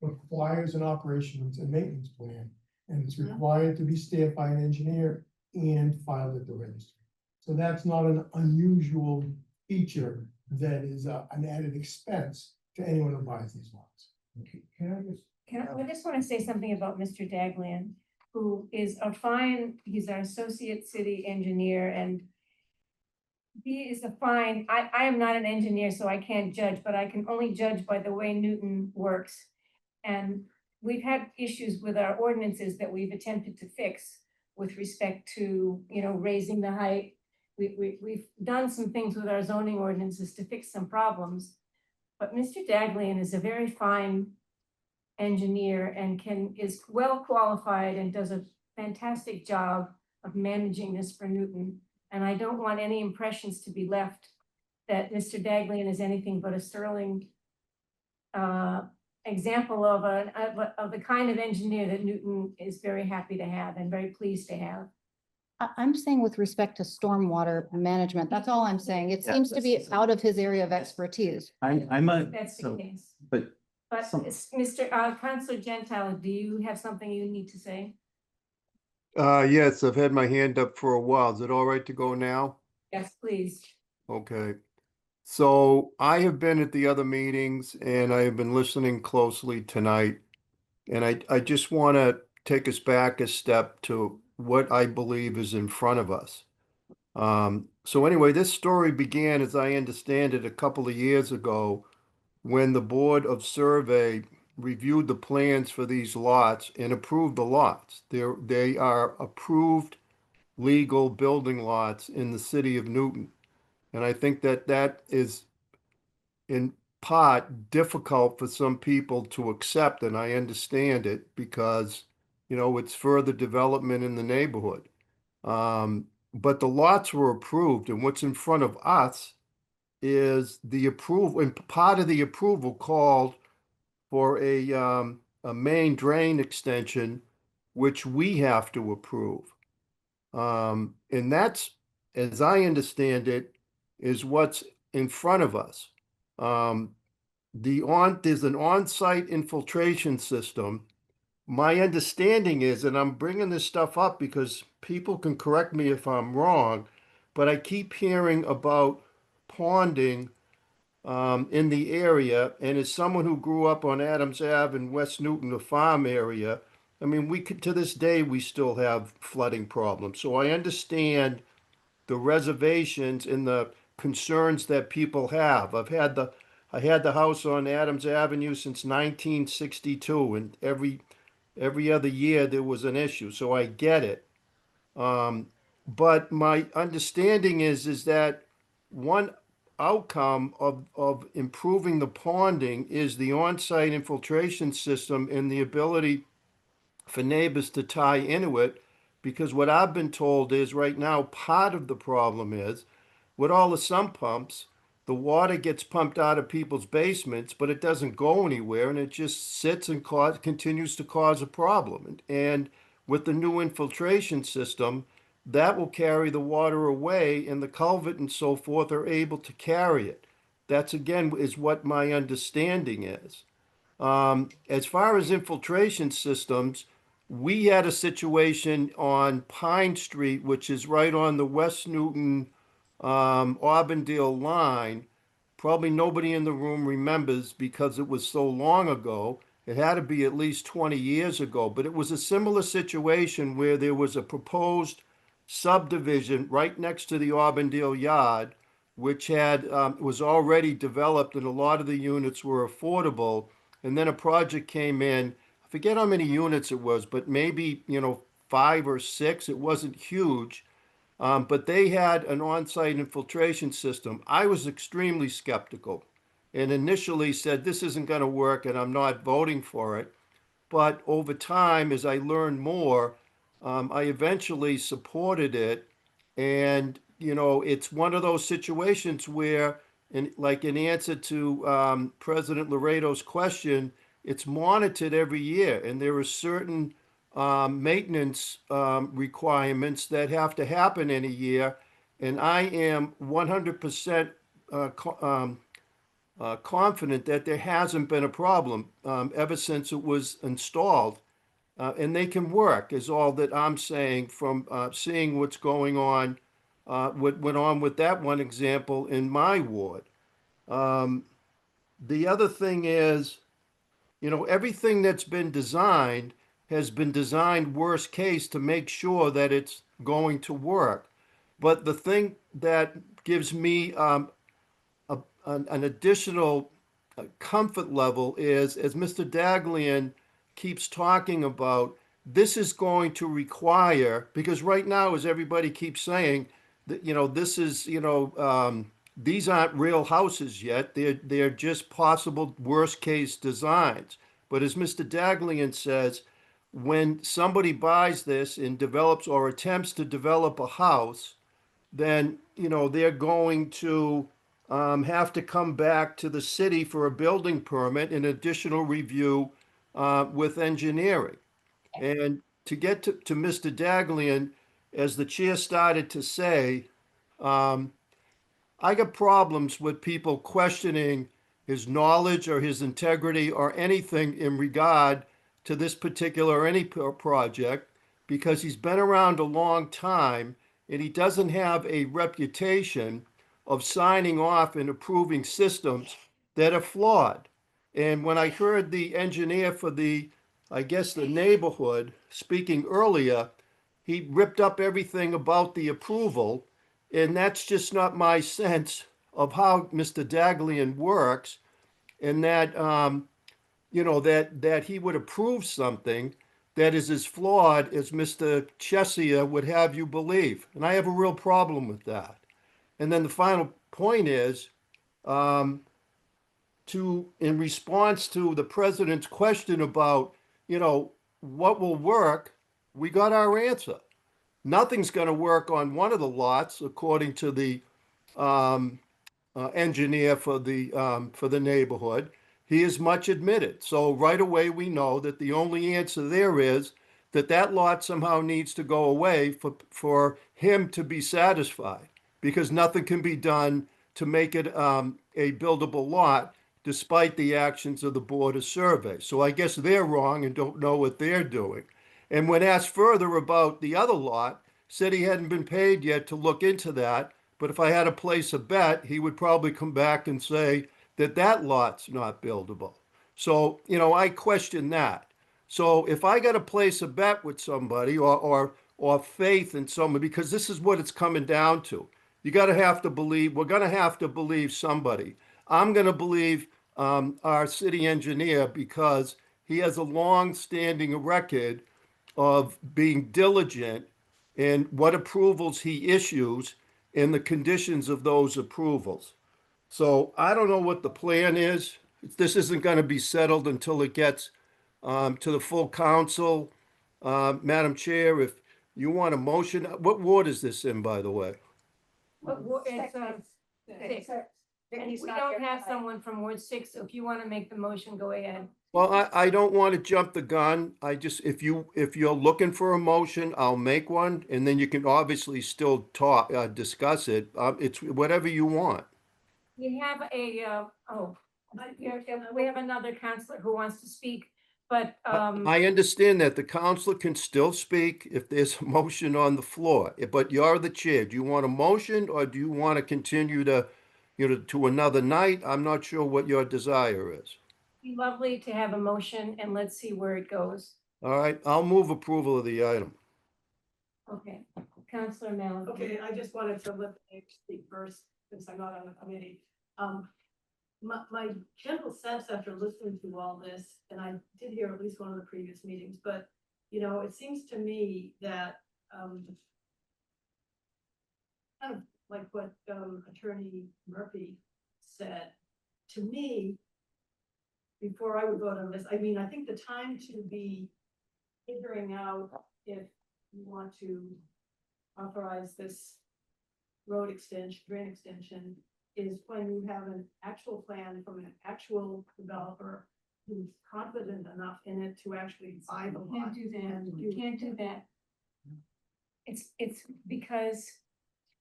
requires an operations and maintenance plan. And it's required to be stamped by an engineer and filed at the registry. So that's not an unusual feature that is an added expense to anyone who buys these lots. I just want to say something about Mr. Daglian, who is he's our associate city engineer, and he is I am not an engineer, so I can't judge, but I can only judge by the way Newton works. And we've had issues with our ordinances that we've attempted to fix with respect to, raising the height. We've done some things with our zoning ordinances to fix some problems. But Mr. Daglian is a very fine engineer and is well qualified and does a fantastic job of managing this for Newton. And I don't want any impressions to be left that Mr. Daglian is anything but a sterling example of the kind of engineer that Newton is very happy to have and very pleased to have. I'm saying with respect to stormwater management, that's all I'm saying. It seems to be out of his area of expertise. That's the case. But But Mr. Councilor Gentile, do you have something you need to say? Yes, I've had my hand up for a while. Is it all right to go now? Yes, please. Okay. So I have been at the other meetings and I have been listening closely tonight. And I just want to take us back a step to what I believe is in front of us. So anyway, this story began, as I understand it, a couple of years ago when the Board of Survey reviewed the plans for these lots and approved the lots. They are approved legal building lots in the city of Newton. And I think that is in part difficult for some people to accept, and I understand it because, it's further development in the neighborhood. But the lots were approved, and what's in front of us is the approval, and part of the approval called for a main drain extension, which we have to approve. And that's, as I understand it, is what's in front of us. There's an on-site infiltration system. My understanding is, and I'm bringing this stuff up because people can correct me if I'm wrong, but I keep hearing about ponding in the area. And as someone who grew up on Adams Ave in West Newton, the farm area, I mean, to this day, we still have flooding problems. So I understand the reservations and the concerns that people have. I had the house on Adams Avenue since 1962, and every other year there was an issue, so I get it. But my understanding is that one outcome of improving the ponding is the on-site infiltration system and the ability for neighbors to tie into it. Because what I've been told is right now, part of the problem is with all the sump pumps, the water gets pumped out of people's basements, but it doesn't go anywhere, and it just sits and continues to cause a problem. And with the new infiltration system, that will carry the water away, and the culvert and so forth are able to carry it. That's, again, is what my understanding is. As far as infiltration systems, we had a situation on Pine Street, which is right on the West Newton Auburndale line. Probably nobody in the room remembers because it was so long ago. It had to be at least 20 years ago, but it was a similar situation where there was a proposed subdivision right next to the Auburndale yard, which was already developed and a lot of the units were affordable. And then a project came in, I forget how many units it was, but maybe, 5 or 6, it wasn't huge. But they had an on-site infiltration system. I was extremely skeptical and initially said, this isn't going to work and I'm not voting for it. But over time, as I learned more, I eventually supported it. And, it's one of those situations where, in answer to President Laredo's question, it's monitored every year. And there are certain maintenance requirements that have to happen in a year. And I am 100% confident that there hasn't been a problem ever since it was installed. And they can work, is all that I'm saying from seeing what's going on, what went on with that one example in my ward. The other thing is, everything that's been designed has been designed worst case to make sure that it's going to work. But the thing that gives me an additional comfort level is, as Mr. Daglian keeps talking about, this is going to require, because right now, as everybody keeps saying, that, this is, these aren't real houses yet. They're just possible worst case designs. But as Mr. Daglian says, when somebody buys this and develops or attempts to develop a house, then, they're going to have to come back to the city for a building permit and additional review with engineering. And to get to Mr. Daglian, as the chair started to say, I got problems with people questioning his knowledge or his integrity or anything in regard to this particular or any project, because he's been around a long time and he doesn't have a reputation of signing off and approving systems that are flawed. And when I heard the engineer for I guess the neighborhood speaking earlier, he ripped up everything about the approval. And that's just not my sense of how Mr. Daglian works, and that, that he would approve something that is as flawed as Mr. Chesia would have you believe. And I have a real problem with that. And then the final point is, in response to the president's question about, what will work, we got our answer. Nothing's going to work on one of the lots, according to the engineer for the neighborhood. He is much admitted. So right away, we know that the only answer there is that lot somehow needs to go away for him to be satisfied, because nothing can be done to make it a buildable lot, despite the actions of the Board of Survey. So I guess they're wrong and don't know what they're doing. And when asked further about the other lot, said he hadn't been paid yet to look into that. But if I had to place a bet, he would probably come back and say that lot's not buildable. So, I question that. So if I got to place a bet with somebody or faith in somebody, because this is what it's coming down to. We're going to have to believe somebody. I'm going to believe our city engineer, because he has a long-standing record of being diligent in what approvals he issues and the conditions of those approvals. So I don't know what the plan is. This isn't going to be settled until it gets to the full council. Madam Chair, if you want a motion, what ward is this in, by the way? It's, and we don't have someone from Ward 6, so if you want to make the motion, go ahead. Well, I don't want to jump the gun. If you're looking for a motion, I'll make one, and then you can obviously still discuss it. It's whatever you want. We have we have another counselor who wants to speak, but I understand that the counselor can still speak if there's a motion on the floor, but you're the chair. Do you want a motion, or do you want to continue to, to another night? I'm not sure what your desire is. be lovely to have a motion, and let's see where it goes. All right, I'll move approval of the item. Okay, Counselor Mellon. Okay, I just wanted to let me speak first, since I'm not on the committee. My general sense after listening to all this, and I did hear at least one of the previous meetings, but it seems to me that like what Attorney Murphy said, to me, before I would vote on this, I mean, I think the time to be figuring out if you want to authorize this road extension, drain extension, is when you have an actual plan from an actual developer who's confident enough in it to actually buy the lot. Can't do that, and you can't do that. It's because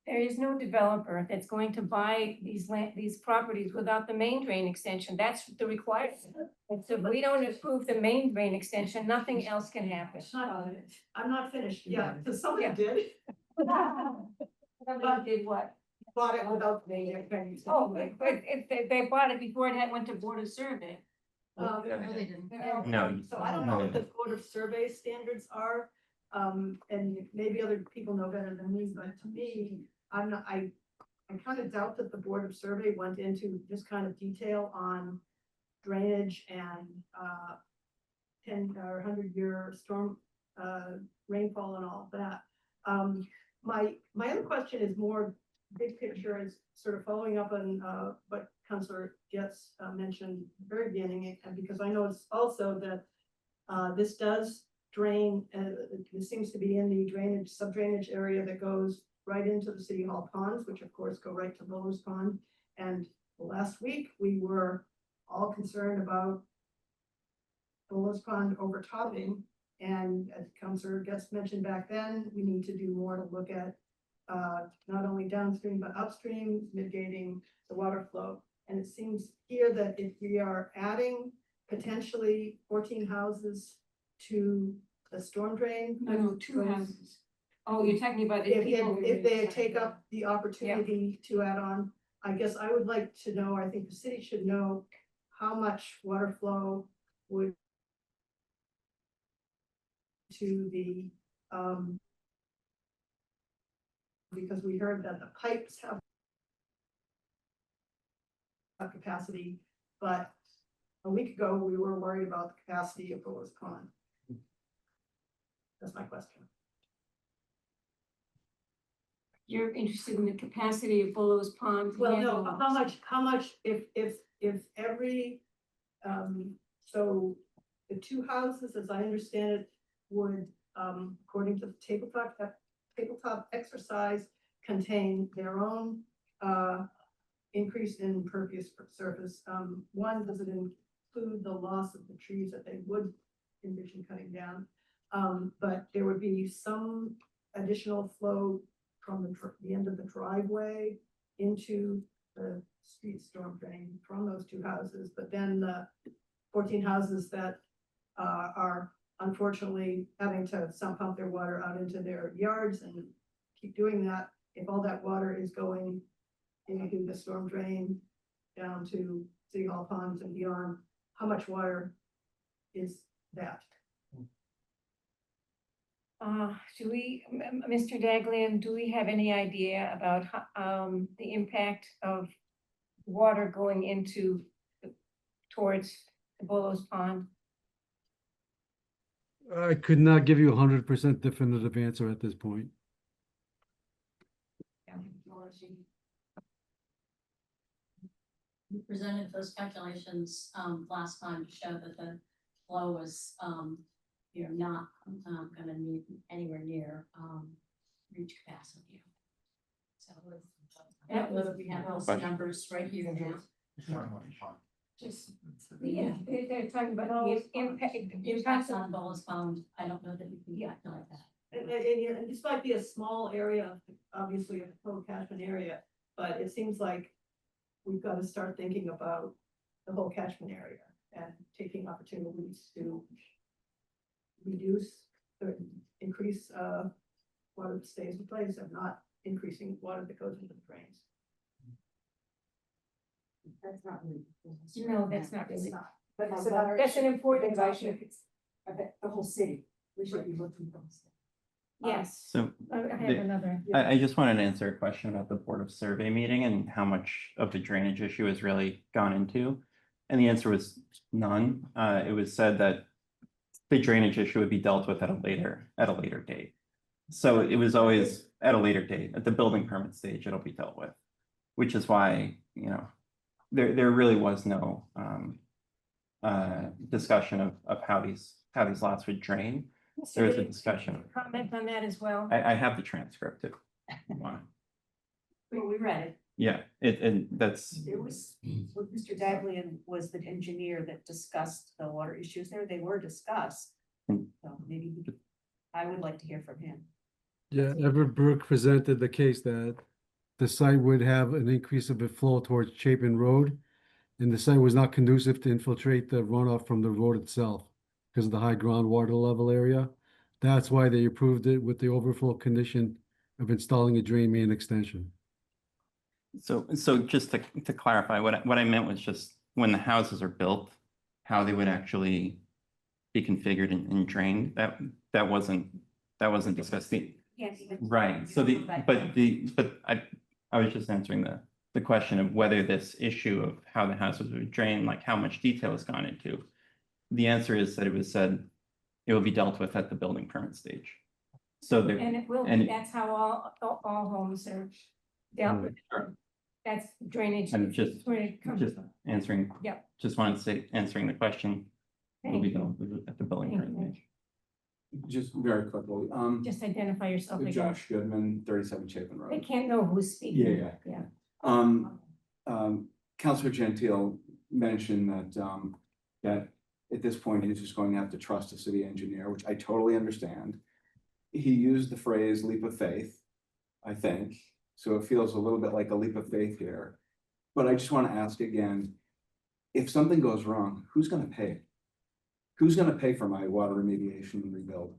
there is no developer that's going to buy these properties without the main drain extension. That's the requirement. And so if we don't approve the main drain extension, nothing else can happen. I'm not finished, yeah, because somebody Yeah. did. Somebody did what? Bought it without the main drain extension. Oh, but if they bought it before it went to Board of Survey. No, they didn't. No. So I don't know what the Board of Survey standards are, and maybe other people know better than me, but to me, I kind of doubt that the Board of Survey went into this kind of detail on drainage and, 10 or 100-year storm, rainfall and all of that. My other question is more big picture, is sort of following up on, what Councilor Getz mentioned at the very beginning, and because I know it's also that this does drain, this seems to be in the drainage, sub-drainage area that goes right into the City Hall ponds, which of course go right to Bowler's Pond. And last week, we were all concerned about Bowler's Pond overtopping. And as Councilor Getz mentioned back then, we need to do more to look at not only downstream, but upstream, mitigating the water flow. And it seems here that if we are adding potentially 14 houses to the storm drain. No, 2 houses. Oh, you're talking about the people. If they take up the opportunity to add on, I guess I would like to know, I think the city should know how much water flow would to the, because we heard that the pipes have capacity, but a week ago, we were worried about the capacity of Bowler's Pond. That's my question. You're interested in the capacity of Bowler's Pond? to Well, handle no, this. how much, if every, so the 2 houses, as I understand it, would, according to the tabletop exercise, contain their own, increase in impervious surface. One, does it include the loss of the trees that they would envision cutting down? But there would be some additional flow from the end of the driveway into the street storm drain from those 2 houses. But then the 14 houses that are unfortunately having to sump pump their water out into their yards and keep doing that, if all that water is going into the storm drain down to City Hall ponds and beyond, how much water is that? Do we, Mr. Daglian, do we have any idea about the impact of water going into towards the Bowler's Pond? I could not give you 100% definitive answer at this point. We presented those calculations last time to show that the flow was not gonna need anywhere near reach capacity. So I don't know that we have those numbers right here now. Just, Yeah, they're talking about the impact. impacts on Bowler's Pond, I don't know that we can calculate that. And this might be a small area, obviously a total catchment area, but it seems like we've got to start thinking about the whole catchment area and taking opportunities to reduce or increase water that stays in place and not increasing water that goes into the drains. That's not really. No, that's not really. But it's another. That's an important issue. issue. The whole city, we should be looking for. Yes. So I have the- another. I just wanted to answer a question about the Board of Survey meeting and how much of the drainage issue has really gone into. And the answer was none. It was said that the drainage issue would be dealt with at a later date. So it was always at a later date, at the building permit stage, it'll be dealt with. Which is why, you know, there really was no discussion of how these lots would drain. There was a discussion. Comment on that as well. I have the transcript if you want. Well, we read it. Yeah, and that's, It was, Mr. Daglian was the engineer that discussed the water issues there. They were discussed. Hmm. So maybe I would like to hear from him. Yeah, Everett Brook presented the case that the site would have an increase of the flow towards Chapin Road. And the site was not conducive to infiltrate the runoff from the road itself because of the high groundwater level area. That's why they approved it with the overflow condition of installing a drain main extension. so just to clarify, what I meant was just when the houses are built, how they would actually be configured and drained, that wasn't discussed. Right, so but I was just answering the question of whether this issue of how the houses would drain, like how much detail has gone into. The answer is that it was said it will be dealt with at the building permit stage. So there. And it will, and- that's how all homes are dealt with. Sure. That's drainage. I'm just where it comes from. answering. Yep. Just wanted to say, answering the question. Will be dealt with at the building Thank permit you. stage. Just very quickly, Just identify yourself again. Josh Goodman, 37 Chapin Road. They can't know who's speaking. Yeah. Yeah. Counselor Gentile mentioned that at this point, he's just going to have to trust the city engineer, which I totally understand. He used the phrase leap of faith, I think, so it feels a little bit like a leap of faith here. But I just want to ask again, if something goes wrong, who's gonna pay? Who's gonna pay for my water remediation and rebuild?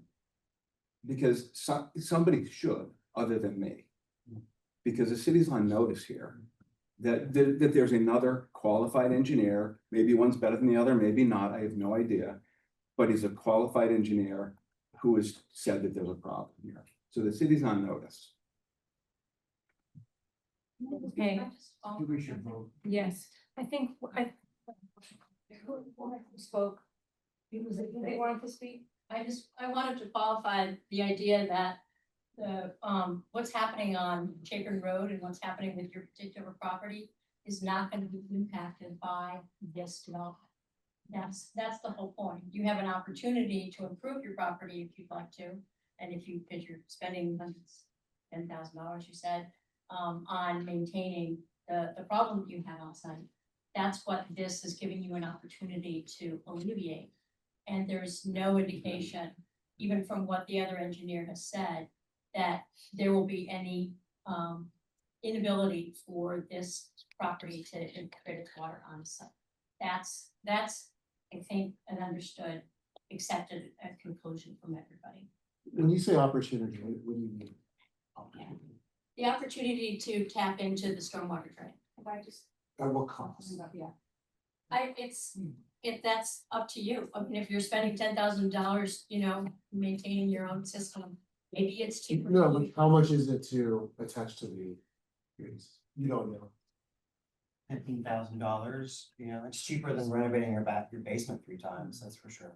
Because somebody should, other than me. Because the city's on notice here, that there's another qualified engineer, maybe one's better than the other, maybe not, I have no idea. But he's a qualified engineer who has said that there's a problem here. So the city's on notice. Okay, We should vote. yes, I think, who spoke? They wanted to speak? I wanted to qualify the idea that what's happening on Chapin Road and what's happening with your particular property is not going to be impacted by this development. That's the whole point. You have an opportunity to improve your property if you'd like to, and because you're spending $10,000, you said, on maintaining the problem that you have outside. That's what this is giving you an opportunity to alleviate. And there's no indication, even from what the other engineer has said, that there will be any inability for this property to integrate its water on site. That's, I think, an understood, accepted conclusion from everybody. When you say opportunity, what do you mean? Opportunity. The opportunity to tap into the stormwater drain. At what cost? That's up to you. I mean, if you're spending $10,000, maintaining your own system, maybe it's cheaper. No, but how much is it to attach to the? You don't know. $15,000, it's cheaper than renovating your basement 3 times, that's for sure.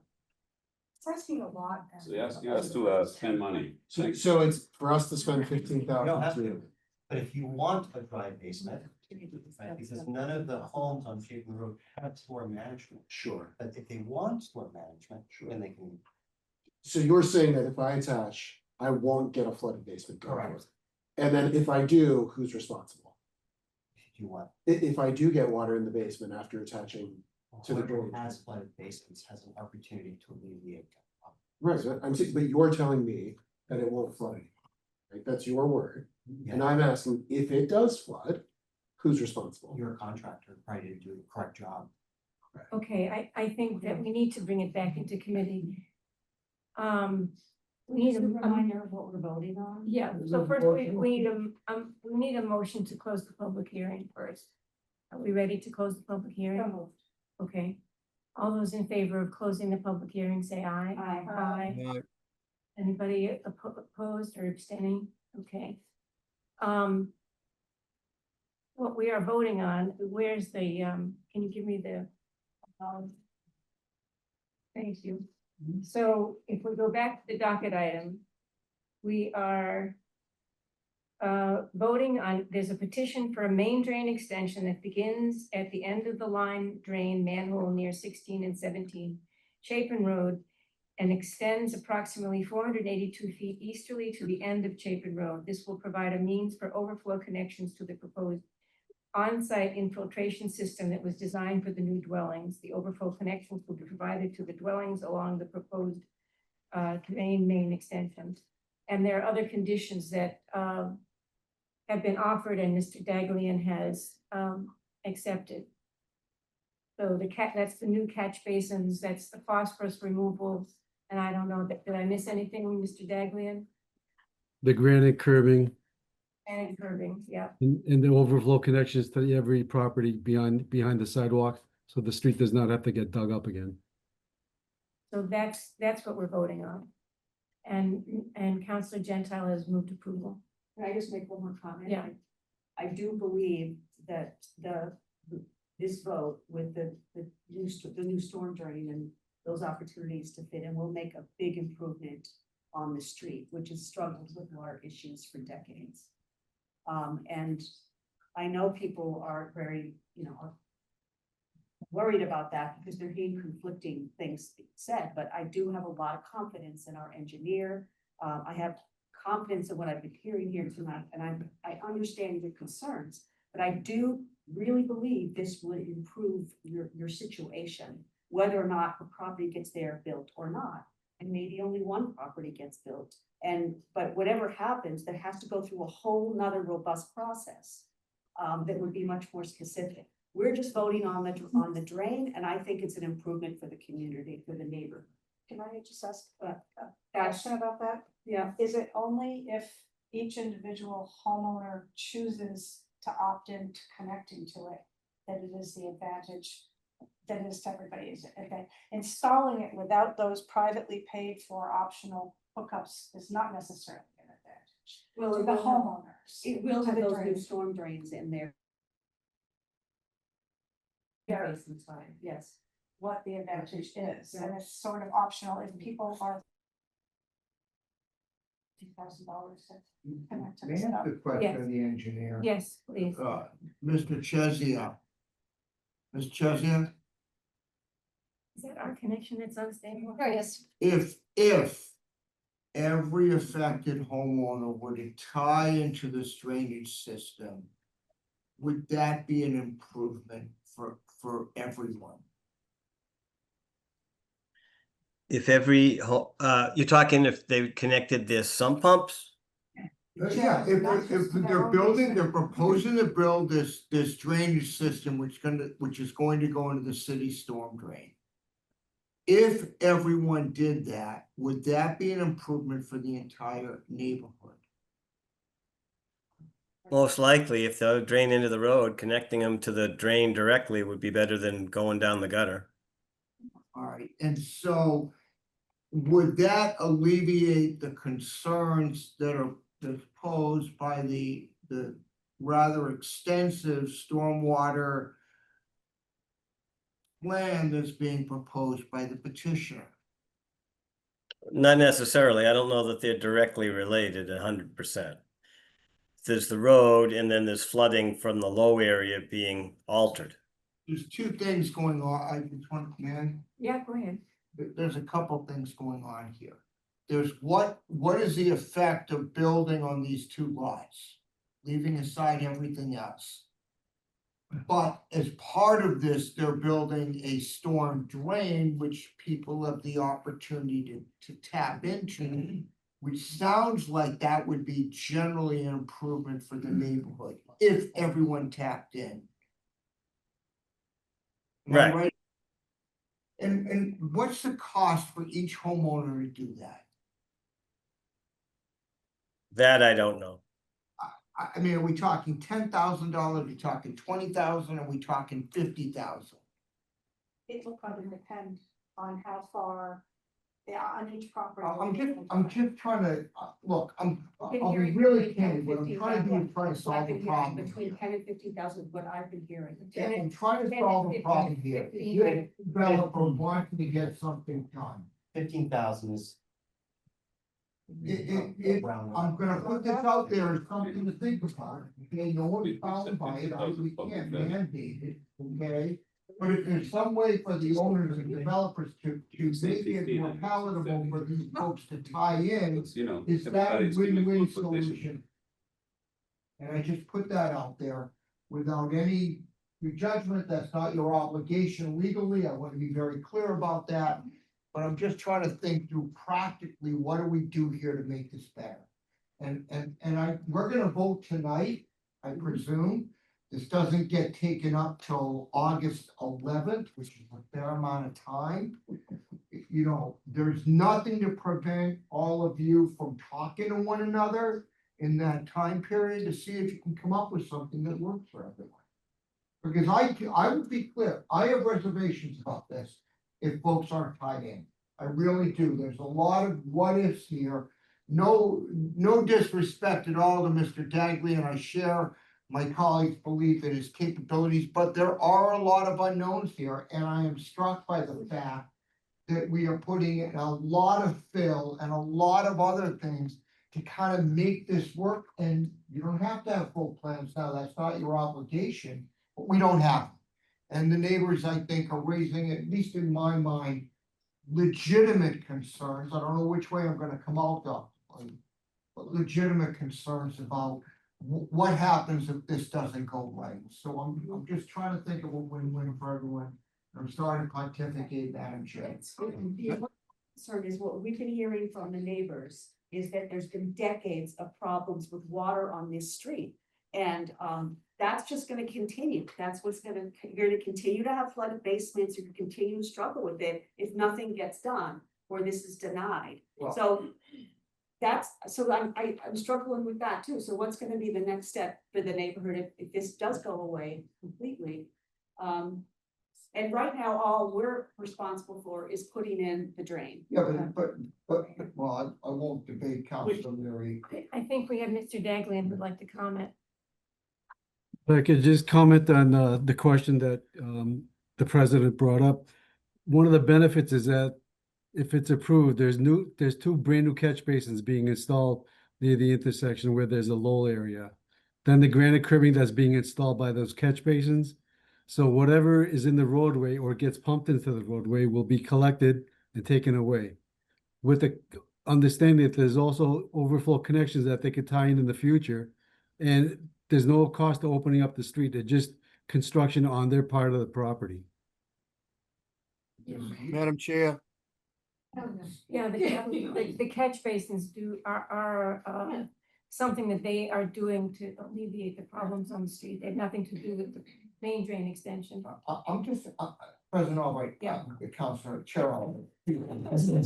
It's asking a lot. So yes, to spend money. So it's for us to spend You don't have 15,000 to, but if you want a dry basement, right, because none of the homes on Chapin Road have storm management. Sure. But if they want storm management, then they can. So you're saying that if I attach, I won't get a flooded basement going Correct. forward? And then if I do, who's responsible? If you want. If I do get water in the basement after attaching to the Whoever drain. has flooded basements has an opportunity to alleviate. Right, but you're telling me that it won't flood anymore, right? That's your word. And I'm asking, if it does flood, who's responsible? You're a contractor, right, to do the correct job. Okay, I think that we need to bring it back into committee. We need a Reminder of what we're voting on. yeah, so first we need a motion to close the public hearing first. Are we ready to close the public hearing? Okay, all those in favor of closing the public hearing, say aye. Aye. Anybody opposed or abstaining? Okay. What we are voting on, where's the, can you give me the? Thank you. So if we go back to the docket item, we are voting on, there's a petition for a main drain extension that begins at the end of the line drain manhole near 16 and 17 Chapin Road and extends approximately 482 feet easterly to the end of Chapin Road. This will provide a means for overflow connections to the proposed on-site infiltration system that was designed for the new dwellings. The overflow connections will be provided to the dwellings along the proposed drain main extensions. And there are other conditions that have been offered and Mr. Daglian has accepted. So that's the new catch basins, that's the phosphorus removal. And I don't know, did I miss anything, Mr. Daglian? The granite curbing And curbing, yeah. and the overflow connections to every property behind the sidewalk, so the street does not have to get dug up again. So that's what we're voting on. And Councilor Gentile has moved approval. Can I just make one more comment? Yeah. I do believe that this vote with the new storm drain and those opportunities to fit in will make a big improvement on the street, which has struggled with water issues for decades. And I know people are very, are worried about that because they're hearing conflicting things said, but I do have a lot of confidence in our engineer. I have confidence in what I've been hearing here tonight, and I understand your concerns, but I do really believe this would improve your situation, whether or not a property gets there built or not. And maybe only one property gets built. But whatever happens, that has to go through a whole nother robust process that would be much more specific. We're just voting on the drain, and I think it's an improvement for the community, for the neighborhood. Can I just ask a question about that? Yeah. Is it only if each individual homeowner chooses to opt into connecting to it, that it is the advantage that is to everybody's advantage? Installing it without those privately paid for optional hookups is not necessarily an advantage. Well, To it the will have- homeowners. It will to have the those new drains. storm drains in there. Yeah. Basins, fine, yes. What the advantage is, and it's sort of optional if people are $2,000 to connect to May this I stuff. ask a question of the engineer? Yes, please. Mr. Chesia. Ms. Chesia, Is that our connection that's unstable? There it is. if every affected homeowner were to tie into this drainage system, would that be an improvement for everyone? If you're talking if they connected their sump pumps? Yeah, if they're proposing to build this drainage system, which is going to go into the city storm drain. If everyone did that, would that be an improvement for the entire neighborhood? Most likely, if they'll drain into the road, connecting them to the drain directly would be better than going down the gutter. All right, and so would that alleviate the concerns that's posed by the rather extensive stormwater plan that's being proposed by the petitioner? Not necessarily. I don't know that they're directly related 100%. There's the road and then there's flooding from the low area being altered. There's two things going on. I just want, man, Yeah, go ahead. there's a couple things going on here. There's what is the effect of building on these two lots, leaving aside everything else? But as part of this, they're building a storm drain, which people have the opportunity to tap into, which sounds like that would be generally an improvement for the neighborhood if everyone tapped in. Am I Right. And what's the cost for each homeowner to do that? That I don't know. I mean, are we talking $10,000? Are we talking $20,000? Are we talking $50,000? It will probably depend on how far, on each property. I'm just trying to, look, I'll Been be hearing really between 10 candid, and what I'm 15,000. trying to do is try to I've solve been a hearing problem. between 10 and 50,000, what I've been hearing. And I'm trying to 10 solve and a 15, problem here. 15, You're a developer wanting to get something done. 15,000 is I'm gonna put this out there as something to think about, okay, no one's bound by it, we can't mandate it, okay? But if there's some way for the owners and developers to make it more palatable for these folks to tie in, is that a win-win solution? And I just put that out there without any prejudgment, that's not your obligation legally, I wanna be very clear about that. But I'm just trying to think through practically, what do we do here to make this better? We're gonna vote tonight, I presume. This doesn't get taken up till August 11th, which is a fair amount of time. You know, there's nothing to prevent all of you from talking to one another in that time period to see if you can come up with something that works for everyone. Because I would be clear, I have reservations about this if folks aren't tied in. I really do. There's a lot of what ifs here. No disrespect at all to Mr. Dagley, and I share my colleagues' belief in his capabilities, but there are a lot of unknowns here, and I am struck by the fact that we are putting in a lot of fill and a lot of other things to kind of make this work, and you don't have to have full plans now, that's not your obligation, but we don't have them. And the neighbors, I think, are raising, at least in my mind, legitimate concerns. I don't know which way I'm gonna come out of, but legitimate concerns about what happens if this doesn't go right. So I'm just trying to think of a win-win for everyone. I'm sorry to pontificate, Madam Chair. The concern is what we've been hearing from the neighbors is that there's been decades of problems with water on this street. And that's just gonna continue. That's what's you're gonna continue to have flooded basements, you're gonna continue to struggle with it if nothing gets done or this is denied. So I'm struggling with that too. So what's gonna be the next step for the neighborhood if this does go away completely? And right now, all we're responsible for is putting in the drain. Yeah, but, well, I won't debate Councilor Leary. I think we have Mr. Dagley who would like to comment. If I could just comment on the question that the president brought up. One of the benefits is that if it's approved, there's two brand new catch basins being installed near the intersection where there's a lull area. Then the granite cribbing that's being installed by those catch basins. So whatever is in the roadway or gets pumped into the roadway will be collected and taken away. With the understanding that there's also overflow connections that they could tie in the future. And there's no cost to opening up the street. They're just construction on their part of the property. Madam Chair, Yeah, the catch basins are something that they are doing to alleviate the problems on the street. They have nothing to do with the main drain extension. I'm just, President Albright, Councilor Chair Albright. I'm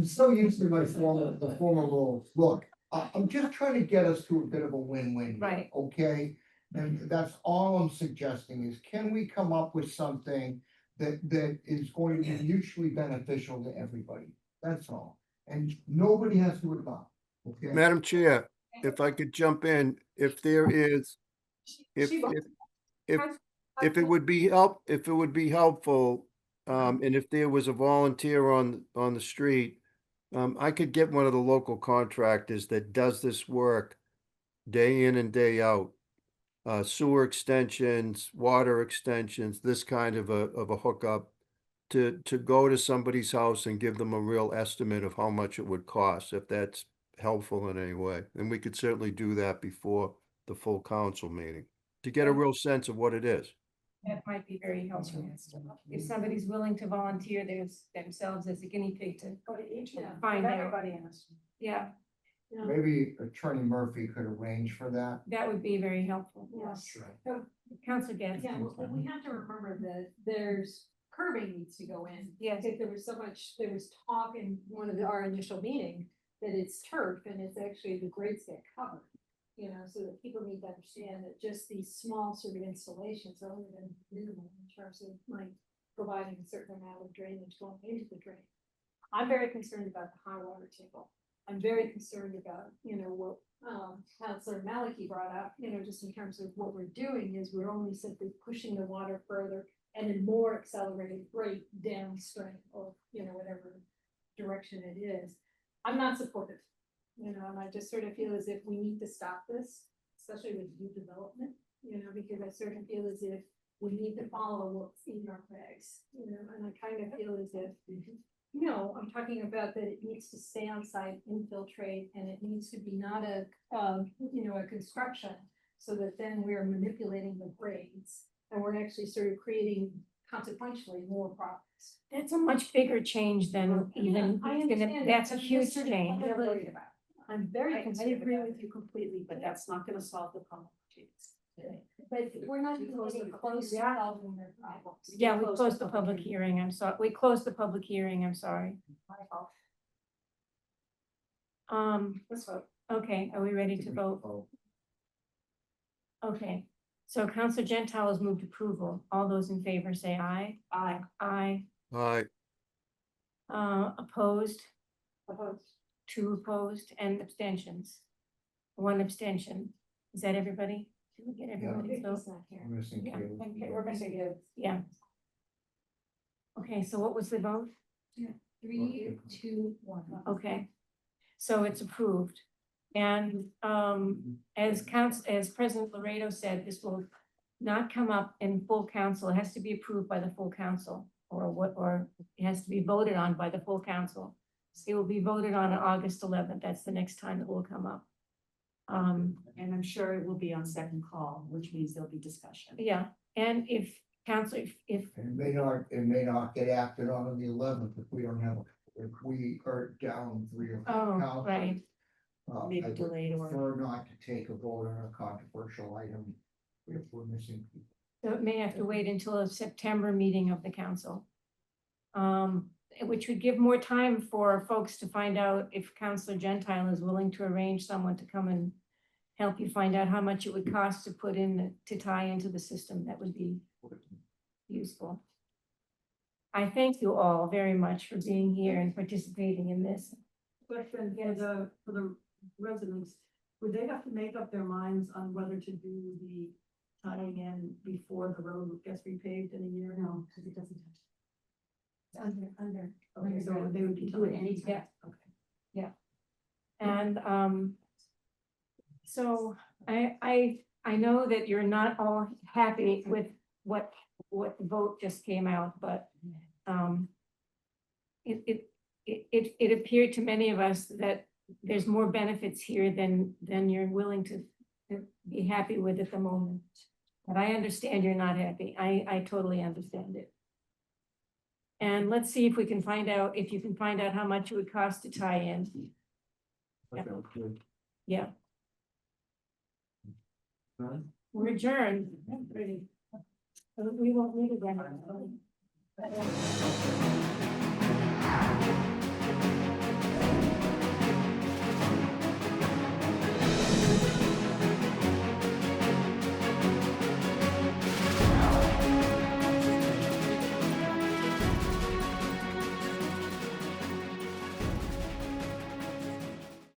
so used to my former roles. Look, I'm just trying to get us to a bit of a win-win. Right. Okay, and that's all I'm suggesting is, can we come up with something that is going to be mutually beneficial to everybody? That's all. And nobody has to adopt, okay? Madam Chair, if I could jump in, if there is, if it would be helpful, and if there was a volunteer on the street, I could get one of the local contractors that does this work day in and day out. Sewer extensions, water extensions, this kind of a hookup to go to somebody's house and give them a real estimate of how much it would cost, if that's helpful in any way. And we could certainly do that before the full council meeting to get a real sense of what it is. That might be very helpful. If somebody's willing to volunteer themselves as a guinea pig to find out. Everybody else. Yeah, Maybe Attorney Murphy could arrange for that. that would be very helpful. Yes. Councilor Getz. Yeah, well, we have to remember that there's curbing needs to go in. Yes. If there was talk in one of our initial meeting that it's turf and it's actually the grades get covered. You know, so that people need to understand that just these small sort of installations are only going to be minimal in terms of like providing a certain amount of drainage going into the drain. I'm very concerned about the high water table. I'm very concerned about, what Councilor Maliki brought up, just in terms of what we're doing is we're only simply pushing the water further and in more accelerated rate downstream or, whatever direction it is. I'm not supportive. You know, and I just sort of feel as if we need to stop this, especially with new development, you know, because I sort of feel as if we need to follow what's in our regs, you know, and I kind of feel as if, you know, I'm talking about that it needs to stay on site, infiltrate, and it needs to be not a, you know, a construction, so that then we're manipulating the grades, and we're actually sort of creating consequentially more problems. That's a much bigger change than even, I understand. that's a I'm just huge sort of change. worried about. I'm very I concerned agree about with you completely, but that's not gonna solve the problem. today. But we're not even Close the getting public close to hearing. solving their problems. Yeah, we closed the public hearing, I'm sorry, we closed the public hearing, I'm sorry. My fault. Let's vote. Okay, are we ready to vote? Okay, so Council Gentile has moved approval. All those in favor say aye. Aye. Aye. Aye. Opposed, Opposed. 2 opposed, and abstentions. 1 abstention. Is that everybody? Did we get everybody's vote? It's not here. Missing Yeah. two. Okay, we're missing you. Yeah. Okay, so what was the vote? 3, 2, 1. Okay, so it's approved. And as President Laredo said, this will not come up in full council. It has to be approved by the full council, or it has to be voted on by the full council. It will be voted on August 11th. That's the next time it will come up. And I'm sure it will be on second call, which means there'll be discussion. Yeah, and if council, if It may not get acted on the 11th if we don't have, if we are down 3 or 4 Oh, counselors. right. Maybe I would delayed or- prefer not to take a vote on a controversial item if we're missing people. So it may have to wait until a September meeting of the council. Which would give more time for folks to find out if Councilor Gentile is willing to arrange someone to come and help you find out how much it would cost to put in, to tie into the system. That would be useful. I thank you all very much for being here and participating in this. Question for the residents, would they have to make up their minds on whether to do the tying in before the road gets repaved in a year? No, because it doesn't. Under. Okay, so they would be Do it doing any, yeah, Okay. yeah. And, so I know that you're not all happy with what the vote just came out, but, it appeared to many of us that there's more benefits here than you're willing to be happy with at the moment. But I understand you're not happy. I totally understand it. And let's see if we can find out, if you can find out how much it would cost to tie in. Yeah. We're adjourned. We won't meet again.